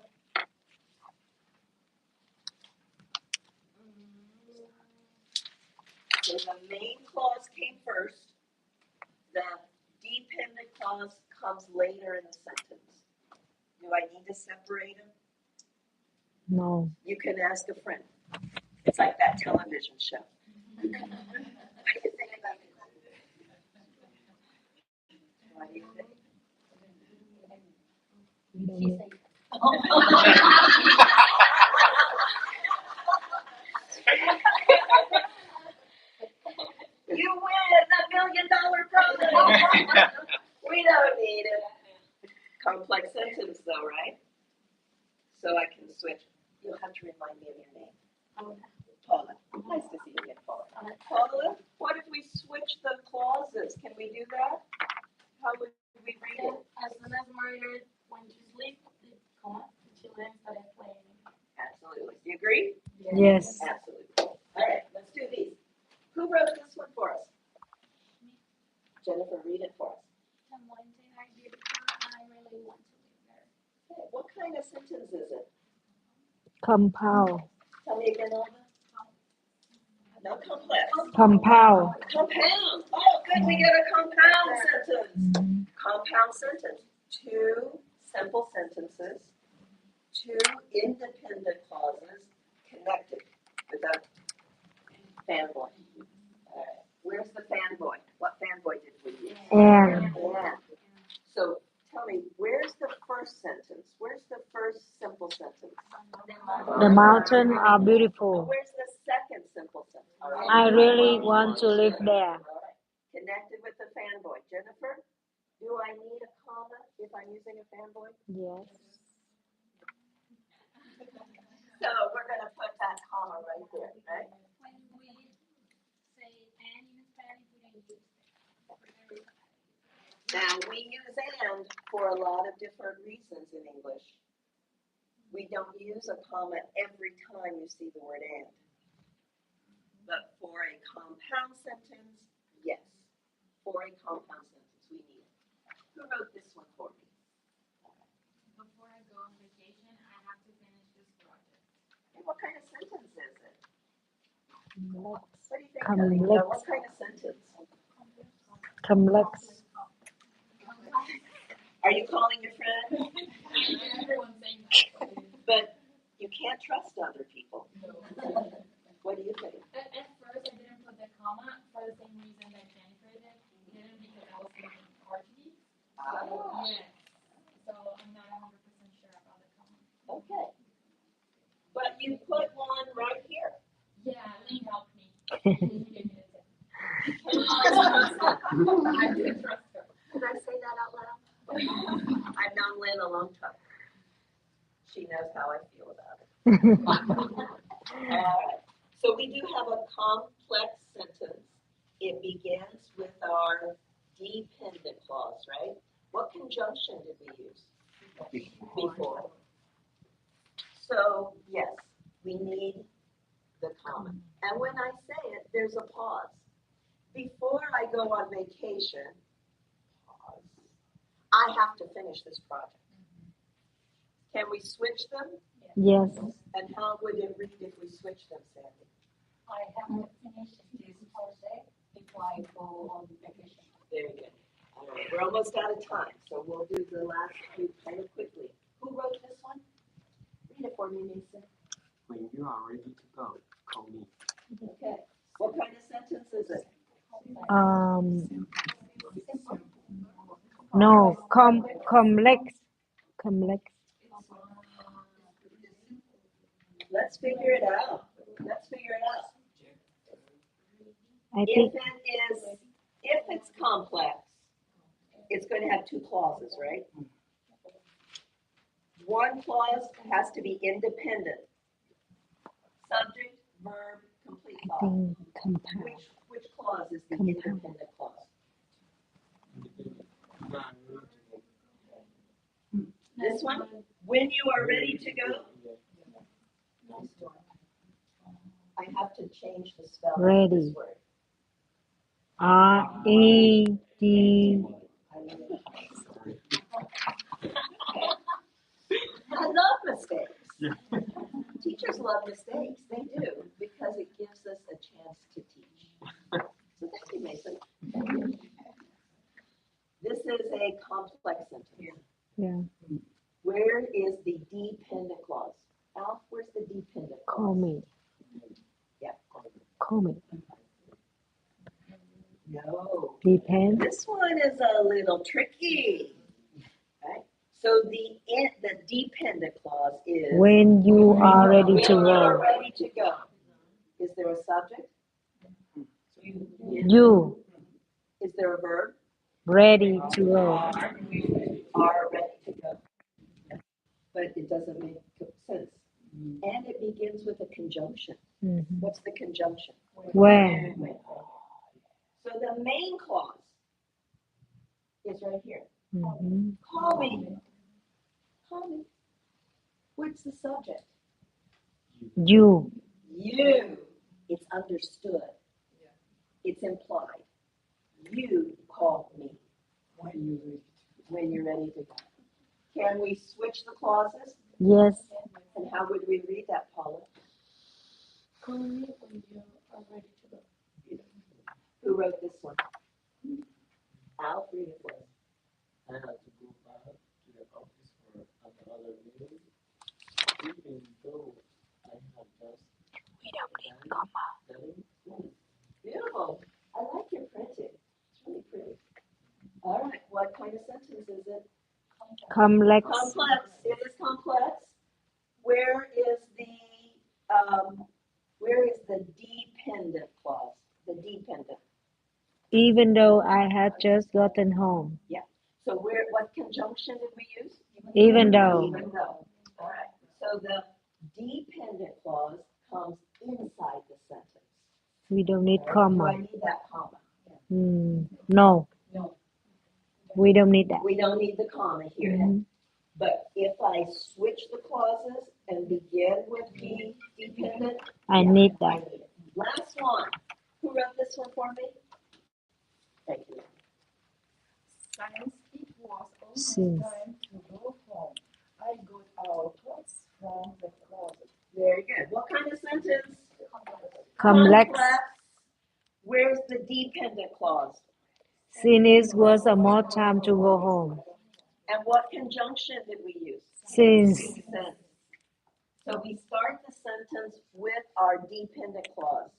So the main clause came first. The dependent clause comes later in the sentence. Do I need to separate them? No. You can ask a friend. It's like that television show. What do you think about it? What do you think? You win $1 million prize. We don't need it. Complex sentence though, right? So I can switch. You'll have to remind me of your name. Paula. Nice to see you again, Paula. Paula, what if we switch the clauses? Can we do that? How would we read it? As soon as Margaret went to sleep, the children started playing. Absolutely. Do you agree? Yes. Absolutely. All right, let's do these. Who wrote this one for us? Jennifer, read it for us. The mountains are beautiful and I really want to live there. Okay, what kind of sentence is it? Compound. Tell me again, Alma. No, complex. Compound. Compound. Oh, good, we get a compound sentence. Compound sentence. Two simple sentences, two independent clauses connected with a fanboy. All right. Where's the fanboy? What fanboy did we use? And. So tell me, where's the first sentence? Where's the first simple sentence? The mountains are beautiful. Where's the second simple sentence? I really want to live there. All right. Connected with the fanboy. Jennifer, do I need a comma if I'm using a fanboy? Yes. So we're going to put that comma right there, right? When we say and in Spanish, we don't use it. Now, we use and for a lot of different reasons in English. We don't use a comma every time you see the word and. But for a compound sentence, yes. For a compound sentence, we need it. Who wrote this one for me? Before I go on vacation, I have to finish this project. And what kind of sentence is it? What do you think? Complex. What kind of sentence? Complex. Are you calling your friend? Everyone's saying that. But you can't trust other people. What do you think? At first, I didn't put the comma for the same reason that Jennifer didn't because I was thinking RTD. Yeah. So I'm not 100% sure about the comma. Okay. But you put one right here. Yeah, Lynn helped me. She gave me the tip. I didn't trust her. Did I say that out loud? I've known Lynn a long time. She knows how I feel about it. So we do have a complex sentence. It begins with our dependent clause, right? What conjunction did we use? Before. So, yes, we need the comma. And when I say it, there's a pause. Before I go on vacation, pause, I have to finish this project. Can we switch them? Yes. And how would it read if we switch them, Sandy? I have to finish this project before I go on vacation. Very good. All right, we're almost out of time, so we'll do the last two kind of quickly. Who wrote this one? Read it for me, Mason. When you are ready to go, call me. Okay. What kind of sentence is it? No, complex. Let's figure it out. I think If it's complex, it's going to have two clauses, right? One clause has to be independent. Subject, verb, complete I clause. think compound. Which clause is the Compound. independent clause? This one? When you are ready to go? I have to change the spelling of this Ready. word. R-E-D. I love mistakes. Teachers love mistakes. They do, because it gives us a chance to teach. So thank you, Mason. This is a complex sentence. Yeah. Where is the dependent clause? Alf, where's the dependent clause? Call me. Yeah. Call me. No. Depend. This one is a little tricky. Right? So the dependent clause is When you are ready to when you are go. ready to go. Is there a subject? You Is there a verb? ready to go. Are ready to go. But it doesn't make sense. And it begins with a conjunction. Mm-hmm. What's the conjunction? When. So the main clause is right here. Mm-hmm. Call me. Call me. What's the subject? You. You. It's understood. It's implied. You call me when you're ready to go. Can we switch the clauses? Yes. And how would we read that, Paula? Call me when you are ready to go. Who wrote this one? Al, read it for us. I had to go back to the office for another meeting, even though I had just We don't need comma. Beautiful. I like your printing. It's really pretty. All right. What kind of sentence is it? Complex. Complex. It is complex. Where is the dependent clause? The dependent. Even though I had just gotten home. Yeah. So what conjunction did we use? Even though. Even though. All right. So the dependent clause comes inside the sentence. We don't need Right? Do I comma. need that comma? No. We don't need that. We don't need the comma here. Mm-hmm. But if I switch the clauses and begin with the dependent, I need that. I need it. Last one. Who wrote this one for me? Thank you. Since it was almost Since. time to go home, I got our clothes from the closet. Very good. What kind of sentence? Complex. Where's the dependent clause? Since it was a more time to go home. And what conjunction did we use? Since. Since. So we start the sentence with our dependent clause.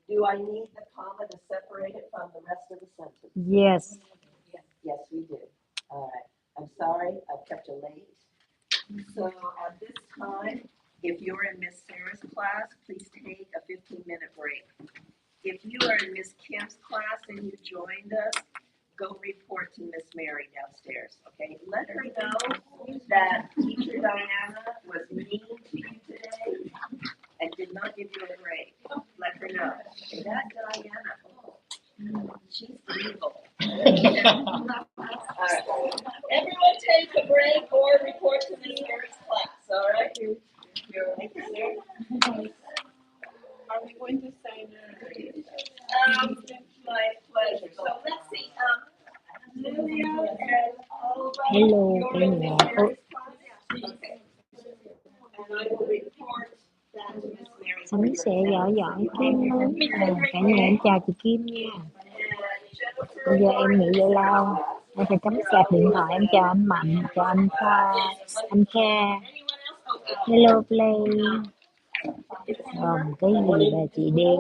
Do I need the comma to separate it from the rest of the sentence? Yes. Yes, we do. All right. I'm sorry, I've kept you late. So at this time, if you're in Miss Sarah's class, please take a 15-minute break. If you are in Miss Kim's class and you joined us, go report to Miss Mary downstairs, okay? Let her know that Teacher Diana was mean to you today and did not give you a break. Let her know. Okay, that Diana, oh, she's evil. All right. Everyone take a break or report to Miss Mary's class, all right? Thank you, sir. Are we going to sign My pleasure. So let's see, Lilia and Alba, Hello, you're in Miss Mary's class? Okay. And I will report that to Miss Mary. Sánh sẽ giỏi giỏi Kim Mến. Cả nhà em chào chị Kim nha. Bây giờ em nghỉ giải lao. Em phải cắm sạc điện thoại. Em chào anh Mạnh, chào anh Kha, anh Kha. Hello Play. Cái gì bà chị đen.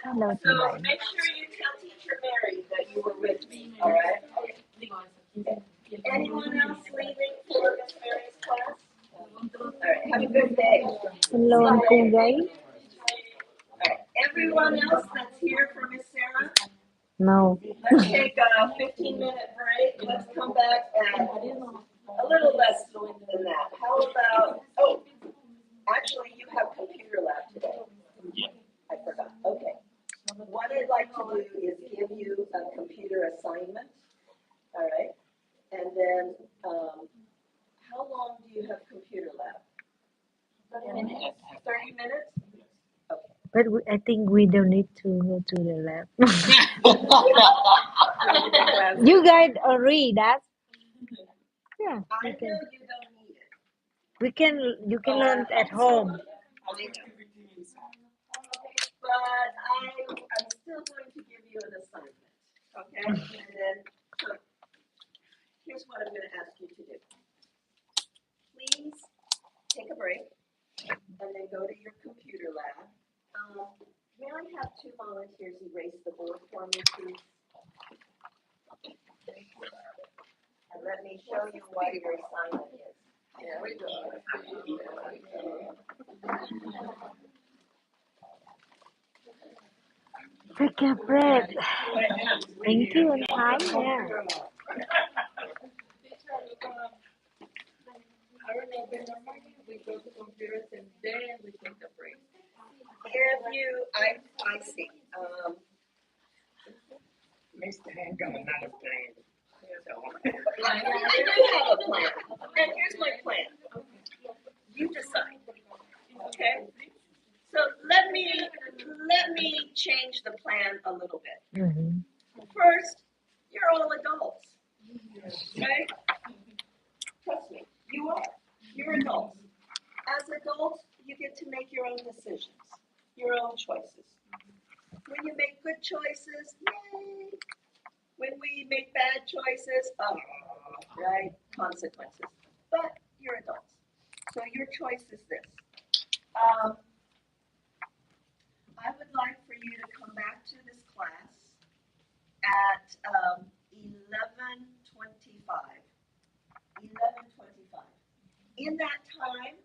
Hello chị So Bảy. make sure you tell Teacher Mary that you were with me, all right? Anyone else leaving for Miss Mary's class? All right, have a good day. Hello anh Cu Gáy. All right, everyone else that's here for Miss Sarah, No. let's take a 15-minute break. Let's come back at a little less than that. How about, oh, actually you have computer lab today. I forgot, okay. What I'd like to do is give you a computer assignment, all right? And then, how long do you have computer lab? 30 minutes. 30 minutes? Okay. But I think we don't need to go to the lab. You guys agree that? Yeah. I know you don't need it. You can learn at home. I know. But I'm still going to give you an assignment, okay? And then, so, here's what I'm going to ask you to do. Please take a break and then go to your computer lab. May I have 2 volunteers erase the board for me, please? And let me show you what your assignment is. There we go. Take a break. Thank you anh Thái nha. I remember normally we go to computers and then we take a break. If you, I see. Mr. Hank got another plan. I do have a plan. And here's my plan. You decide. Okay? So let me change the plan a little bit. Mm-hmm. First, you're all adults. Okay? Trust me, you are. You're adults. As adults, you get to make your own decisions, your own choices. When you make good choices, yay. When we make bad choices, right? Consequences. But you're adults. So your choice is this. I would like for you to come back to this class at 11:25. 11:25. In that time,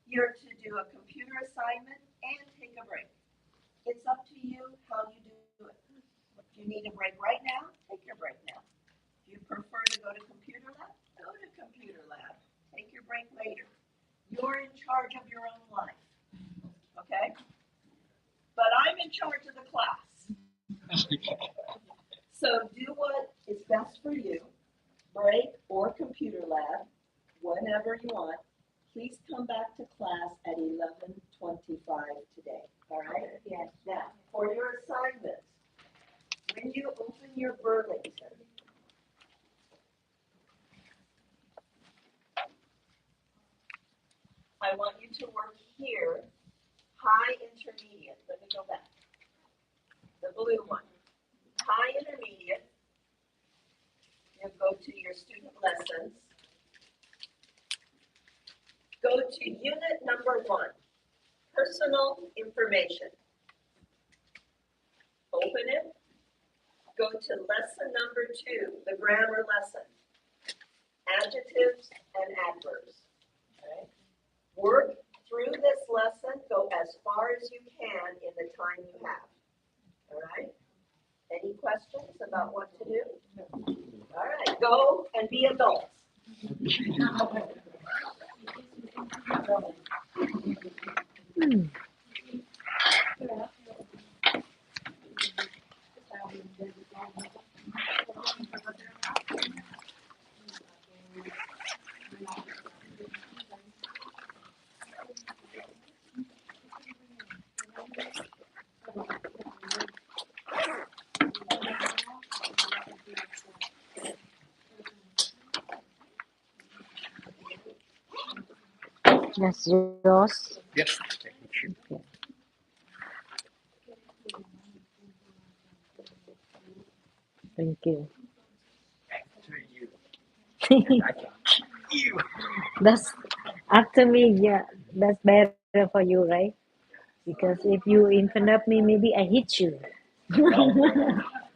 you're to do a computer assignment and take a break. It's up to you how you do it. If you need a break right now, take your break now. If you prefer to go to computer lab, go to computer lab. Take your break later. You're in charge of your own life, okay? But I'm in charge of the class. So do what is best for you, break or computer lab, whenever you want. Please come back to class at 11:25 today, all right? Yes. Now, for your assignment, when you open your Burlington, I want you to work here, high intermediate. Let me go back. The blue one. High intermediate. You go to your student lessons. Go to unit number 1, personal information. Open it. Go to lesson number 2, the grammar lesson. Adjectives and adverbs. Okay. Work through this lesson. Go as far as you can in the time you have. All right? Any questions about what to do? All right, go and be adults. That's yours. Yes. Thank you. After you. I can kill you. That's after me, yeah. That's better for you, right? Because if you in front of me, maybe I hit you. No.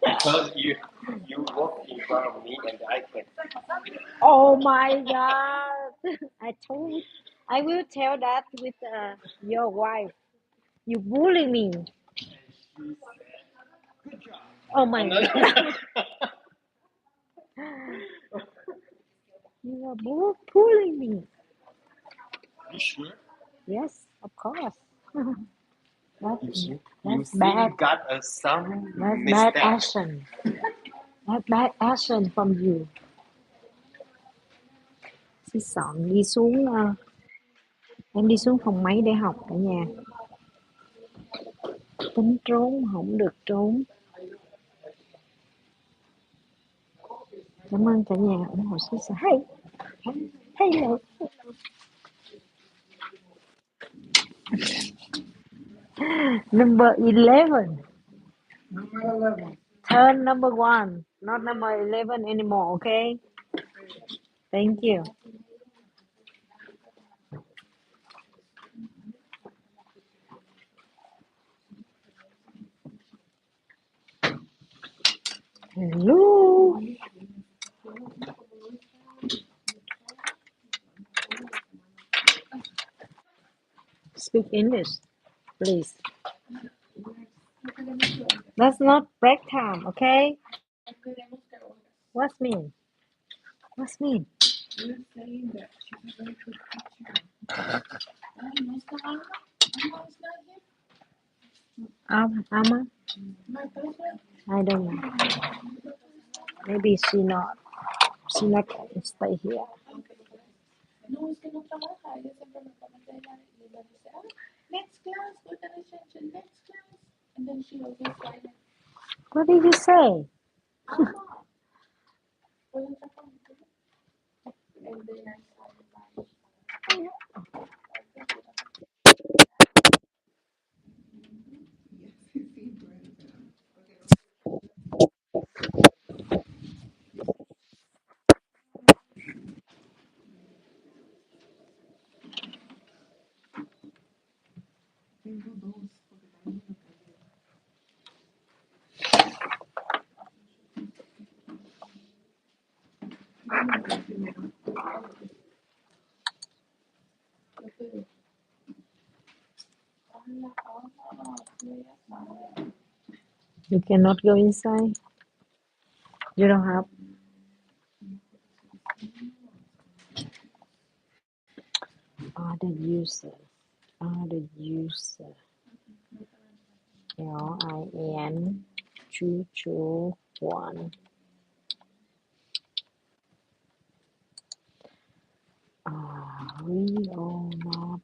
Because you walk in front of me and I can. Oh my God! I will tell that with your wife. You bully me. Good job. Oh my No, no, God! no. You are bullying me. You sure? Yes, of course. That, You see? You that's see, bad. you got some That's bad mistake. action. That's bad action from you. Chị Soạn đi xuống em đi xuống phòng máy để học cả nhà. Tính trốn không được trốn. Cảm ơn cả nhà ủng hộ chia sẻ. Hey, hello. Number 11. Number 11. Turn number 1, not number 11 anymore, okay? Thank you. Hello. Speak English, please. That's not break time, okay? What's mean? What's mean? You're saying that she's a very good teacher. Amma? I don't know. Maybe she not can stay here. No, es que no trabaja, ella siempre me comenta ella y ella dice, ah, next class, we're gonna change the next class. And then she will be silent. What did you say? ¿Puedo entrar contigo? And then I started Yes, sí, Brenda. Tengo dos, porque también me cayó. Primero. You cannot go inside. You don't have. Other user. Other user. LIN 221. We or not.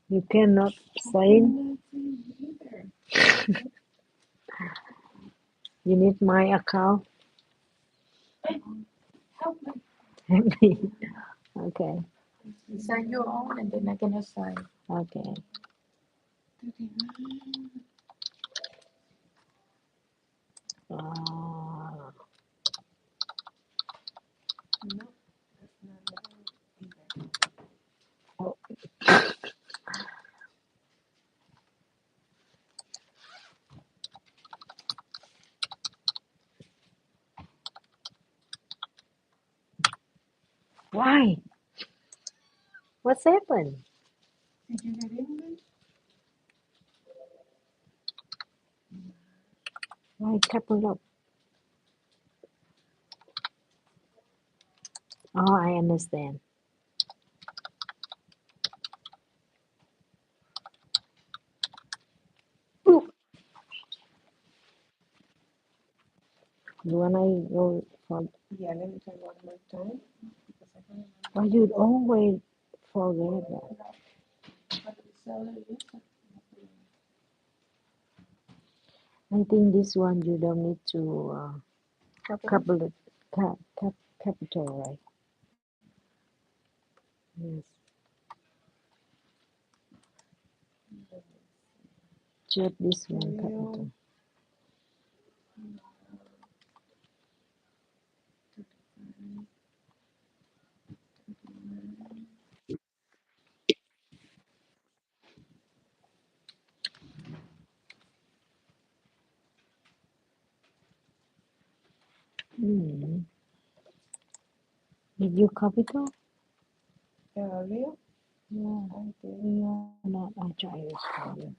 You cannot say. You need my account. Help me. Help me. Okay. Sign your own and then I cannot sign. Okay. Ah. No, that's not allowed either. Oh. Why? What's happened? Did you get English? Why couple up? Oh, I understand. Ooh. You wanna go for? Yeah, let me try one more time. Because I don't remember. Why you always forget that? I think this one you don't need to couple it capital, right? Yes. Just this one capital. Hmm. Did you capital? Real? Yeah. I did. Yeah. Not. I try this for you.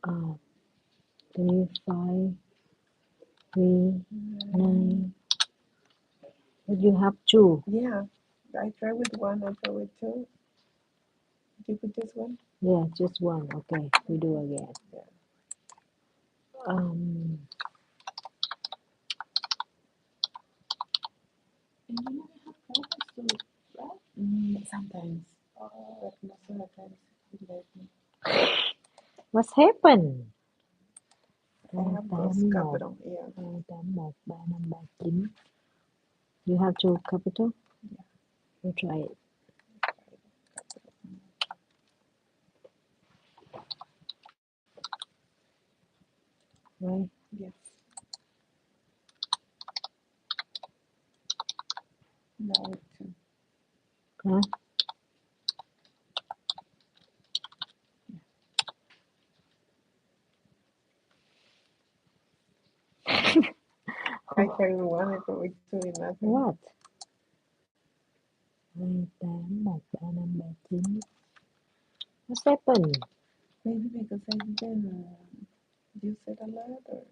Uh, 3, 5, 3, 9. But you have two. Yeah, I try with one, I try with two. Did you put this one? Yeah, just one. Okay, we do again. Yeah. Um. And you never have problems to write? Sometimes. But most of the times it let me. What's happened? I have those 81, capital, yeah. 281, 35, 39. You have two capital? Yeah. You try it. Right? Yes. Now with two. Huh? I try with one, I try with two, and nothing. What? 28, 35, 39. What's happened? Maybe because I didn't use it a lot, or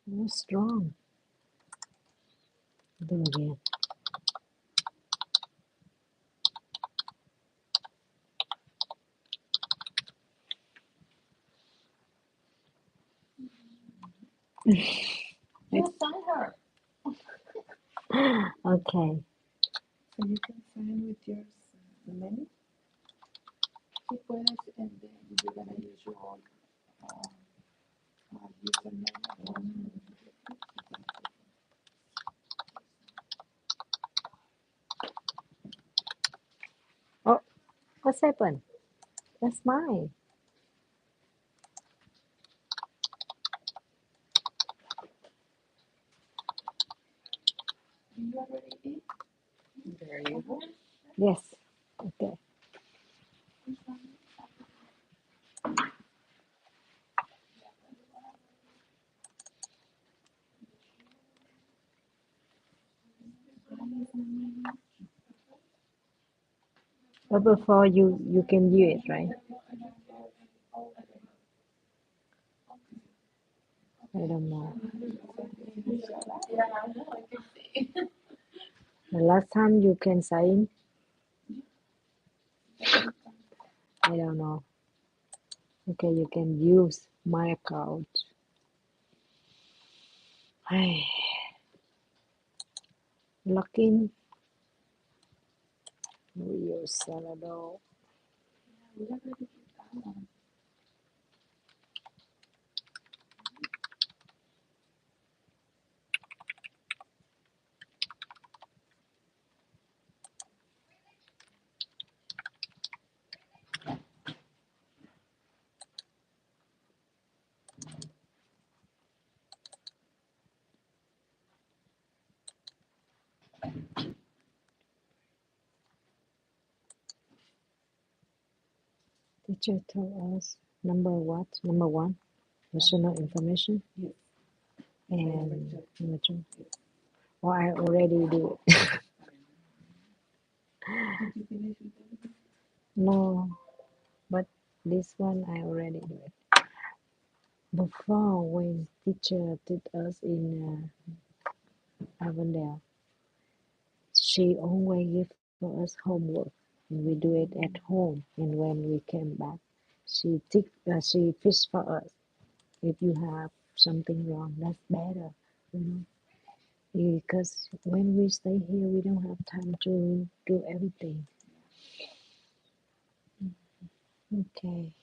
What's wrong? Do again. You sign her. Okay. so you can sign with yours many. Si puedes, and then you're gonna use your username. Oh, what's happened? That's mine. Do you already eat? There you go. Yes. Okay. But before you can do it, right? I don't know. Yeah, I know, I can see. The last time you can sign, I don't know. Okay, you can use my account. Hey, login. We use Salado. Teacher told us number what? Number one, personal information. Yes. And number two. Oh, I already do it. Did you finish with everything? No, but this one I already do it. Before, when teacher did us in Avondale, she always give for us homework, and we do it at home. And when we came back, she fix for us. If you have something wrong, that's better, you know. Because when we stay here, we don't have time to do everything. Okay.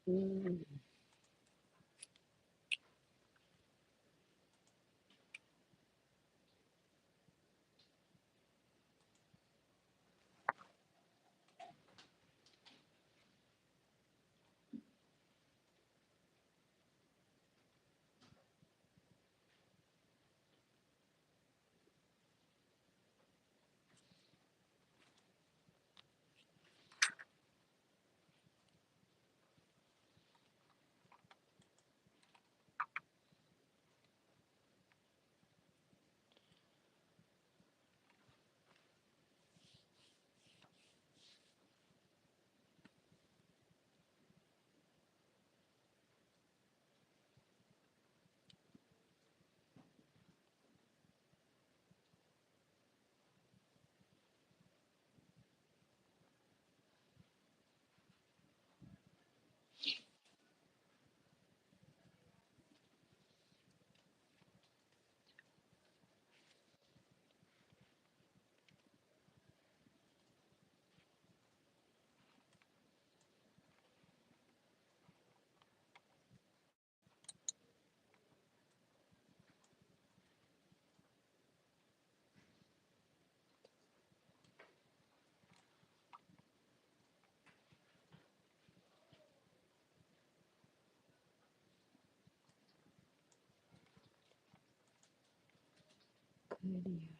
Mm. Careers.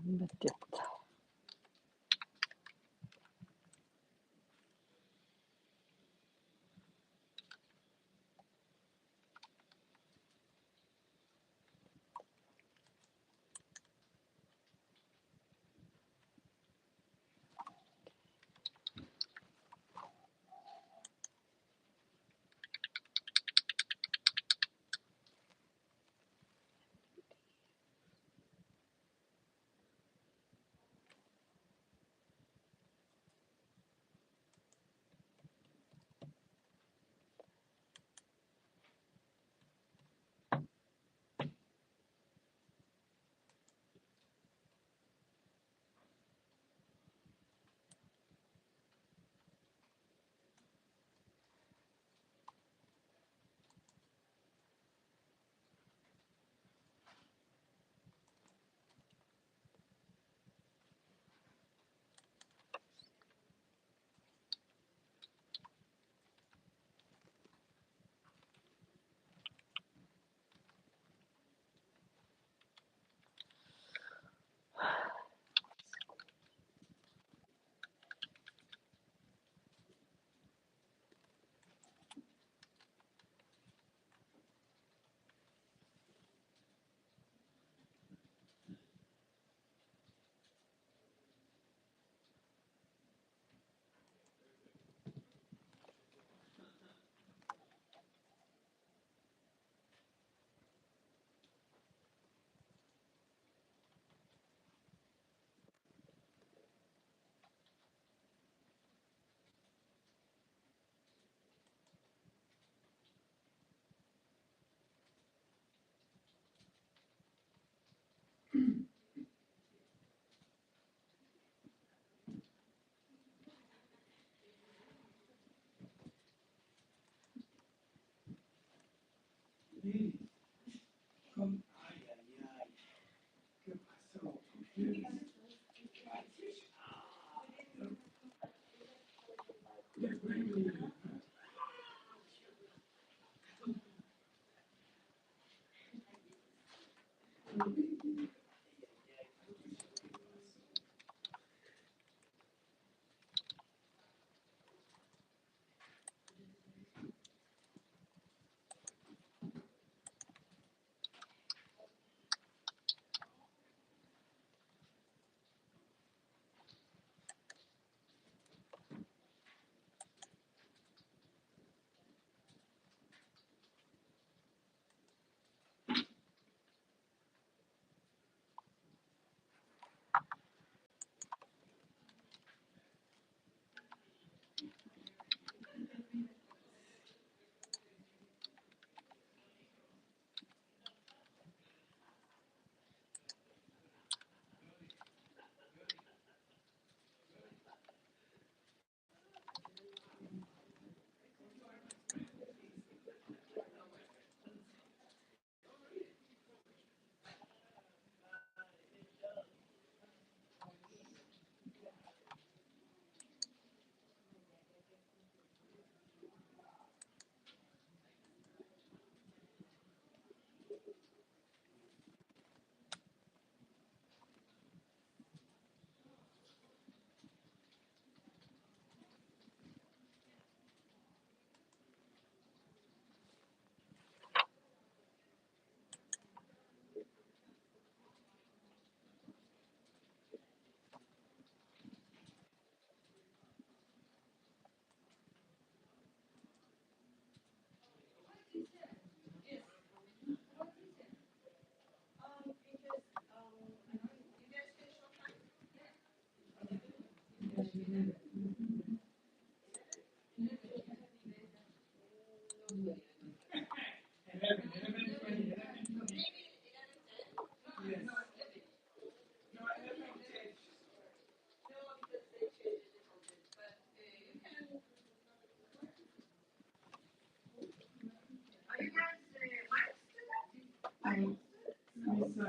budget.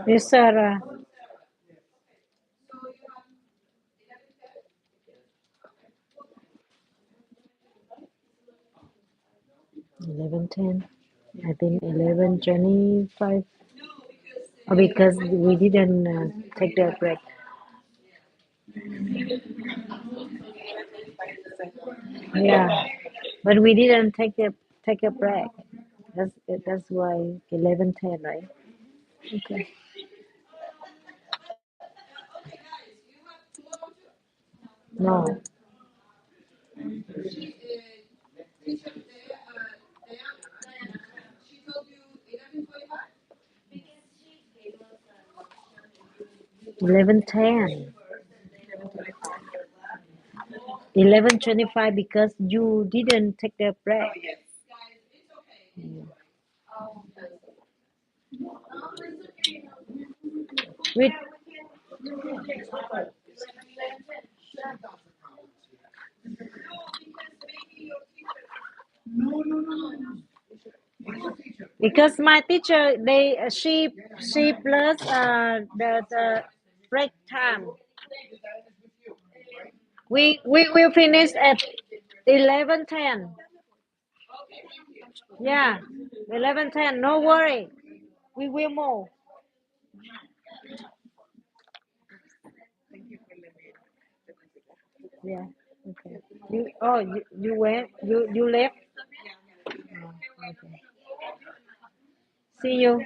Yes, Sarah. 11:10. I think 11:25. Oh, because we didn't take the break. Yeah, but we didn't take a break. That's why 11:10, right? Okay. No. Because she gave us an option. 11:10. 11:25 because you didn't take the break. With because my teacher they she plus the break time. We will finish at 11:10. Yeah, 11:10. No worry. We will move. Yeah. Okay. You went you left. Oh, okay. See you.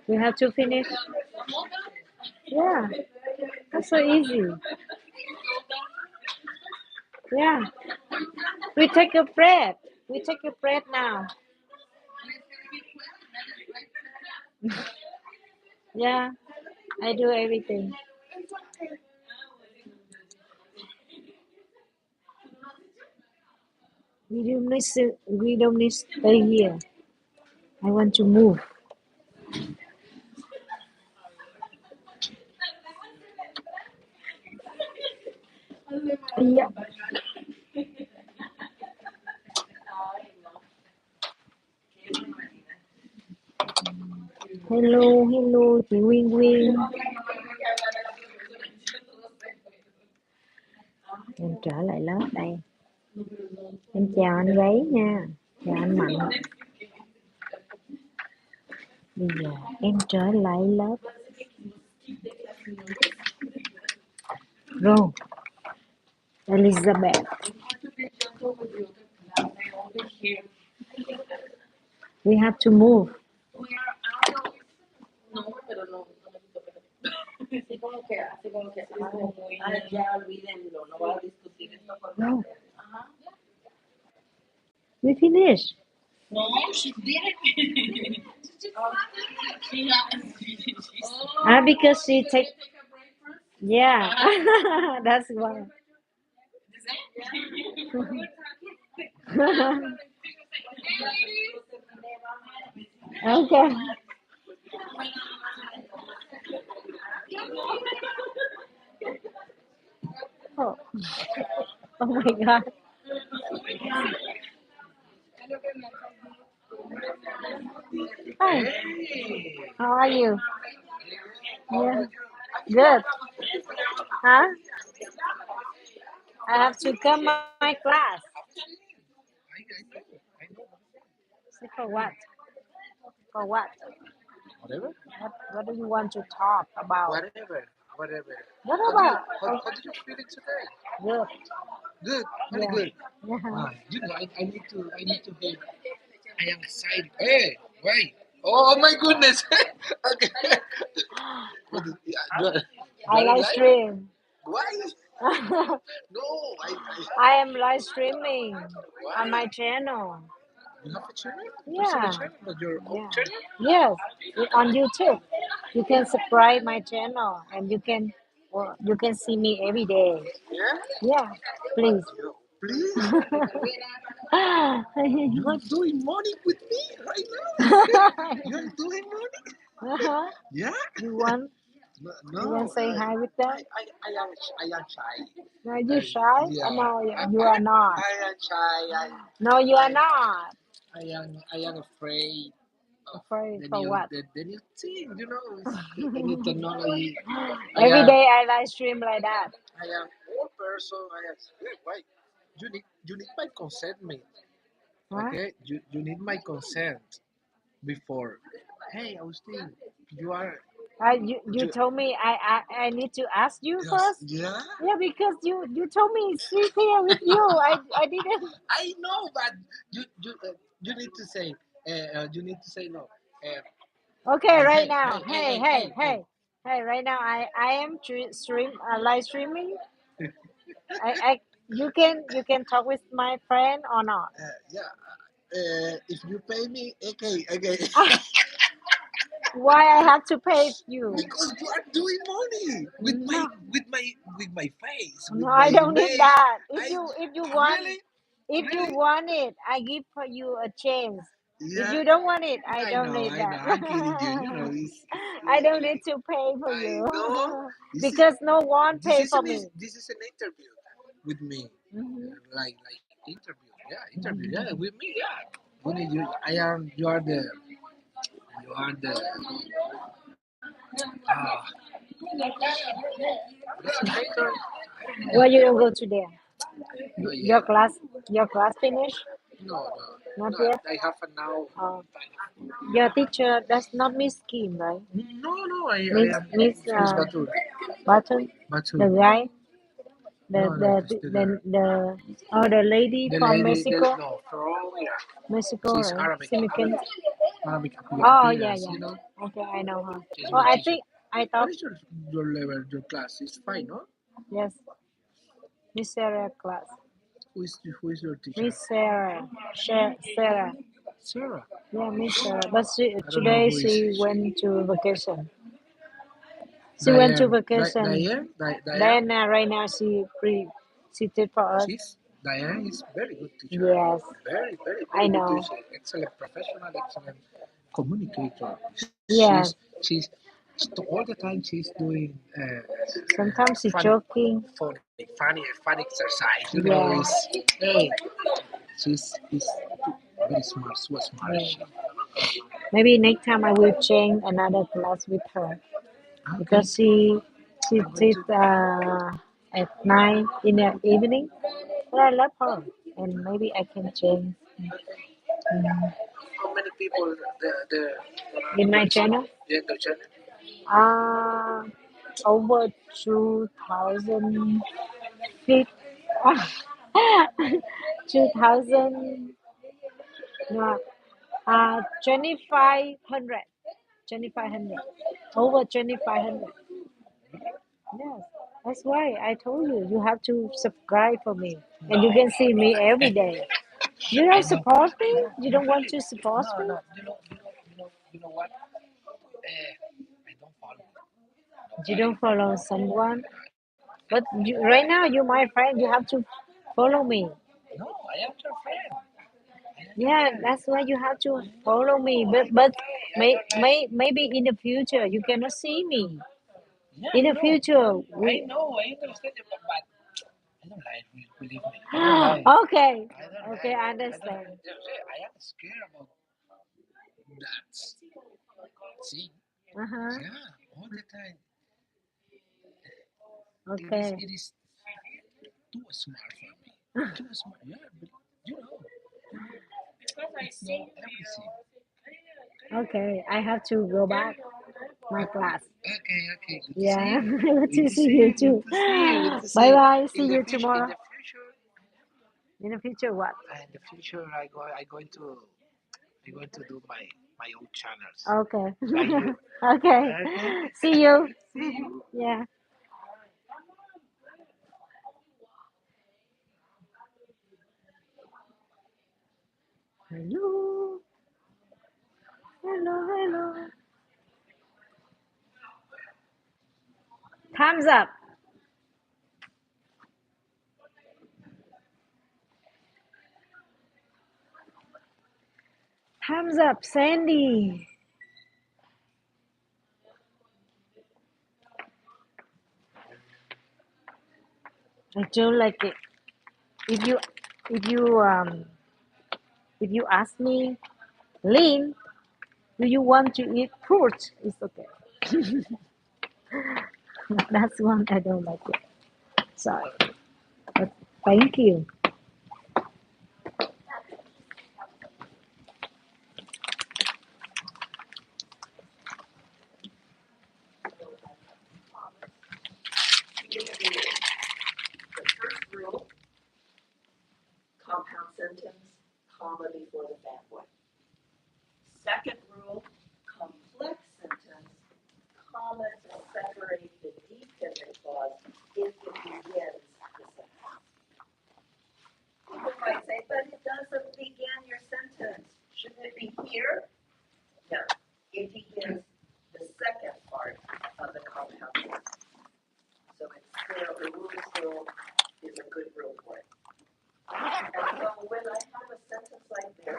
We have to finish. Yeah. That's so easy. Yeah. We take a breath. We take a breath now. Yeah. I do everything. We don't need stay here. I want to move. Yeah. Hello, hello, chị Nguyên Nguyên. Em trở lại lớp đây. Em chào anh Gáy nha. Chào anh Mạnh. Bây giờ em trở lại lớp. Rồi. Elizabeth. We have to move. Ya olvídenlo, no va a discutir esto con No. We finish. No, she didn't. Because she take. Yeah. That's why. Okay. Oh, oh my God. Hi. How are you? Yeah. Good. Huh? I have to come my class. See for what? For what? Whatever. What do you want to talk about? Whatever. Whatever. What How about? did you feel it today? Good. Good. Very Yeah. good. Yeah. You know, I need to be. I am excited. Hey, wait. Oh my goodness. Okay. What is, yeah, I live live? stream. Why? I No, I am live streaming on my channel. you have a channel? Yeah. Personal channel, but your own Yeah. channel? Yes. On YouTube. You can subscribe my channel and you can see me every day. Yeah. Yeah. Please. You, please. You are doing money with me right now. You are doing money. Uh-huh. Yeah. You want No, you want to say hi with them? I am shy. No, you shy? Yeah. No, you are not. I am shy. No, you are not. I am afraid of Afraid for what? the new thing, you know, the new technology. Every day I live stream like that. I am old person. I am. Hey, wait. You need my consent, mate. Huh? Okay. You need my consent before. Hey, Austin, you are You told me I need to ask you Yes, first. yeah, Yeah, because you told me sit here with you. I didn't. I know, but you need to say you need to say no. Okay, Like right hey, now. hey, hey, Hey, hey, hey, hey, hey. hey, hey. Right now, I am live streaming. I you can talk with my friend or not. Yeah. If you pay me, okay, okay. Why I have to pay you? Because you are doing money No, with my face, with no, my I don't need image. that. I If you want really, if you really, want it, I give for you a chance. If yeah. you don't want it, I don't need I know. that. I'm kidding you. You know, I it's don't really. need to pay for I you know. This is because no one pay for me. this is an interview with me, Mhm. like interview. Yeah, interview. Yeah, with me. Yeah. You, I am. You are the. You are the. Ah, presentator. Why you don't go to there? Not Your yet. class, your class finished? No, Not no. yet. I have a now. Uh, your teacher, that's not Miss Kim, right? No. I Miss am. Miss Miss Batul. Button, the Batul. guy, No, just the girl. the lady The from lady. Mexico, No, from Iraq. Mexico, She's right? Arabic. Silicon. Arabic Oh yeah, appearance. yeah. You know. Okay, I know her. She's Oh, my I teacher. think I What thought is your level? Your class is fine, no? yes, Miss Sarah class. Who is your teacher? Miss Sarah, Sarah. Sarah. Yeah, Miss Sarah. But I don't know today who is she she. went to vacation. She went to Diane. vacation. Diane. Then right now she did for us. Diane is very good teacher. Yes, I Very good know. teacher. Excellent professional, excellent communicator. Yes, All the time she's doing sometimes she's funny, joking. funny exercise. You know, Yeah, hey, she's very smart, so smart. yeah. Maybe next time I will change another class with her Okay, because she I'm going did to. at night in the evening. But I love her, and maybe I can change How many people in my listen channel. the channel? Uh, over 2,000 feet. 2,000. No, 2,500. 2,500. Over 2,500. Yes. That's why I told you you have to subscribe for me, and you No, can see me every day. You I don't know. support me. You No, don't want really. to support No, me. no. You know what? I don't follow You nobody. don't follow someone, but right now you're my friend. You have to follow me. No, I am your friend. I am your Yeah, friend. that's why you have to follow me. But maybe in the future you cannot see me. Yeah, In I the know. future, I we. know. I understand you, but I don't like. Believe me. I don't like. Okay, I don't okay, like. I I don't. understand. I am scared about that. See? Uh huh. Yeah, all the time. Okay, It is too smart for me. Too smart. Yeah, but you know, it's not everything. okay. I have to go back my class. Okay. Good to see Yeah, you. good Good to to see see you you. Good too. to see you. Good to see Bye you. bye. See In the you future, tomorrow. In the future, what? I going to do my own channels Okay. like you. Okay. Okay. See you. See you. Yeah. Hello. Hello. Time's up. Time's up, Sandy. I don't like it. If you if you um if you ask me, Lynn, do you want to eat fruit? It's okay. That's one I don't like it. Sorry. But thank you. sentence, comma before the fanboy. Second rule, complex sentence, comma to separate the dependent clause if it begins the sentence. People might say, but it doesn't begin your sentence. Shouldn't it be here? No, it begins the second part of the compound sentence. So it's still, the rule still is a good rule for it. And so when I have a sentence like this,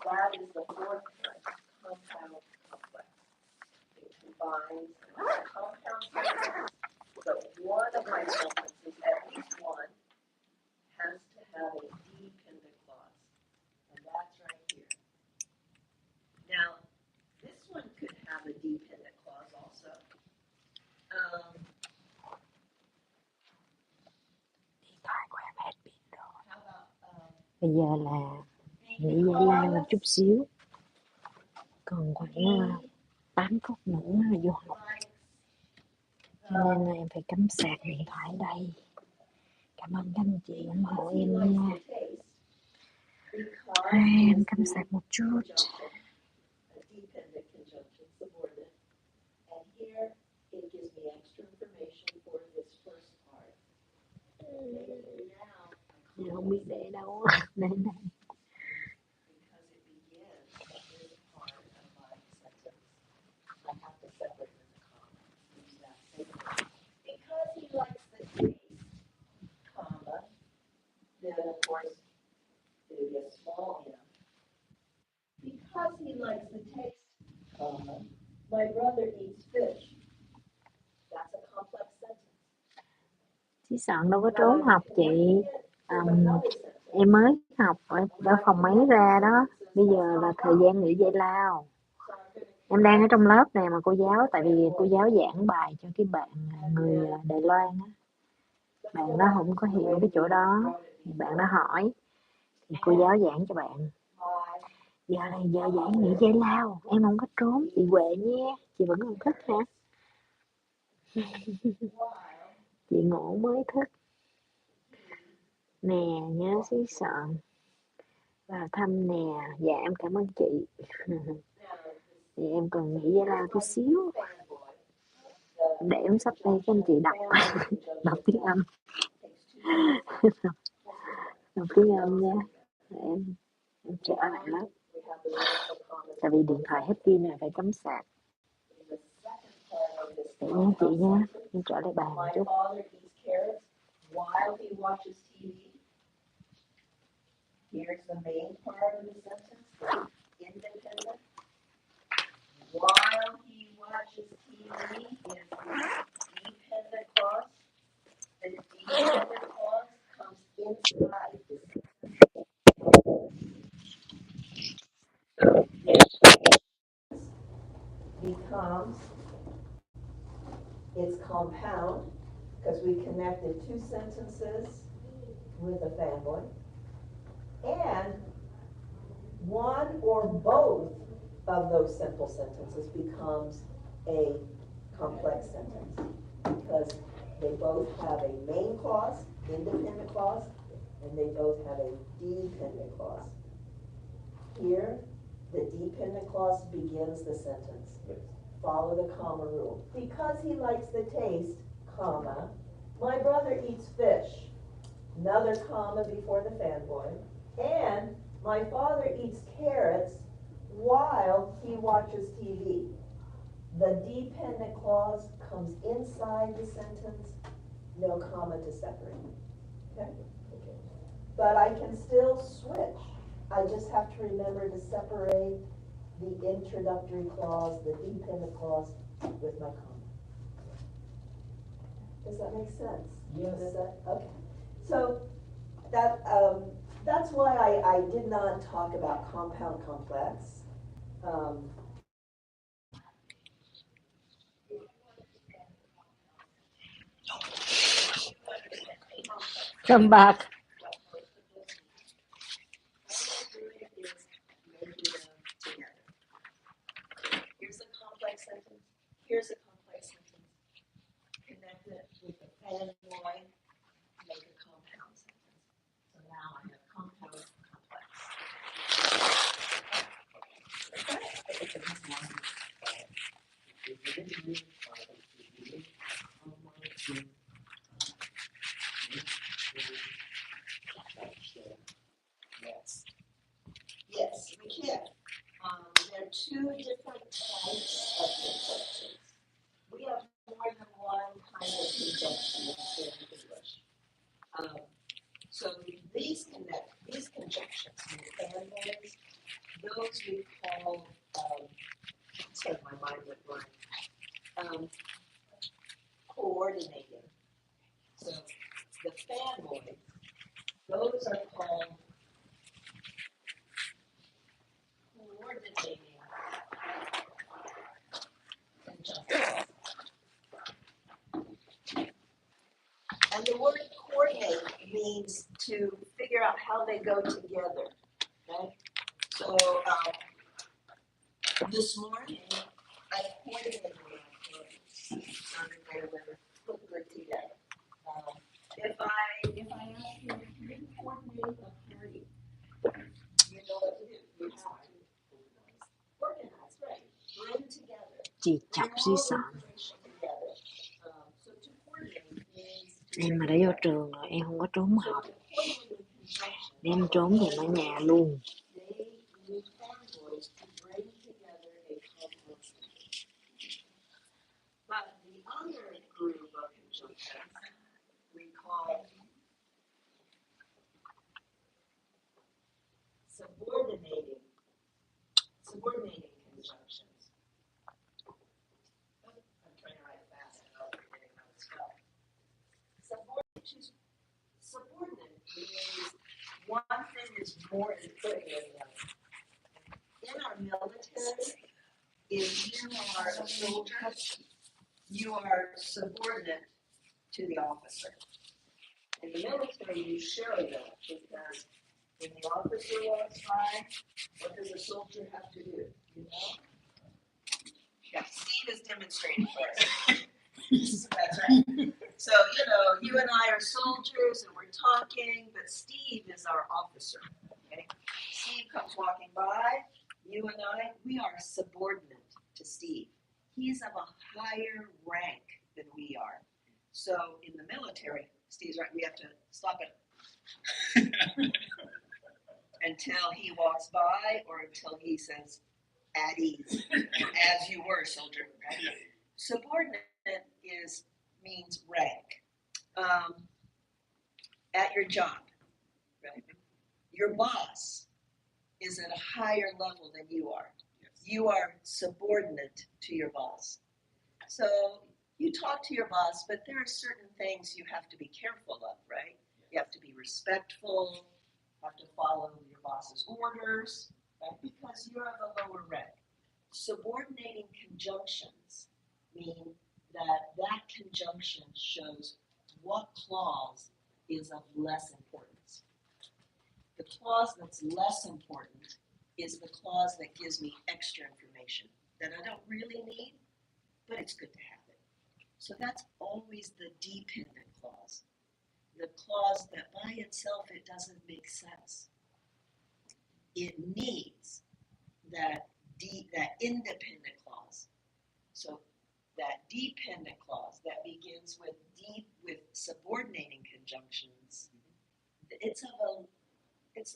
that is the fourth type, compound complex. It combines a compound sentence, but one of my sentences, at least one, has to have a dependent clause. And that's right here. Now, this one could have a dependent clause also. Bây giờ là nghỉ giải lao một chút xíu, còn khoảng 8 phút nữa là vô học, cho nên là em phải cắm sạc điện thoại ở đây. Cảm ơn các anh chị ủng hộ em nha. Em cắm sạc một chút. Không biết để đâu, để đây. Then of course it would be a small m. Because he likes the taste, comma, my brother eats fish. That's a complex sentence. Chị Soạn đâu có trốn học chị. Em mới học ở phòng máy ra đó. Bây giờ là thời gian nghỉ giải lao. Em đang ở trong lớp nè mà cô giáo, tại vì cô giáo giảng bài cho cái bạn người Đài Loan á. Bạn đó không có hiểu cái chỗ đó, thì bạn đó hỏi, thì cô giáo giảng cho bạn. Giờ là giờ giảng nghỉ giải lao, em không có trốn chị Huệ nhé, chị vẫn còn thức hả? Chị ngủ mới thức. Nè, nhớ xí Soạn vào thăm nè. Dạ em cảm ơn chị. Thì em còn nghỉ giải lao chút xíu. Để em sắp đây các anh chị đọc đọc tiếng âm. Đọc tiếng âm nha. Em trở lại lớp. Tại vì điện thoại hết pin này phải cắm sạc. Để nha chị nha. Em trở lại bàn một chút. Here's the main part of the sentence, the independent. While he watches TV is the dependent clause. The dependent clause comes inside the sentence. Becomes, it's compound, because we connected two sentences with a fanboy. And one or both of those simple sentences becomes a complex sentence because they both have a main clause, independent clause, and they both have a dependent clause. Here, the dependent clause begins the sentence. Follow the comma rule. Because he likes the taste, comma, my brother eats fish. Another comma before the fanboy. And my father eats carrots while he watches TV. The dependent clause comes inside the sentence, no comma to separate. Okay? But I can still switch. I just have to remember to separate the introductory clause, the dependent clause, with my comma. Does that make sense? Yes. Okay. So that's why I did not talk about compound complex. Come back. Here's a complex sentence. Here's a complex sentence. Connect it with the fanboy, make a compound sentence. So now I have compound So these conjunctions, the families, those we call, sorry, my mind went blank, coordinating. So the family, those are called coordinating conjunctions. And the word coordinate means to figure out how they go together. Okay? So this morning, I coordinated my clothes so that they would look good together. If I ask you to coordinate a party, you know what to do. You have to organize, right? Bring together. Chị chọc suy sợ. Em mà đã vô trường rồi em không có trốn học. Nếu em trốn thì ở nhà luôn. But the other group of conjunctions we call subordinating conjunctions. I'm trying to write it fast. I know I'm forgetting how to spell. Subordinate means one thing is more important than the other. In our military, if you are a soldier, you are subordinate to the officer. In the military, you share that because when the officer walks by, what does a soldier have to do? You know? Yeah, Steve is demonstrating for us. That's right. So, you and I are soldiers and we're talking, but Steve is our officer. Okay? Steve comes walking by, you and I, we are subordinate to Steve. He's of a higher rank than we are. So in the military, Steve's right, we have to stop it until he walks by or until he says, at ease, as you were, soldier. Right? Yeah. Subordinate means rank. At your job, right? Your boss is at a higher level than you are. Yes. You are subordinate to your boss. So you talk to your boss, but there are certain things you have to be careful of, right? You have to be respectful, have to follow your boss's orders, right? Because you're of a lower rank. Subordinating conjunctions mean that conjunction shows what clause is of less importance. The clause that's less important is the clause that gives me extra information that I don't really need, but it's good to have it. So that's always the dependent clause. The clause that by itself it doesn't make sense. It needs that independent clause. So that dependent clause that begins with subordinating conjunctions, it's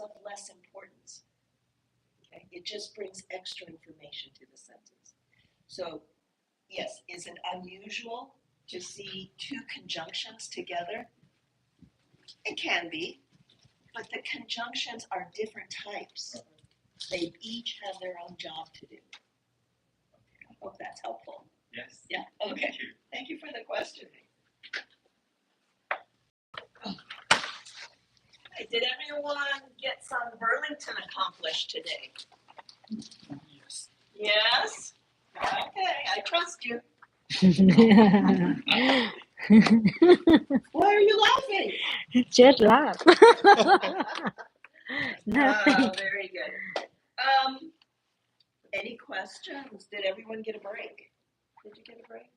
of less importance. Okay? It just brings extra information to the sentence. So yes, is it unusual to see two conjunctions together? It can be, but the conjunctions are different types. They each have their own job to do. I hope that's helpful. Yes. Yeah, okay. Thank you for the question. Did everyone get some Burlington accomplished today? Yes. Yes? Okay, I trust you. Why are you laughing? Chết laugh. Very good. Any questions? Did everyone get a break? Did you get a break?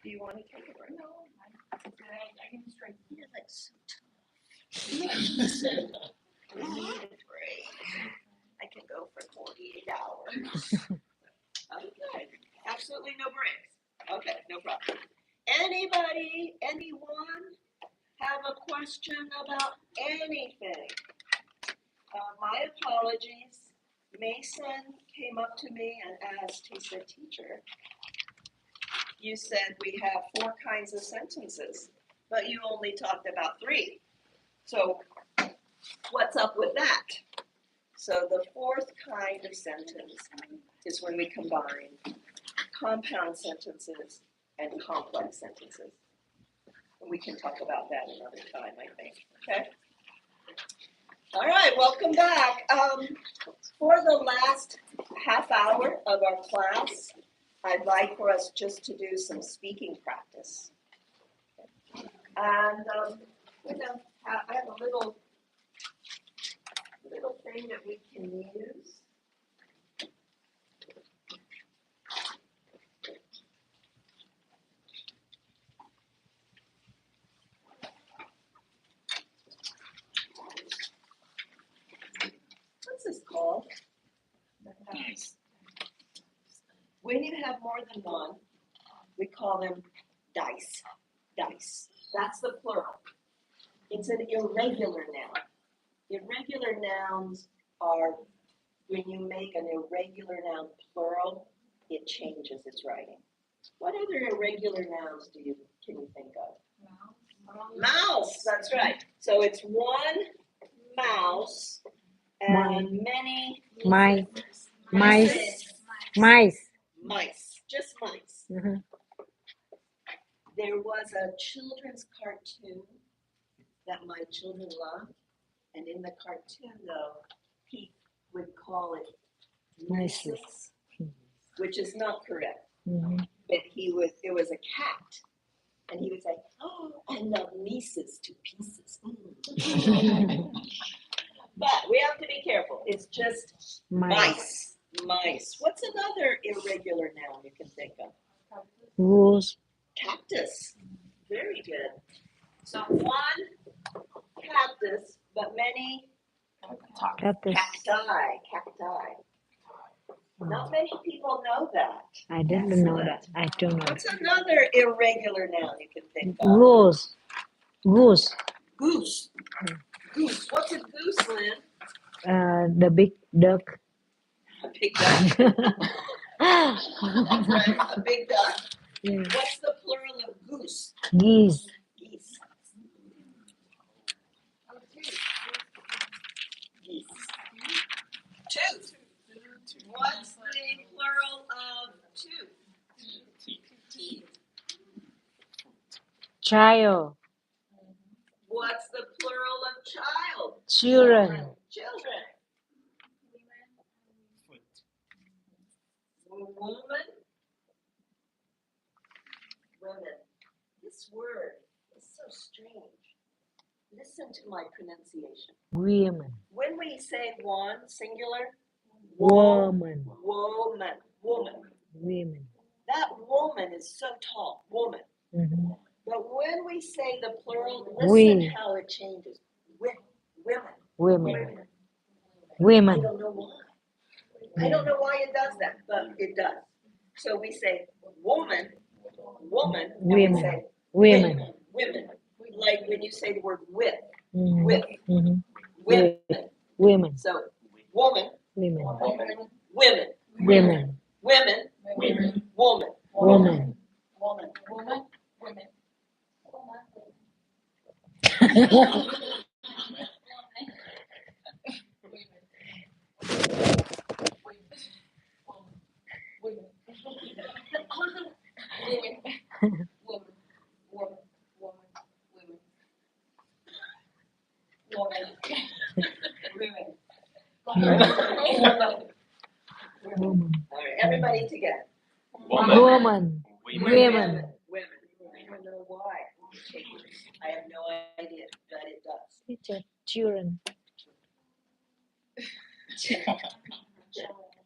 Do you want to take a break? No, I can straight. You're like so tough. I need a break. I can go for 48 hours. Okay, absolutely no breaks. Okay, no problem. Anybody, anyone have a question about anything? My apologies. Mason came up to me and asked, he said, teacher, you said we have 4 kinds of sentences, but you only talked about 3. So what's up with that? So the fourth kind of sentence is when we combine compound sentences and complex sentences. And we can talk about that another time, I think. Okay? All right, welcome back. For the last half hour of our class, I'd like for us just to do some speaking practice. And I have a little thing that we can use. What's this called? Dice. When you have more than one, we call them dice. Dice. That's the plural. It's an irregular noun. Irregular nouns are when you make an irregular noun plural, it changes its writing. What other irregular nouns can you think of? Mouse. That's right. So it's one mouse and many Mice. Mice. Just mice. Mm-hmm. There was a children's cartoon that my children loved, and in the cartoon, though, he would call it mices, which is not correct. Mm-hmm. But it was a cat, and he would say, "Oh, I love mices to pieces." But we have to be careful. It's just mice. Mice. What's another irregular noun you can think of? Goose. Cactus. Very good. So one cactus, but many Cactus. cacti. Not many people know that. I didn't know that. I don't know. What's another irregular noun you can think of? Goose. Goose. Goose. What's a goose, Lynn? The big duck. A big duck. That's right. A big duck. Yeah. What's the plural of goose? Geese. Geese. Geese. Two. What's the plural of two? Teeth. Child. What's the plural of child? Children. Children. Foot. Woman. Women. This word is so strange. Listen to my pronunciation. Women. When we say one, singular, Woman. woman, woman. Women. That woman is so tall, woman. Mm-hmm. But when we say the plural, listen how it changes. Women. Women. I Women. don't know why. I don't know why it does that, but it does. So we say woman, and we say Women. women. Like when you say the word with, Mm-hmm. with, Mm-hmm. women. Women. So woman, Women. women, Women. women, woman, Woman. Women. Woman. All right, everybody together. Woman. Women. Women. I don't know why. I have no idea, but it does. Teacher. Children.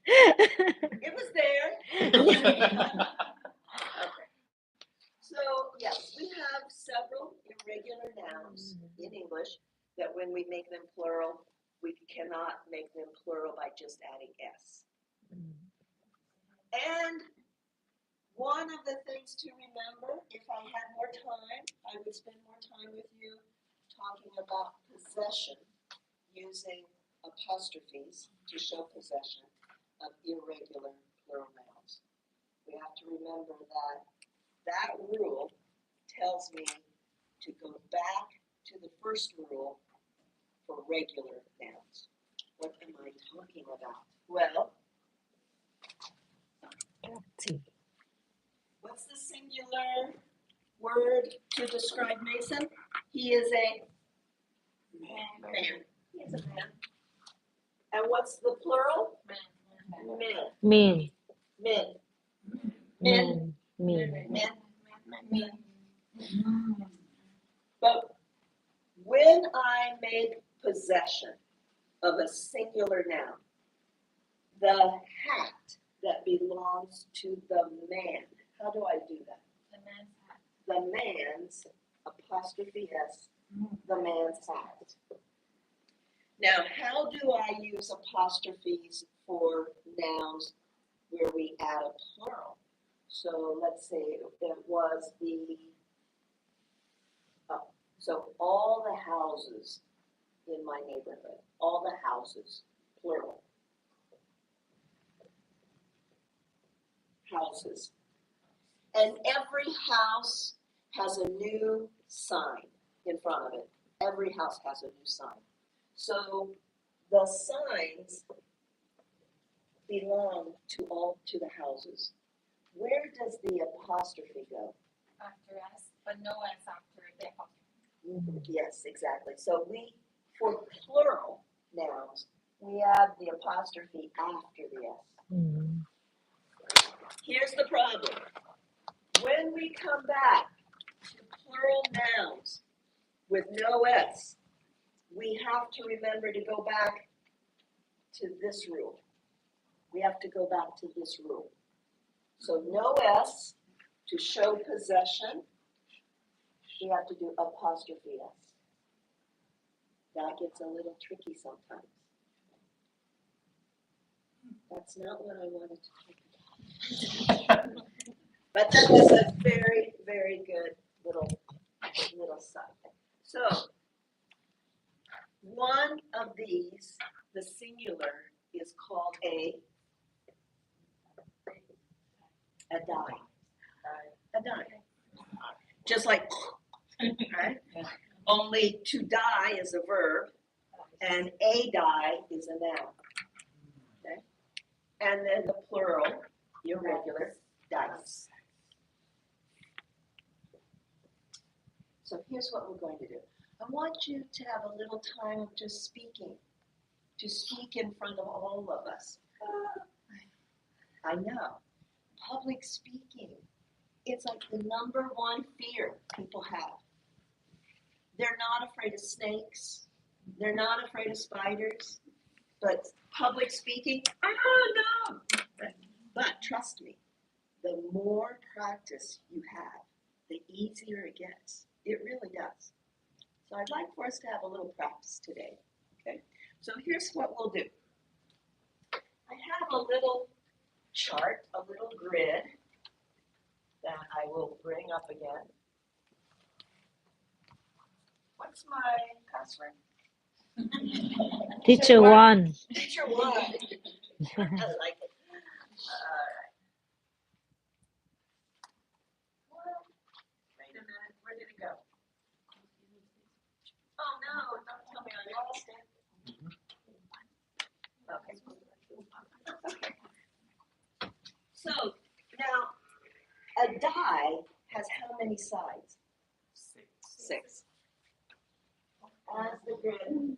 It was there. Okay. So, yes, we have several irregular nouns in English that when we make them plural, we cannot make them plural by just adding S. And one of the things to remember, if I had more time, I would spend more time with you talking about possession using apostrophes to show possession of irregular plural nouns. We have to remember that rule tells me to go back to the first rule for regular nouns. What am I talking about? Well, what's the singular word to describe Mason? He is a man. He is a man. And what's the plural? Men. Men. Men. Men. Men. But when I make possession of a singular noun, the hat that belongs to the man, how do I do that? The man's hat. The man's, apostrophe S, the man's hat. Now, how do I use apostrophes for nouns where we add a plural? So let's say it was the, so all the houses in my neighborhood, all the houses, plural. Houses. And every house has a new sign in front of it. Every house has a new sign. So the signs belong to the houses. Where does the apostrophe go? After S, but no S after the apostrophe. Yes, exactly. So for plural nouns, we add the apostrophe after the S. Here's the problem. When we come back to plural nouns with no S, we have to remember to go back to this rule. We have to go back to this rule. So no S, to show possession, we have to do apostrophe S. That gets a little tricky sometimes. That's not what I wanted to talk about. But that was a very, very good little side. So, one of these, the singular, is called a dime. A dime. Just like, right? Only to die is a verb, and a die is a noun. Okay? And then the plural, your regular, dice. So here's what we're going to do. I want you to have a little time of just speaking, to speak in front of all of us. I know, public speaking, it's like the number one fear people have. They're not afraid of snakes, they're not afraid of spiders, but public speaking, no. But trust me, the more practice you have, the easier it gets. It really does. So I'd like for us to have a little practice today, okay? So here's what we'll do. I have a little chart, a little grid that I will bring up again. What's my password? Teacher one. Teacher one. I like it. All right. Well, wait a minute. Where did it go? Oh no! Don't tell me I lost it. Okay. So now a die has how many sides? Six. As the grid.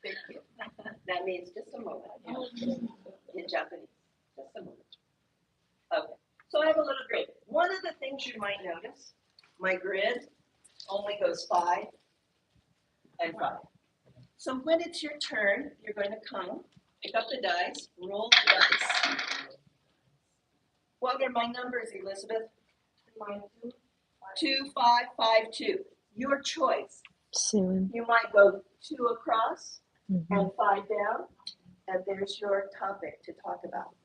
Thank you. That means just a moment. In Japanese. Just a moment. Okay. So I have a little grid. One of the things you might notice, my grid only goes 5 and 5. So when it's your turn, you're going to come, pick up the dice, roll the dice. What are my numbers, Elizabeth? 2, 5, 5, 2. Your choice. 7. You might go 2 across and 5 down, and there's your topic to talk about.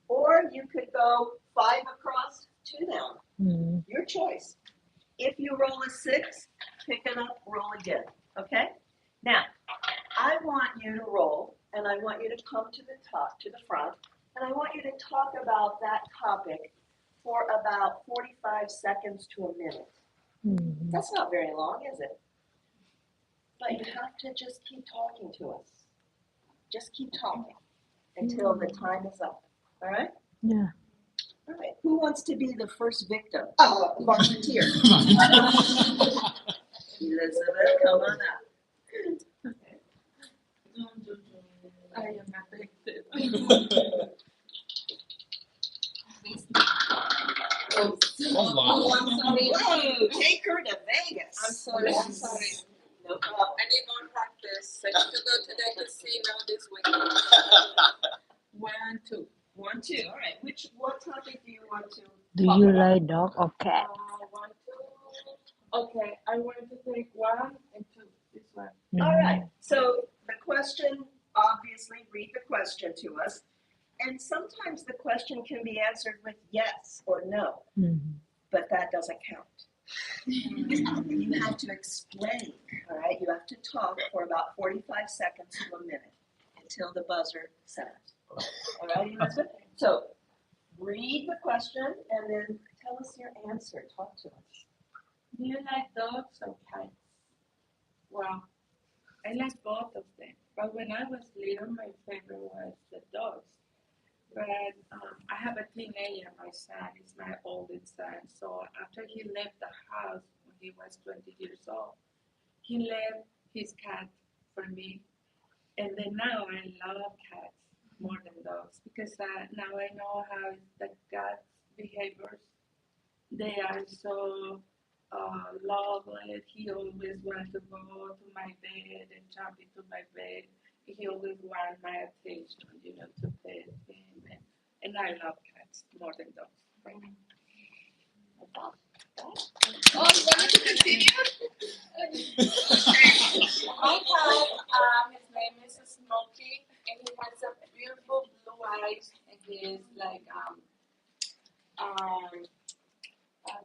Or you could go 5 across, 2 down. Your choice. If you roll a 6, pick it up, roll again. Okay? Now, I want you to roll, and I want you to come to the top, to the front, and I want you to talk about that topic for about 45 seconds to a minute. That's not very long, is it? But you have to just keep talking to us. Just keep talking until the time is up. All right? Yeah. All right. Who wants to be the first victim? Oh, volunteer. Elizabeth, come on up. I am affected. Oh, wow. Whoa, take her to Vegas. I'm sorry. No problem. I need more practice. I need to go to the casino this weekend. 1, 2. 1, 2. All right. What topic do you want to Do talk you about? like dog or cat? 1, 2. Okay, I want to take 1 and 2. This one. All right. So the question, obviously, read the question to us. And sometimes the question can be answered with yes or no, but that doesn't count. You have to explain, all right? You have to talk for about 45 seconds to a minute until the buzzer sounds. All right, Elizabeth? So read the question and then tell us your answer. Talk to us. Do you like dogs or cats? Well, I like both of them. But when I was little, my favorite was the dogs. But I have a teenager, my son, is my oldest son. So after he left the house when he was 20 years old, he left his cat for me. And then now I love cats more than dogs because now I know how the cat's behaviors. They are so lovely. He always wants to go to my bed and jump into my bed. He always wants my attention, to pet him. And I love cats more than dogs. Oh, you wanted to continue? My cat, his name is Smokey, and he has a beautiful blue eyes, and he is like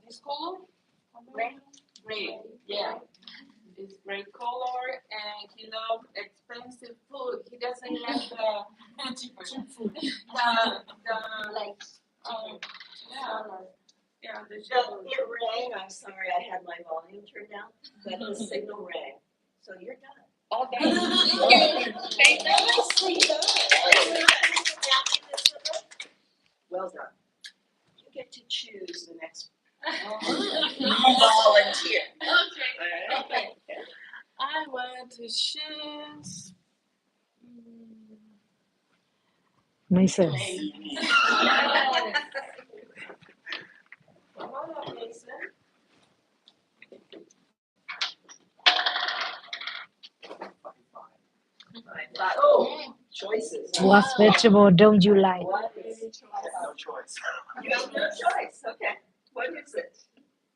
this color, gray, yeah. It's gray color, and he loves expensive food. He doesn't like the the It rang. I'm sorry, I had my volume turned down, but the signal rang. So you're done. all day. Well done. You get to choose the next volunteer. Okay. I want to choose. Mason. Come on up, Mason. Oh, choices. What vegetable don't you like? What is No choice. You have no choice. Okay. What is it?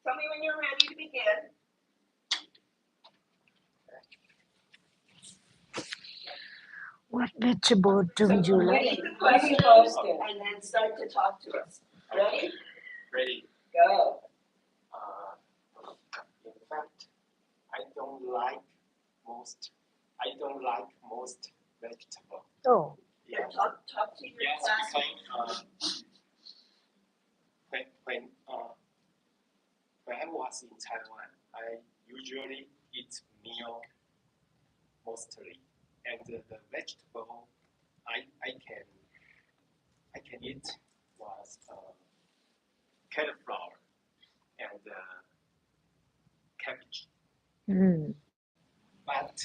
Tell me when you're ready to begin. What vegetable don't you like? Read the question and then start to talk to us. Ready? Ready. Go. In fact, I don't like most vegetables. Oh. Yeah. Talk to your Yes, classmates. because when I was in Taiwan, I usually eat meal mostly, and the vegetable I can eat was cauliflower and cabbage. But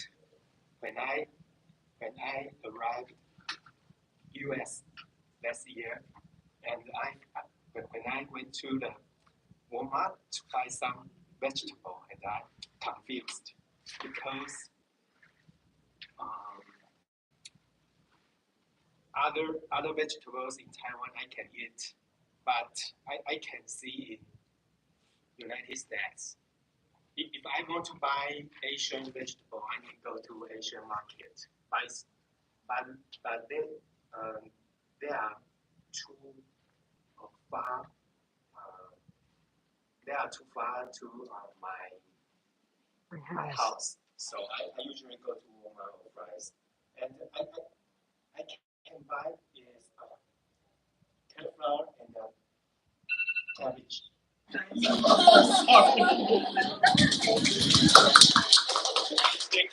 when I arrived U.S. last year, and when I went to the Walmart to buy some vegetable, and I confused because other vegetables in Taiwan I can eat, but I can see in United States. If I want to buy Asian vegetable, I need to go to Asian market. But they are too far. They are too far to my house. So I usually go to Walmart or Fry's, and I can buy is cauliflower and Savage. Thank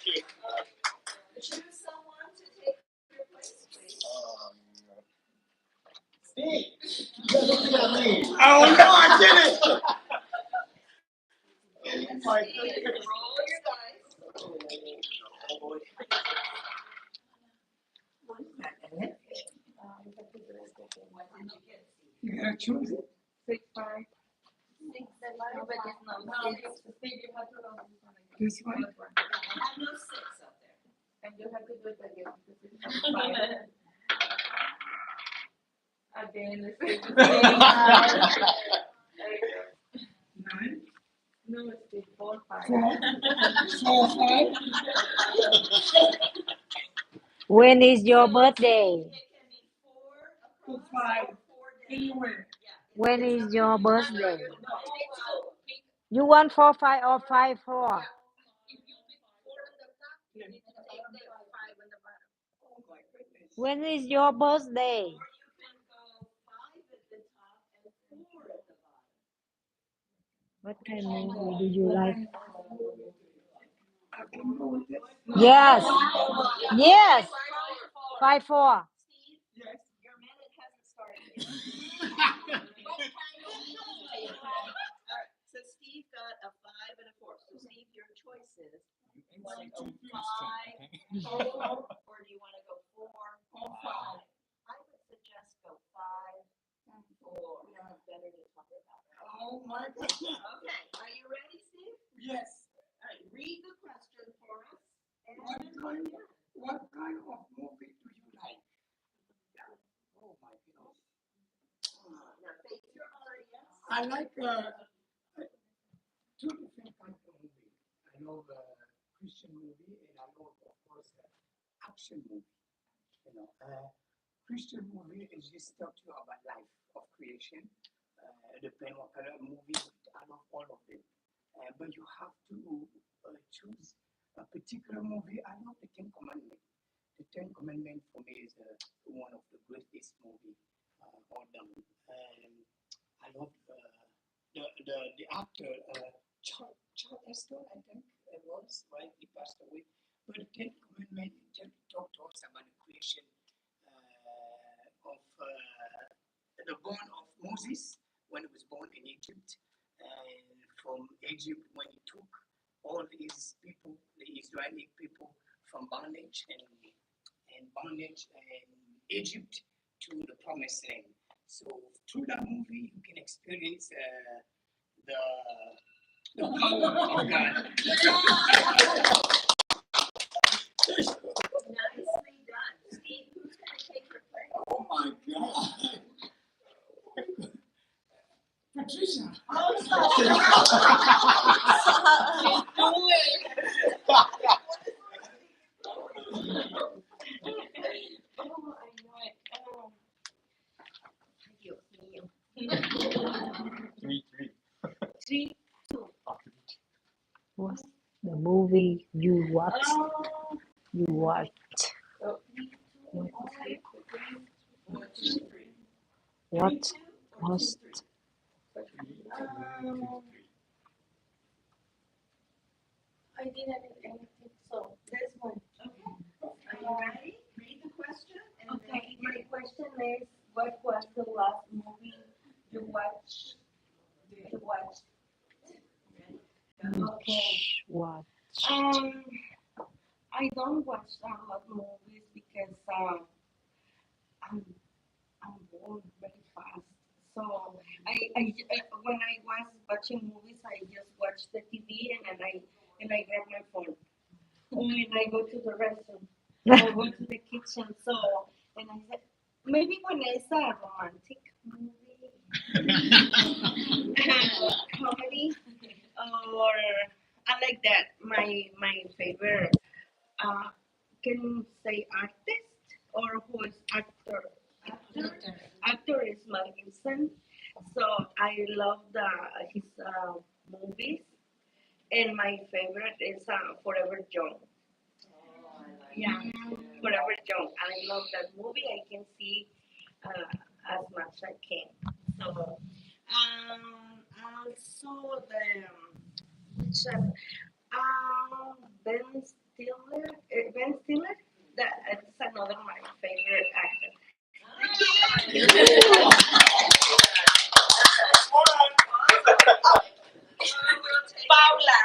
you. Choose someone to take your place, please. Steve, you're looking at me. Oh no, I did it. Steve, roll your dice. What did you get, Steve? You gotta choose it. 6, 5. No, but it's not. No, it's Steve, you have to roll this one again. This one? I have no 6 up there. And you have to do it again because it's 5. Again, it's 6. 9, No, it's 4, 5. 4, 5. When is your birthday? It can be 4 2, across 5. or 4 down. Anywhere. When is your birthday? No, You want 4-5 or 5-4? When is your birthday? or you can go 5 at the top and 4 at the bottom. What kind of movie do you like? I can go with this. Yes. Yes. 5-4. Steve, Yes. your minute hasn't started yet. Alright, so Steve got a 5 and a 4. So Steve, your choice is, you wanna go 5, 4, or do you wanna go 4, 5? I would suggest go 5, 4. Better to talk about that. Oh my God. Okay, are you ready, Steve? Yes. Alright, read the question for us. What kind of movie do you like? Oh my goodness. Now face your audience. I like two different kinds of movie. I love Christian movie and I love, of course, action movie. You know, Christian movie is just talk to you about life of creation. Depend what kind of movie. I love all of them. But you have to choose a particular movie. I love the Ten Commandments. The Ten Commandments for me is one of the greatest movie all done. I love the actor Charles Aston, I think it was, right? He passed away. But the Ten Commandments talk to us about the creation of the born of Moses when he was born in Egypt, and from Egypt when he took all his people, the Israeli people, from bondage and Egypt to the promised land. So through that movie, you can experience the power of God. Nicely done. Steve, who's gonna take your place? Oh my God. Patricia. Dios mío. 3. 3, 2. What's the movie you watched? You watched. What was I didn't anything, so this one. Are you ready? Read the question and Okay, my question is, what was the last movie you watched? Okay. what? I don't watch a lot of movies because I'm bored very fast. So I when I was watching movies, I just watch the TV and I grab my phone. And I go to the restroom or go to the kitchen. So and I said maybe when it's a romantic movie, comedy, or I like that. My favorite can say artist or who is actor. Actor is Mel Gibson. So I love his movies, and my favorite is Forever Young. Yeah, Forever Young. I love that movie. I can see as much as I can. So also the which Ben Stiller. Ben Stiller. That's another my favorite actor. Paula.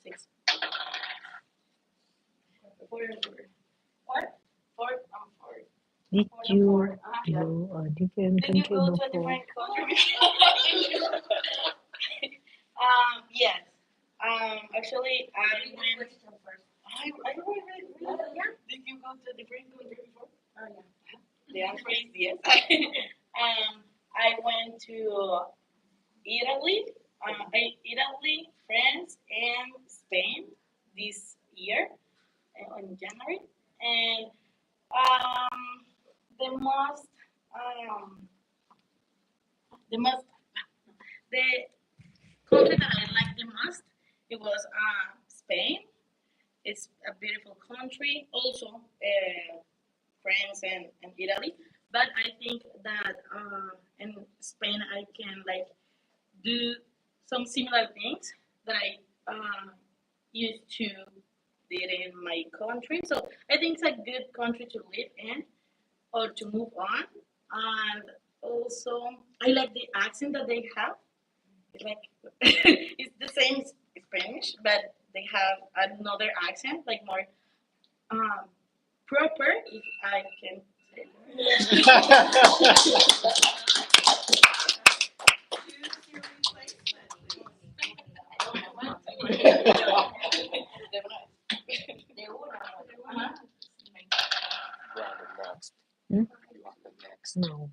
Six. Four. Four. Did you go a different Did you country go to a before? different country? Yes. Actually, I went. I really, yeah. Did you go to a different country before? Oh yeah. The answer is yes. I went to Italy, Italy, France, and Spain this year in January, and the most, um, the most, the country that I liked the most, it was Spain. It's a beautiful country. Also, France and Italy. But I think that in Spain I can like do some similar things that I used to did in my country. So I think it's a good country to live in or to move on. And also, I like the accent that they have. It's like it's the same Spanish, but they have another accent, like more um, proper, if I can Hmm? No.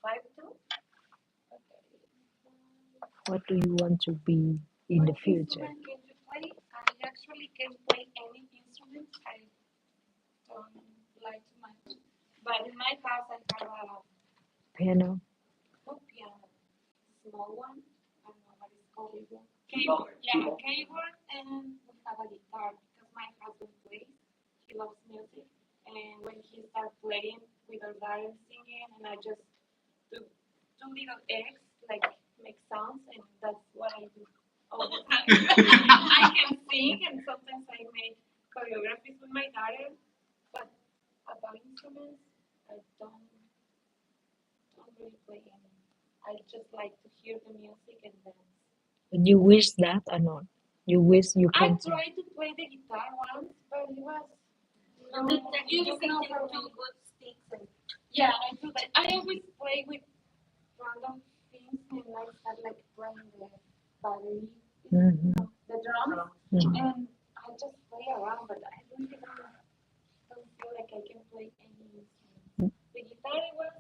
5-2. What do you want to be in the What future? instrument can you play? I actually can play any instrument. I don't like too much. But in my house, I have a Piano? piano, small one. I don't know what it's called. Keyboard. Yeah, keyboard, and we have a guitar because my husband plays. He loves music, and when he starts playing with our daughter singing, and I just do two little eggs, like make sounds, and that's what I do all the time. I can sing, and sometimes I make choreographies with my daughter, but about instruments, I don't really play any. I just like to hear the music and dance. You wish that or not? You wish you I can. tried to play the guitar once, but it was No, you can take two good sticks and yeah, I do that. I always play with random things and I start like playing the battery, Mhm. the drums, Mhm. and I just play around, but I really don't feel like I can play any instrument. The guitar it was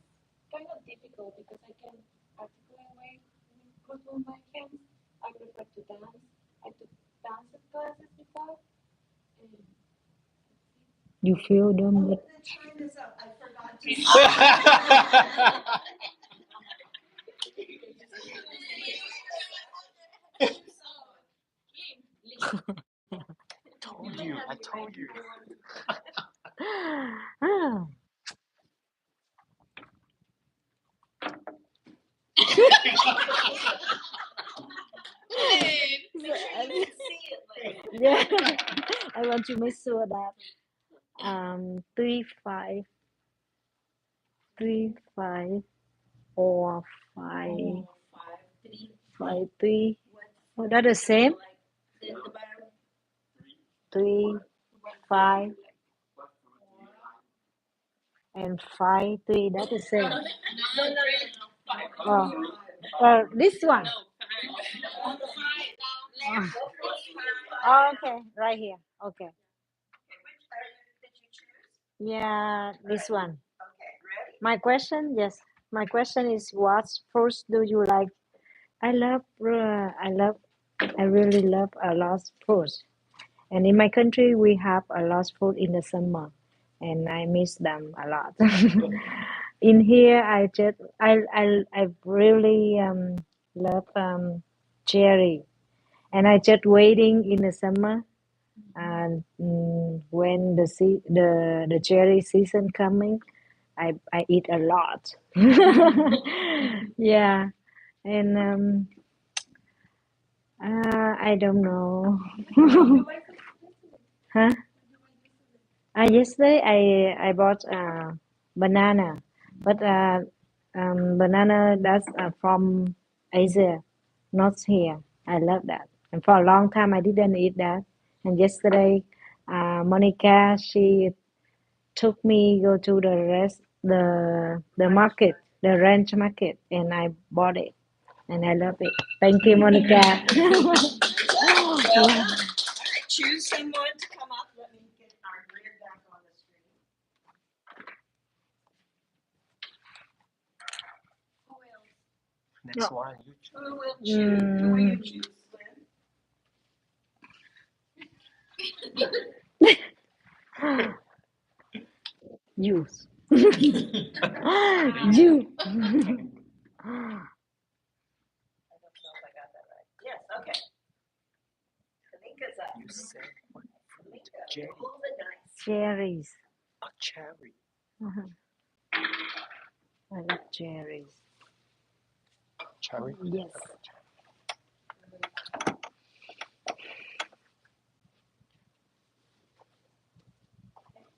kind of difficult because I can articulate good with my hands. I prefer to dance. I took dance classes before, and You feel them, but The time is up. I forgot to. I told you. ah, yeah. I want to make sure that 3 5 or 5 5 3. Oh, that the same. 3 5 and 5 3. That's the same. Oh, this one. Oh, okay, right here. Okay. Yeah, this one. My question, yes. My question is, what fruits do you like? I love, I really love a lot of fruits. And in my country, we have a lot of fruit in the summer, and I miss them a lot. In here, I really love cherry, and I just waiting in the summer and when the cherry season coming, I eat a lot. Yeah, and I don't know. Huh? Yesterday I bought banana, but banana that's from Asia, not here. I love that, and for a long time I didn't eat that. And yesterday, Monica she took me go to the market, the ranch market, and I bought it, and I love it. Thank you, Monica. Well done. All right, choose someone to come up. Let me get our grid back on the screen. Next one, you choose. Who will choose? Who will you choose, Lynn? Use. You. I don't know if I got that right. Yes, okay. Kanika's up. You said what? Kanika, Cherry. roll the dice. Cherries. A cherry. I love cherries. Cherry? Yes.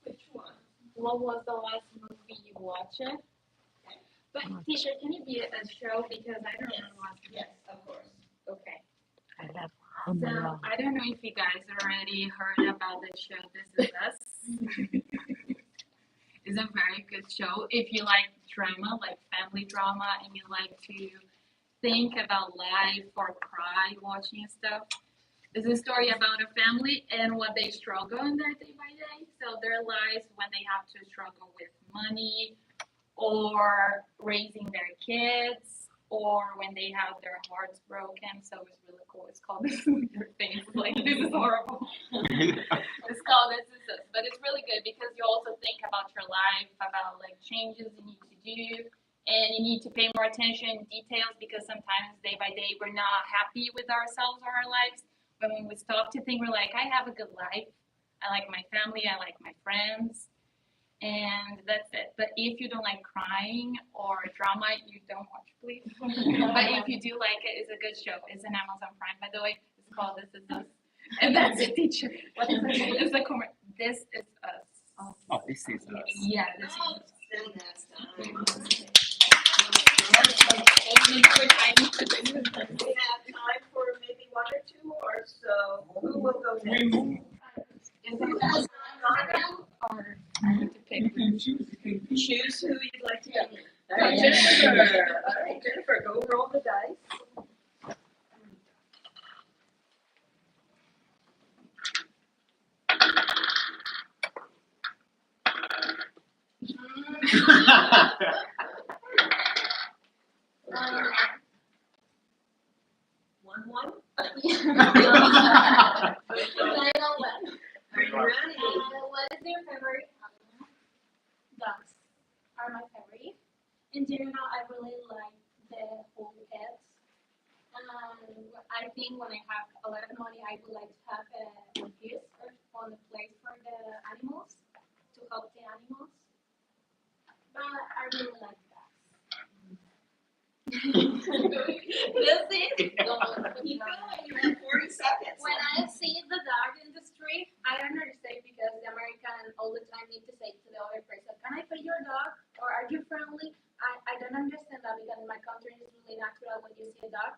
Which one? What was the last movie you watched? But teacher, can it be a show because I don't remember last movie. Yes, of course. Okay. I love Home So Alone. I don't know if you guys already heard about the show This Is Us. It's a very good show. If you like drama, like family drama, and you like to think about life or cry watching stuff, this is a story about a family and what they struggle in their day by day. So their lives when they have to struggle with money or raising their kids or when they have their hearts broken. So it's really cool. It's called This Is Their Face. Like, this is horrible. It's called This Is Us. But it's really good because you also think about your life, about like changes you need to do. And you need to pay more attention to details because sometimes day by day we're not happy with ourselves or our lives. But when we stop to think, we're like, I have a good life. I like my family. I like my friends. And that's it. But if you don't like crying or drama, you don't watch, please. But if you do like it, it's a good show. It's an Amazon Prime, by the way. It's called This Is Us. And that's it, teacher. What is it? It's a This Is Us. Oh, this is us. Yeah, this is us. Then that's time. We have time for maybe one or two or so. Who will go next? Is it or I need to pick? Choose who you'd like to go. All right, Jennifer. All right, Jennifer, go roll the dice. One. Are you ready? What is your favorite animal? Dogs are my favorite. In general, I really like the whole pets. I think when I have a lot of money, I would like to have a gift on the place for the animals, to help the animals. But I really like dogs. That's it. Keep going. You have 40 seconds. When I see the dog in the street, I don't understand because the American all the time need to say to the other person, "Can I pet your dog?" or "Are you friendly?" I don't understand that because in my country it's really natural when you see a dog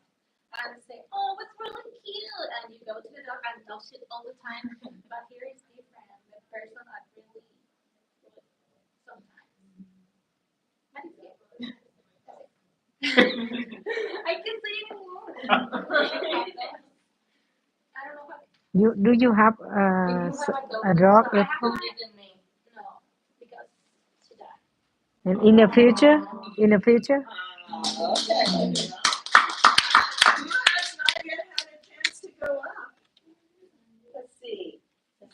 and say, "Oh, it's really cute," and you go to the dog and touch it all the time. But here it's different. The person are really, really sometimes. But it's good. I can say it more. I don't know what. Do you have a dog I at have home? a maiden name. No, because she died. And in the future? In the future? Okay. Who has not yet had a chance to go up? Let's see.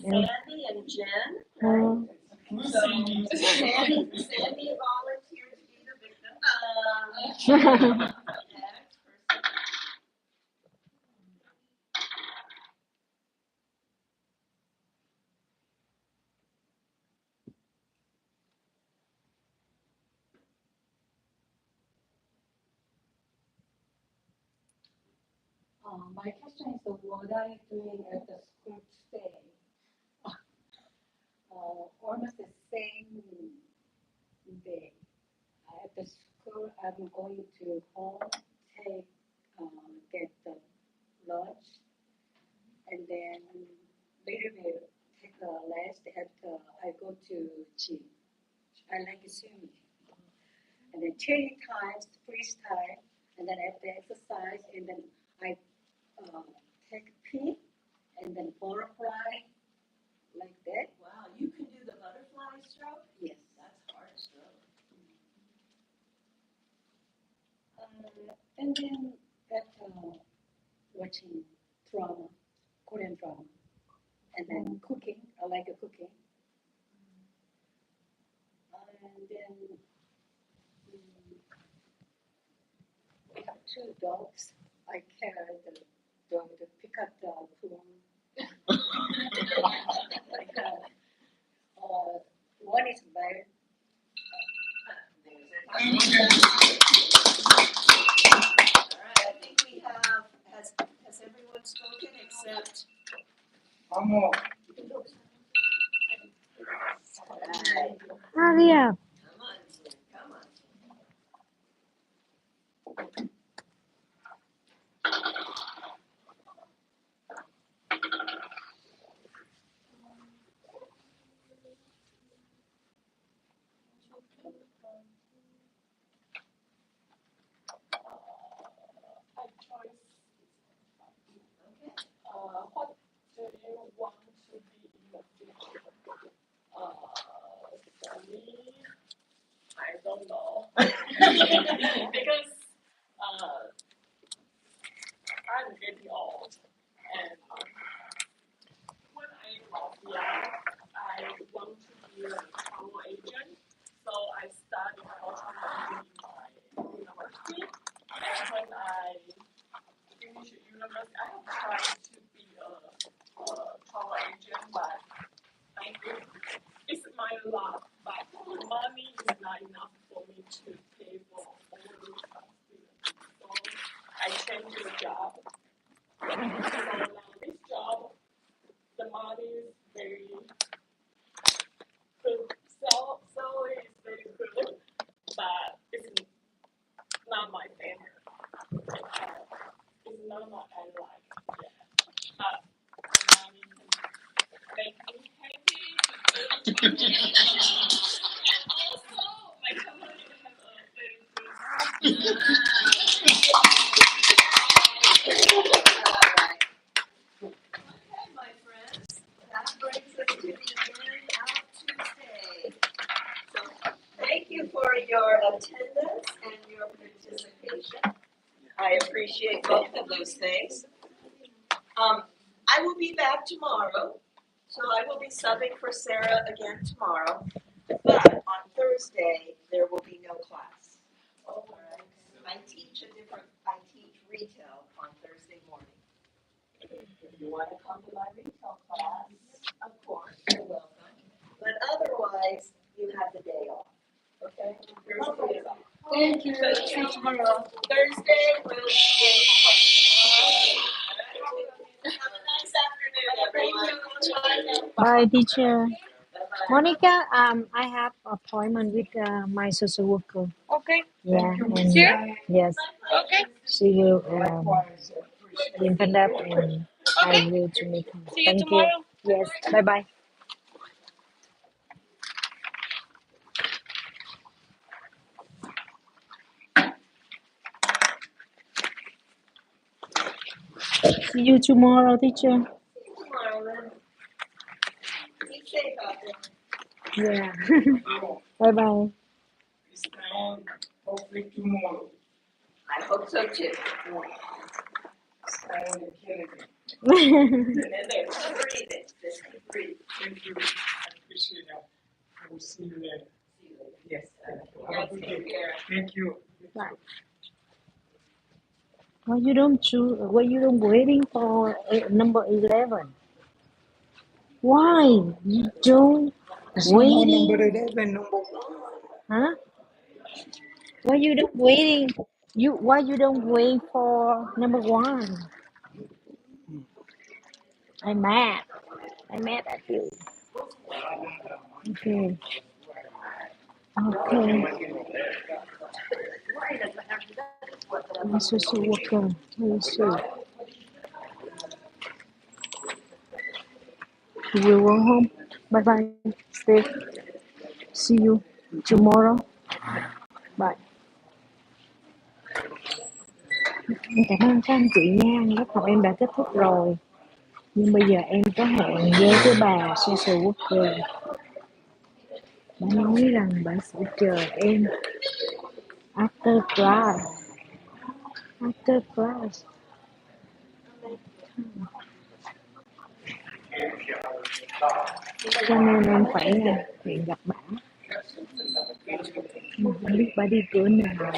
Sandy and Jen. Right? So Sandy volunteered to be the victim. Next person. My question is, what are you doing at the school today? Almost the same day. At the school, I'm going to home, take, get the lunch, and then little bit take a rest after I go to gym. I like swimming. And then 20 times freestyle, and then after exercise, and then I take pee, and then butterfly, like that. Wow, you can do the butterfly stroke? Yes. That's hard stroke. And then after watching drama, Korean drama, and then cooking. I like cooking. And then we have two dogs. I carry the dog to pick up the food. One is married. All right, I think we have, has everyone spoken except? One more. All right. Maria. Come on, Tim, come on. What do you want to be in the future? For me, I don't know. Because I'm getting old. And when I was young, I want to be a travel agent. So I studied travel in my university. And when I finished university, I have tried to be a travel agent, but I think it's my luck, but money is not enough for me to pay for all the responsibilities. So I changed the job. So now this job, the money is very good. Salary is very good, but it's not my favorite. It's not what I like. Yeah. But money can make me happy. And also, my company has a very good. Okay, my friends, that brings us to the end of Tuesday. So thank you for your attendance and your participation. I appreciate both of those things. I will be back tomorrow, so I will be subbing for Sarah again tomorrow. But on Thursday, there will be no class. All right. I teach retail on Thursday morning. If you want to come to my retail class, of course, you're welcome. But otherwise, you have the day off. Okay? Thursday is off. Thank you. See you tomorrow. Thursday will be in class. Have a nice afternoon, everyone. Bye, teacher. Bye-bye. Monica, I have appointment with my social worker. Okay. Yeah, and Here? yes, Okay. she will Likewise, appreciate in Punjab, and I will to meet her. See you Thank tomorrow. you. Yes, bye bye. See you tomorrow, teacher. Tomorrow, then. Be safe out there. Yeah. you. Bye bye. This time, hopefully tomorrow. I hope so too. Stay on the Kennedy. Remember, breathe it. Just keep breathing. Thank you. I appreciate that. I will see you later. See you later. Yes, thank you. Yeah, Have a good take day. care. Thank you. Bye. Why you don't choose? Why you don't waiting for number 11? Why you don't It's not number waiting? 11, number 1. Huh? Why you don't waiting? Why you don't wait for number 1? I'm mad. I'm mad at you. Okay. Okay. I'm social worker. Very soon. You will go home. Bye bye. Stay. See you tomorrow. Bye. Em cảm ơn các anh chị nha. Lớp học em đã kết thúc rồi. Nhưng bây giờ em có hẹn với cái bà social worker. Bà nói rằng bà sẽ chờ em after class. After class. Cho nên em phải hẹn gặp bà. Mà không biết bà đi cửa nào.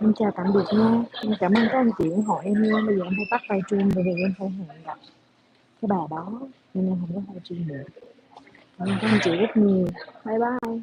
Em chào tạm biệt nha. Em cảm ơn các anh chị ủng hộ em nha. Bây giờ em phải tắt livestream bởi vì em phải hẹn gặp cái bà đó. Nên em không có livestream được. Cảm ơn các anh chị rất nhiều. Bye bye.